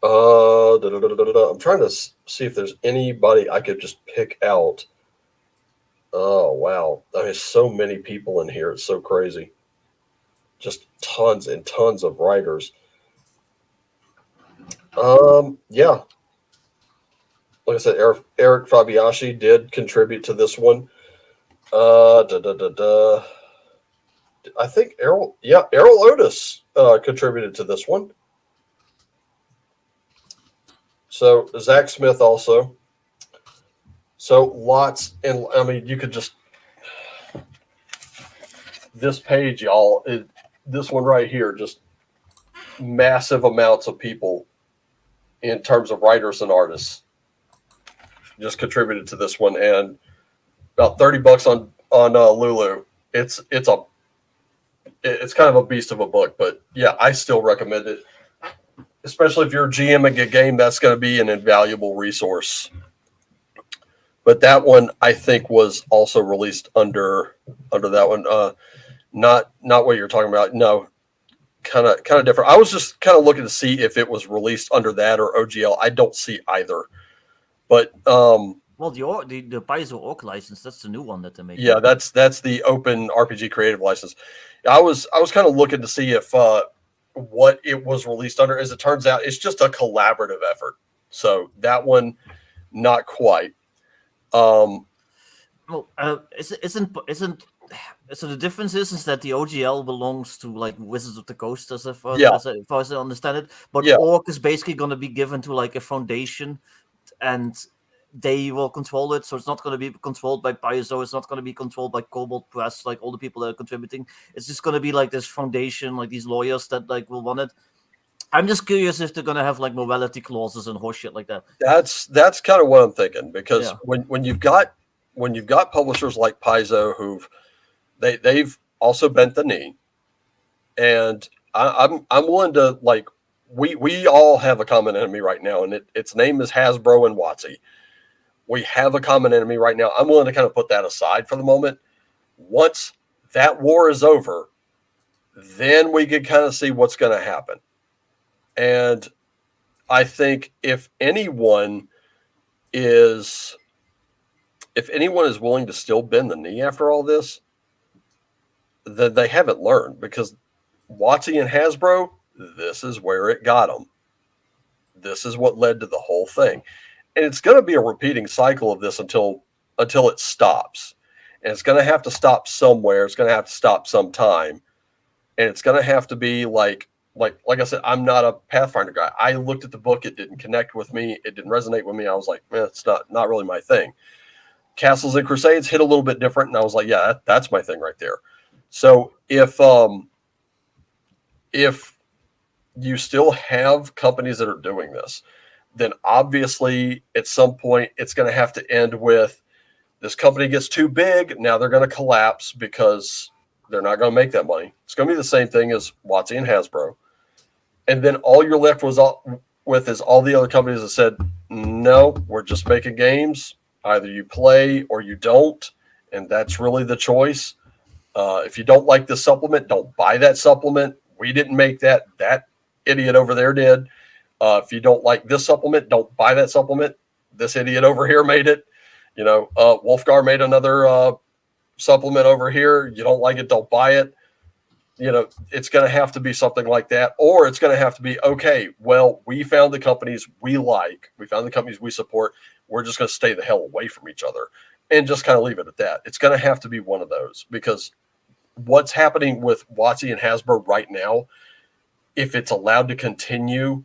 I'm trying to see if there's anybody I could just pick out. Oh wow, there's so many people in here. It's so crazy. Just tons and tons of writers. Yeah. Like I said, Eric Fabiashi did contribute to this one. I think Errol Otis contributed to this one. So Zach Smith also. So lots, and I mean, you could just, this page, y'all, this one right here, just massive amounts of people in terms of writers and artists just contributed to this one, and about $30 on Lulu. It's kind of a beast of a book, but yeah, I still recommend it, especially if you're GMing a game. That's going to be an invaluable resource. But that one, I think, was also released under that one. Not what you're talking about. No, kind of different. I was just kind of looking to see if it was released under that or OGL. I don't see either. But well, the Paizo Orc license, that's the new one that they're making. Yeah, that's the Open RPG Creative license. I was kind of looking to see if what it was released under. As it turns out, it's just a collaborative effort. So that one, not quite. Well, isn't so the difference is that the OGL belongs to like Wizards of the Coast, as far as I understand it. But Orc is basically going to be given to like a foundation, and they will control it. So it's not going to be controlled by Paizo. It's not going to be controlled by Cobalt Press, like all the people that are contributing. It's just going to be like this foundation, like these lawyers that like will run it. I'm just curious if they're going to have like morality clauses and horse shit like that. That's kind of what I'm thinking, because when you've got publishers like Paizo they've also bent the knee, and I'm willing to, like, we all have a common enemy right now, and its name is Hasbro and WotC. We have a common enemy right now. I'm willing to kind of put that aside for the moment. Once that war is over, then we can kind of see what's going to happen. And I think if anyone is willing to still bend the knee after all this, then they haven't learned, because WotC and Hasbro, this is where it got them. This is what led to the whole thing. And it's going to be a repeating cycle of this until it stops. And it's going to have to stop somewhere. It's going to have to stop sometime. And it's going to have to be like I said, I'm not a Pathfinder guy. I looked at the book. It didn't connect with me. It didn't resonate with me. I was like, man, it's not really my thing. Castles and Crusades hit a little bit different. And I was like, yeah, that's my thing right there. So if you still have companies that are doing this, then obviously at some point it's going to have to end with this company gets too big. Now they're going to collapse because they're not going to make that money. It's going to be the same thing as WotC and Hasbro. And then all you're left with is all the other companies that said, no, we're just making games. Either you play or you don't. And that's really the choice. If you don't like the supplement, don't buy that supplement. We didn't make that. That idiot over there did. If you don't like this supplement, don't buy that supplement. This idiot over here made it. Wolfgar made another supplement over here. You don't like it, don't buy it. It's going to have to be something like that. Or it's going to have to be, okay, well, we found the companies we like. We found the companies we support. We're just going to stay the hell away from each other and just kind of leave it at that. It's going to have to be one of those, because what's happening with WotC and Hasbro right now, if it's allowed to continue,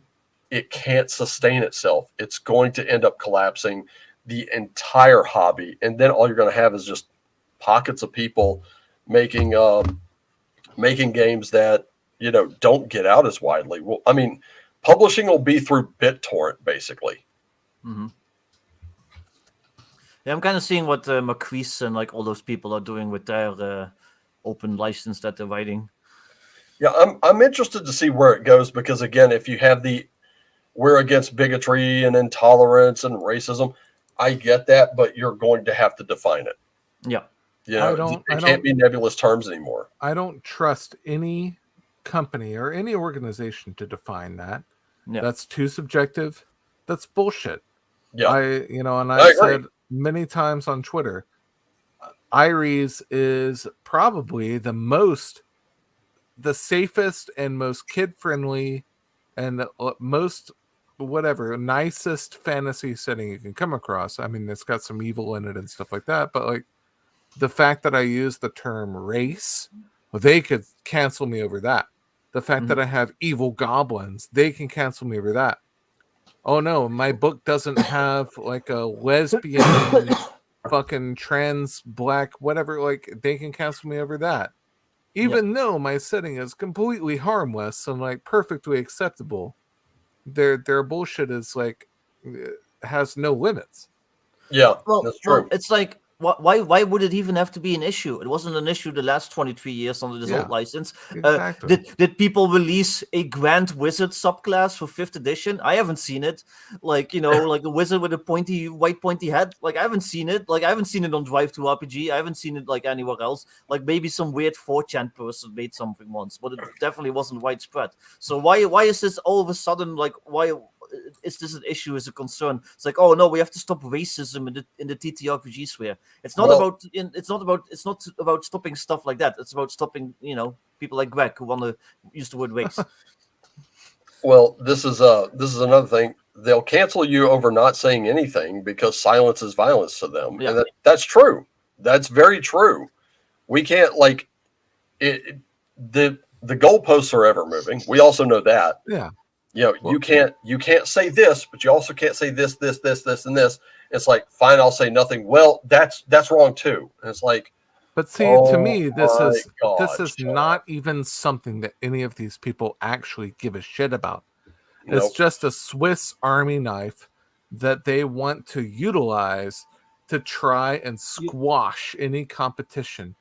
it can't sustain itself. It's going to end up collapsing the entire hobby. And then all you're going to have is just pockets of people making games that, don't get out as widely. Well, I mean, publishing will be through BitTorrent, basically. Mm-hmm. Yeah, I'm kind of seeing what Macquise and like all those people are doing with their open license that they're writing. Yeah, I'm interested to see where it goes, because again, if you have we're against bigotry and intolerance and racism, I get that, but you're going to have to define it. Yeah. It can't be nebulous terms anymore. I don't trust any company or any organization to define that. Yeah. That's too subjective. That's bullshit. Yeah. I said many times on Twitter, Aeres is probably the safest and most kid-friendly and most nicest fantasy setting you can come across. I mean, it's got some evil in it and stuff like that, but like the fact that I use the term race, they could cancel me over that. The fact that I have evil goblins, they can cancel me over that. Oh no, my book doesn't have like a lesbian fucking trans black whatever, like they can cancel me over that. Even though my setting is completely harmless and like perfectly acceptable, their bullshit is like has no limits. Yeah, that's true. Well, it's like why would it even have to be an issue? It wasn't an issue the last 23 years under this old license. Exactly. Did people release a Grand Wizard subclass for 5th edition? I haven't seen it. Like, like a wizard with a white pointy head. Like, I haven't seen it. Like, I haven't seen it on Drive to RPG. I haven't seen it like anywhere else. Like, maybe some weird 4chan person made something once, but it definitely wasn't widespread. So why is this all of a sudden, like, why is this an issue, as a concern? It's like, oh no, we have to stop racism in the TTRPG sphere. It's not about stopping stuff like that. It's about stopping, people like Greg who want to use the word race. Well, this is another thing. They'll cancel you over not saying anything because silence is violence to them, and that's true. That's very true. We can't it. The goalposts are ever moving. We also know that. Yeah. You can't say this, but you also can't say this, and this. It's like, fine, I'll say nothing. Well, that's wrong too. And it's like, but see, to me, this is not even something that any of these people actually give a shit about. Nope. It's just a Swiss Army knife that they want to utilize to try and squash any competition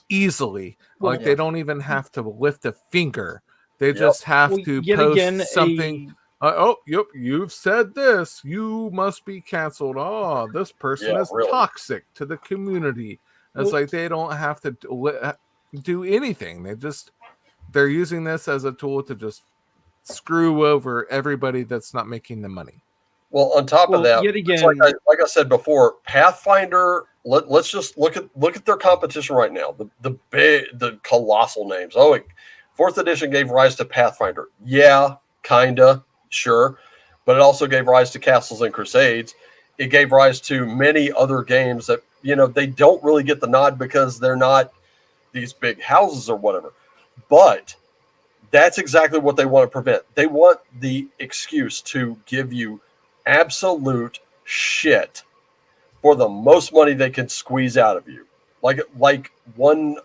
easily. Like they don't even have to lift a finger. They just have to post something. You've said this. You must be canceled. Oh, this person is toxic to the community. It's like they don't have to do anything. They're using this as a tool to just screw over everybody that's not making the money. Well, on top of that, yet again, like I said before, Pathfinder. Let's just look at their competition right now. The colossal names. 4th edition gave rise to Pathfinder. Yeah, kinda, sure. But it also gave rise to Castles and Crusades. It gave rise to many other games that, they don't really get the nod because they're not these big houses or whatever. But that's exactly what they want to prevent. They want the excuse to give you absolute shit for the most money they can squeeze out of you. Like one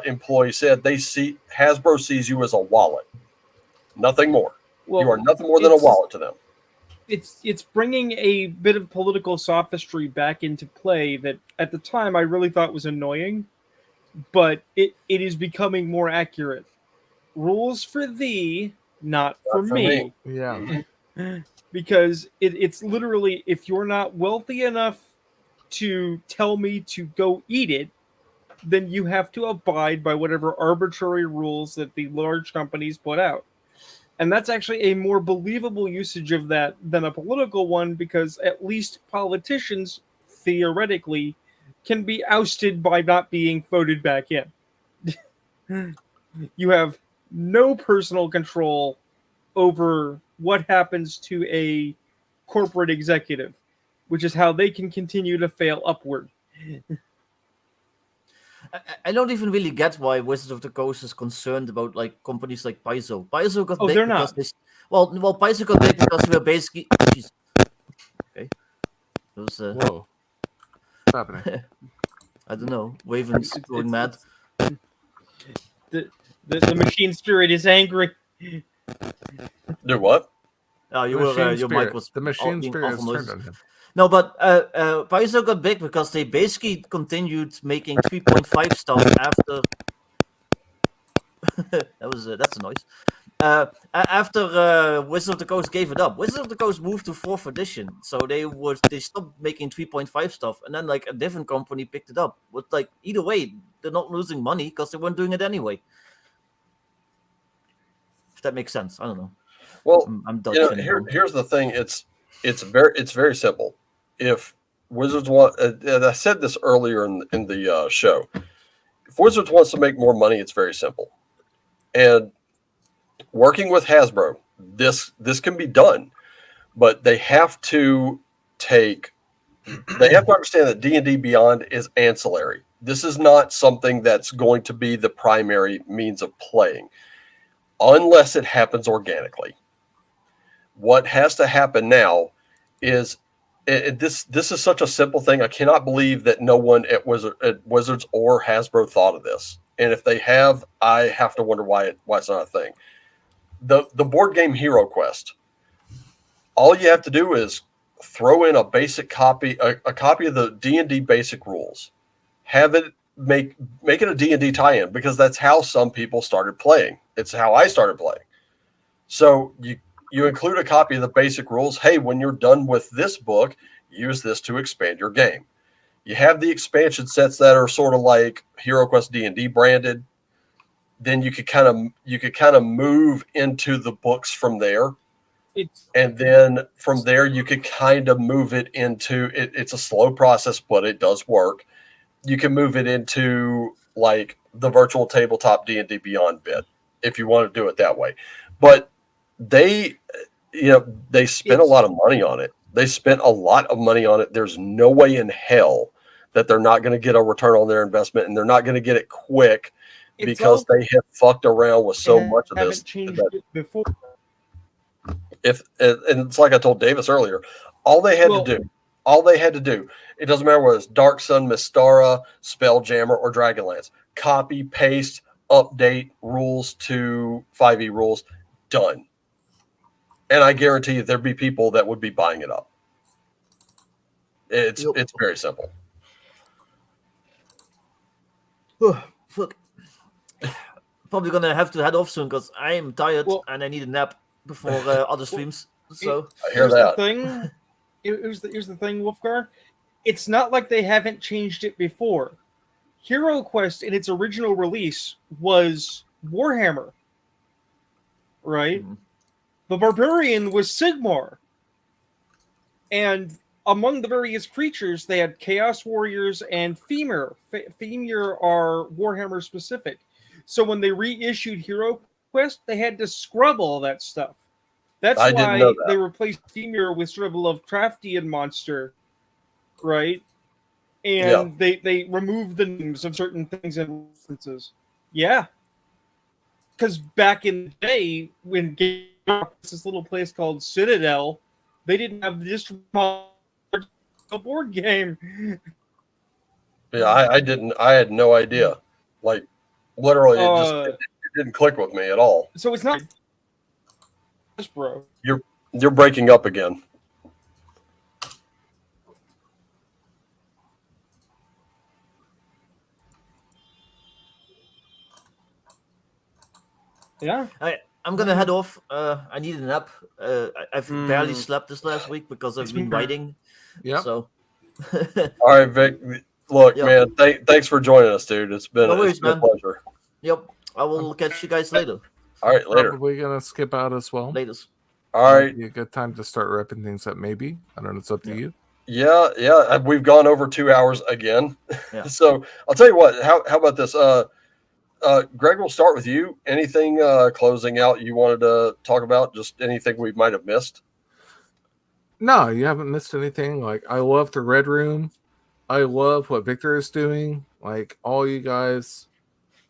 employee said, Hasbro sees you as a wallet, nothing more. You are nothing more than a wallet to them. It's bringing a bit of political sophistry back into play that at the time I really thought was annoying, but it is becoming more accurate. Rules for thee, not for me. Yeah. Because it's literally, if you're not wealthy enough to tell me to go eat it, then you have to abide by whatever arbitrary rules that the large companies put out. And that's actually a more believable usage of that than a political one, because at least politicians, theoretically, can be ousted by not being voted back in. You have no personal control over what happens to a corporate executive, which is how they can continue to fail upward. I don't even really get why Wizards of the Coast is concerned about like companies like Paizo. Paizo got big they're because not. well, Paizo got big because we were basically. Jeez. Okay. It was, Whoa. What's happening? I don't know. Waven's going mad. The machine spirit is angry. Do what? Oh, you The were machine your spirit. mic was The machine being spirit awful is turned noises. on him. No, but Paizo got big because they basically continued making 3.5 stuff after. That's a noise. After Wizards of the Coast gave it up, Wizards of the Coast moved to 4th edition, so they stopped making 3.5 stuff, and then like a different company picked it up. But like either way, they're not losing money because they weren't doing it anyway. If that makes sense, I don't know. Well, I'm Dutchman. Here's the thing. It's very simple. If Wizards want, and I said this earlier in the show, if Wizards wants to make more money, it's very simple. And working with Hasbro, this can be done, but they have to understand that D&D Beyond is ancillary. This is not something that's going to be the primary means of playing, unless it happens organically. What has to happen now is this is such a simple thing. I cannot believe that no one at Wizards or Hasbro thought of this. And if they have, I have to wonder why it's not a thing. The board game Hero Quest. All you have to do is throw in a basic copy, a copy of the D&D basic rules. Have it make it a D&D tie-in, because that's how some people started playing. It's how I started playing. So you include a copy of the basic rules. Hey, when you're done with this book, use this to expand your game. You have the expansion sets that are sort of like Hero Quest D&D branded. Then you could kind of move into the books from there. And then from there you could kind of move it into it's a slow process, but it does work. You can move it into like the virtual tabletop D&D Beyond bit if you want to do it that way. But they spent a lot of money on it. They spent a lot of money on it. There's no way in hell that they're not going to get a return on their investment, and they're not going to get it quick because they have fucked around with so much of this. Changed it before. And it's like I told Davis earlier, all they had to do, it doesn't matter whether it's Dark Sun, Mystara, Spelljammer, or Dragonlance, copy, paste, update rules to 5e rules, done. And I guarantee you there'd be people that would be buying it up. It's very simple. Fuck. Probably gonna have to head off soon because I am tired and I need a nap before other streams. So I hear that. Here's the thing, Wolfgar. It's not like they haven't changed it before. Hero Quest in its original release was Warhammer, right? Mm-hmm. The Barbarian was Sigmar. And among the various creatures, they had Chaos Warriors and Femur. Femur are Warhammer specific. So when they reissued Hero Quest, they had to scrub all that stuff. That's why they replaced Femur with sort of a Lovecraftian monster, right? And they removed the names of certain things and references. Yeah. Because back in the day, when this little place called Citadel, they didn't have this board game. Yeah, I didn't. I had no idea. Like, literally, it didn't click with me at all. So it's not just bro. You're breaking up again. Yeah. I'm gonna head off. I need a nap. I've barely slept this last week because I've been writing. Yeah. So. All right, Vic. Look, man. Thanks for joining us, dude. It's been a pleasure. Yep. I will catch you guys later. All right, later. Probably gonna skip out as well. Later. All right. Be a good time to start wrapping things up. Maybe I don't know. It's up to you. Yeah. We've gone over 2 hours again. Yeah. So I'll tell you what. How about this? Greg, we'll start with you. Anything closing out you wanted to talk about? Just anything we might have missed? No, you haven't missed anything. Like, I love the Red Room. I love what Victor is doing. Like all you guys,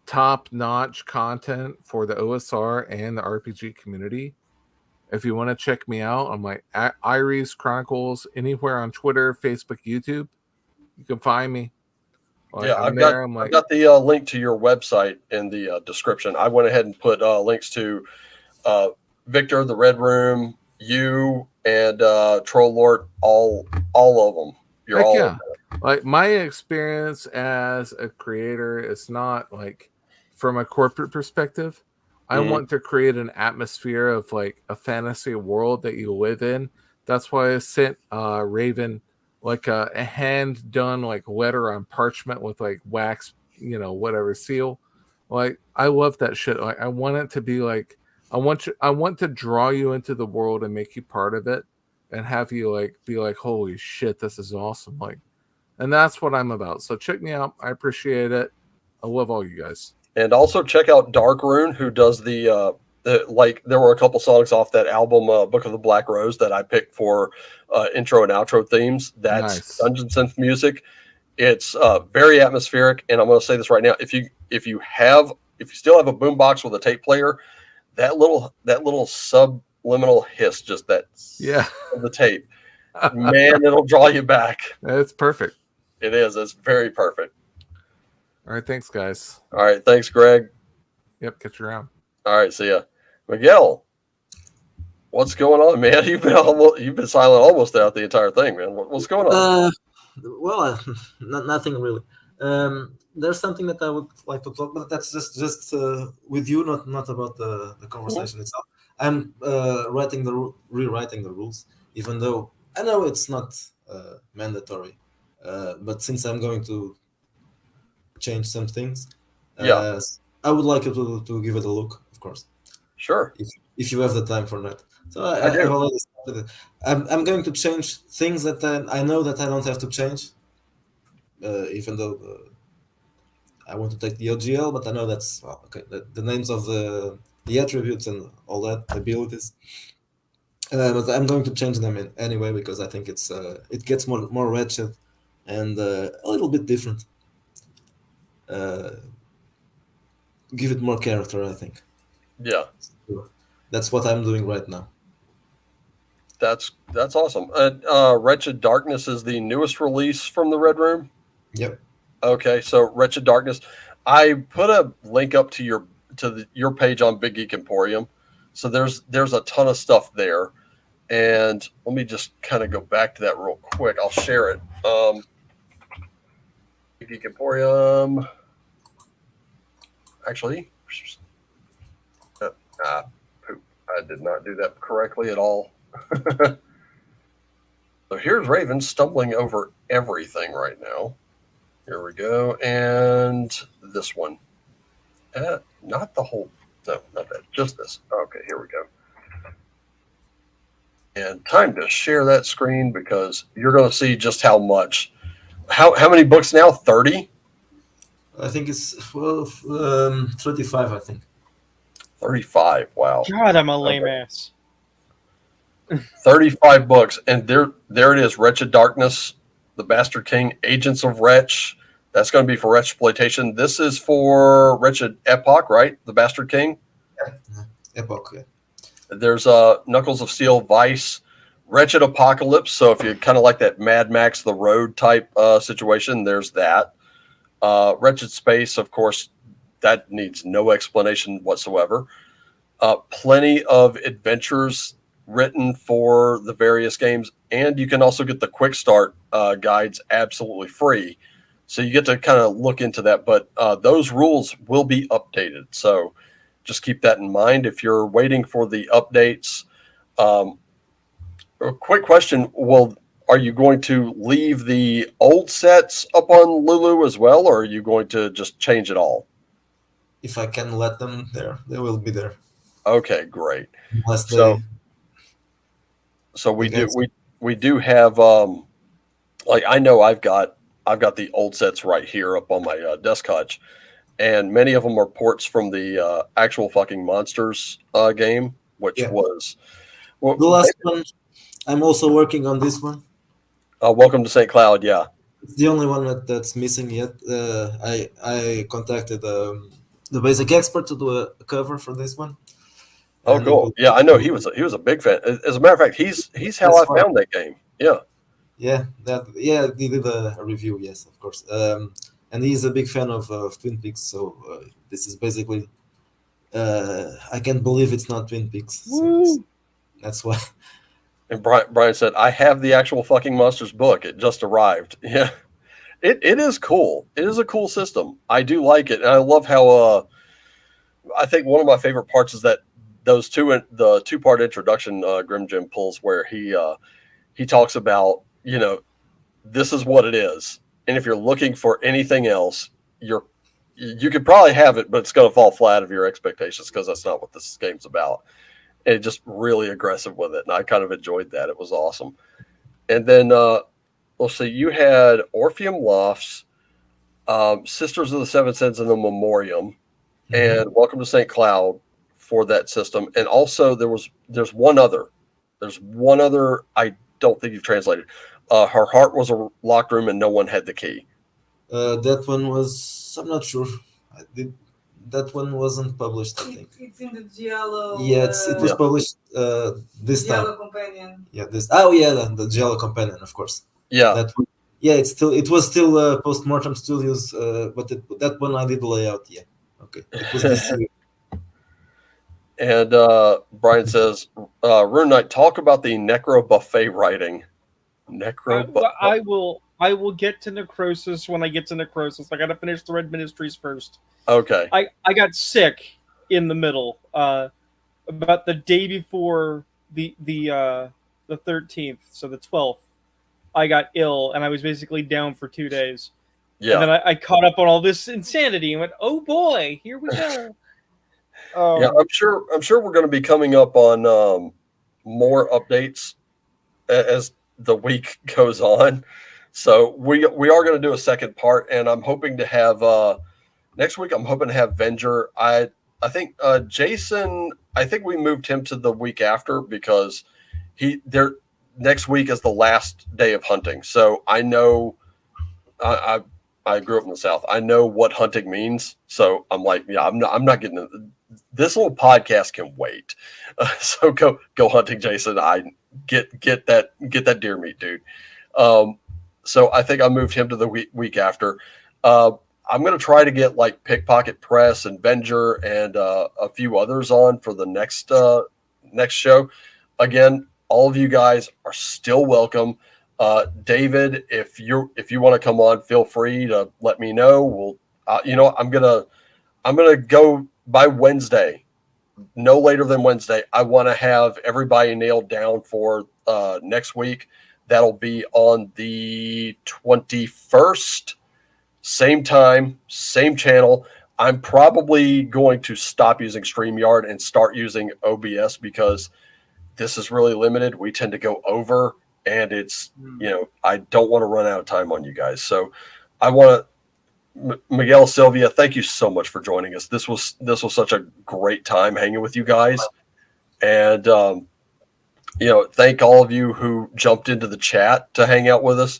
top-notch content for the OSR and the RPG community. If you want to check me out on my Aeres Chronicles anywhere on Twitter, Facebook, YouTube, you can find me. Like, yeah, I've got the link to your website in the description. I went ahead and put links to Victor, the Red Room, you, and Troll Lord, all of them. You're all yeah. Like my experience as a creator is not like from a corporate perspective. I want to create an atmosphere of like a fantasy world that you live in. That's why I sent Raven like a hand done like letter on parchment with like wax, whatever seal. Like I love that shit. Like I want it to be like I want to draw you into the world and make you part of it and have you like be like, holy shit, this is awesome. Like, and that's what I'm about. So check me out. I appreciate it. I love all you guys. And also check out Dark Rune, who does the like. There were a couple songs off that album, Book of the Black Rose, that I picked for intro and outro themes. That's nice. Dungeon synth music. It's very atmospheric, and I'm going to say this right now: if you still have a boombox with a tape player, that little subliminal hiss, just that of the tape, man, it'll draw you back. It's perfect. It is. It's very perfect. All right, thanks, guys. All right, thanks, Greg. Yep, catch you around. All right, see ya. Miguel, what's going on, man? You've been silent almost throughout the entire thing, man. What's going on? Well, nothing really. There's something that I would like to talk about. That's just with you, not about the conversation itself. I'm rewriting the rules, even though I know it's not mandatory. But since I'm going to change some things, I would like you to give it a look, of course. Sure. If you have the time for that. So I've already started it. I'm going to change things that I know that I don't have to change, even though I want to take the OGL, but I know that's okay. The names of the attributes and all that abilities. But I'm going to change them anyway because I think it gets more wretched and a little bit different. Give it more character, I think. Yeah, that's what I'm doing right now. That's awesome. Wretched Darkness is the newest release from the Red Room. Yep. Okay, so Wretched Darkness. I put a link up to your page on Big Geek Emporium. So there's a ton of stuff there, and let me just kind of go back to that real quick. I'll share it. Big Geek Emporium. Actually, poop. I did not do that correctly at all. So here's Raven stumbling over everything right now. Here we go. And this one. Not the whole. No, not that. Just this. Okay, here we go. And time to share that screen because you're going to see just how much. How many books now? 30? I think it's 35, I think. 35. Wow. God, I'm a lame ass. 35 books, and there it is. Wretched Darkness, The Bastard King, Agents of Wretch. That's going to be for Wretchploitation. This is for Wretched Epoch, right? The Bastard King. Yeah. Epoch. Yeah. There's Knuckles of Steel, Vice, Wretched Apocalypse. So if you kind of like that Mad Max The Road type situation, there's that. Wretched Space, of course, that needs no explanation whatsoever. Plenty of adventures written for the various games, and you can also get the quick start guides absolutely free. So you get to kind of look into that, but those rules will be updated. So just keep that in mind if you're waiting for the updates. A quick question: are you going to leave the old sets up on Lulu as well, or are you going to just change it all? If I can let them there, they will be there. Okay, great. So we do have like I know I've got the old sets right here up on my desk hutch, and many of them are ports from the actual fucking Monsters game, which was the last one. I'm also working on this one. Welcome to St. Cloud, yeah. It's the only one that's missing yet. I contacted the basic expert to do a cover for this one. Oh, cool. Yeah, I know he was a big fan. As a matter of fact, he's how I found that game. Yeah. Yeah, he did a review. Yes, of course. And he's a big fan of Twin Peaks. So this is basically, I can't believe it's not Twin Peaks. So that's why. And Brian said, "I have the actual fucking Monsters book. It just arrived." Yeah, it is cool. It is a cool system. I do like it, and I love how. I think one of my favorite parts is that the 2-part introduction Grim Jim pulls, where he talks about, this is what it is, and if you're looking for anything else, you could probably have it, but it's going to fall flat of your expectations because that's not what this game's about. And just really aggressive with it, and I kind of enjoyed that. It was awesome. And then let's see, you had Orpheum Lofts, Sisters of the Seven Sins, and the Memoriam, and Welcome to St. Cloud for that system. And also there's one other. There's one other I don't think you've translated. Her Heart Was a Locked Room and No One Had the Key. That one was, I'm not sure. That one wasn't published, I think. It's in the Giallo. Yeah, it was published this time. Giallo Companion. Yeah, the Giallo Companion, of course. Yeah. It was still Postmortem Studios, but that one I did lay out. Yeah, okay. It was this year. And Brian says, Rune Knight, talk about the Necro Buffet writing. I will get to Necrosis when I get to Necrosis. I got to finish the Red Ministries first. Okay. I got sick in the middle. About the day before the 13th, so the 12th, I got ill and I was basically down for 2 days. Yeah. And then I caught up on all this insanity and went, oh boy, here we go. Yeah, I'm sure we're going to be coming up on more updates as the week goes on. So we are going to do a second part, and I'm hoping to have next week. I'm hoping to have Venger. I think Jason. I think we moved him to the week after because next week is the last day of hunting. So I know I grew up in the South. I know what hunting means. So I'm like, yeah, I'm not getting this little podcast can wait. So go hunting, Jason. I get that deer meat, dude. So I think I moved him to the week after. I'm going to try to get like Pickpocket Press and Venger and a few others on for the next show. Again, all of you guys are still welcome. David, if you want to come on, feel free to let me know. We'll, I'm gonna go by Wednesday, no later than Wednesday. I want to have everybody nailed down for next week. That'll be on the 21st, same time, same channel. I'm probably going to stop using StreamYard and start using OBS because this is really limited. We tend to go over, and it's, I don't want to run out of time on you guys. So I want to, Miguel, Sylvia, thank you so much for joining us. This was such a great time hanging with you guys. And, thank all of you who jumped into the chat to hang out with us.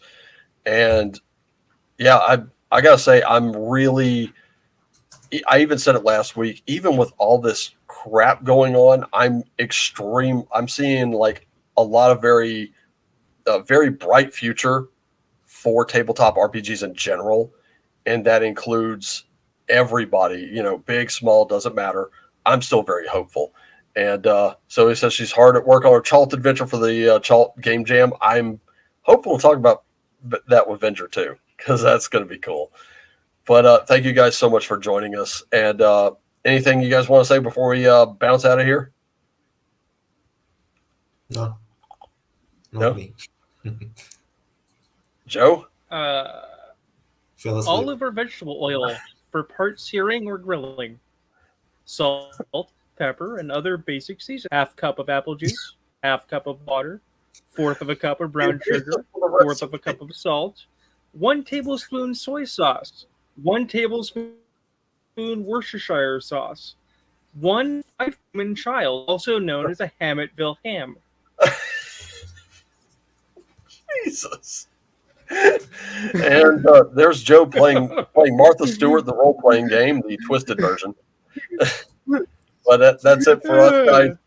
And yeah, I gotta say, I even said it last week, even with all this crap going on, I'm seeing like a lot of very bright future for tabletop RPGs in general. And that includes everybody, big, small, doesn't matter. I'm still very hopeful. And so he says she's hard at work on her Chalt adventure for the Chalt Game Jam. I'm hopeful to talk about that with Venger too, because that's going to be cool. But thank you guys so much for joining us. And anything you guys want to say before we bounce out of here? No. Not me. Joe? Olive or vegetable oil for part searing or grilling. Salt, pepper, and other basic seasonings. Half cup of apple juice, half cup of water, 1/4 of a cup of brown sugar, 1/4 of a cup of salt, 1 tablespoon soy sauce, 1 tablespoon Worcestershire sauce, 1 human child, also known as a Hammetville ham. Jesus. And there's Joe playing Martha Stewart, the role playing game, the twisted version. But that's it for us,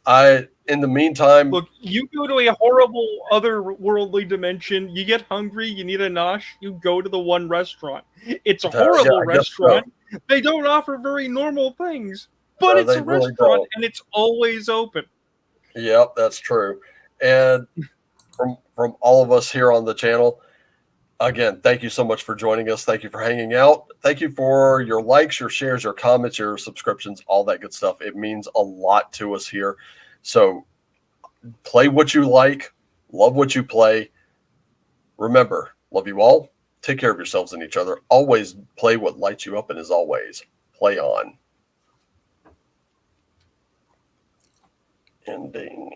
guys. In the meantime, look, you go to a horrible otherworldly dimension, you get hungry, you need a nosh, you go to the one restaurant. It's a horrible restaurant. So. They don't offer very normal things, but it's a restaurant and it's always open. Yep, that's true. And from all of us here on the channel, again, thank you so much for joining us. Thank you for hanging out. Thank you for your likes, your shares, your comments, your subscriptions, all that good stuff. It means a lot to us here. So play what you like, love what you play. Remember, love you all. Take care of yourselves and each other. Always play what lights you up, and as always, play on. Ending.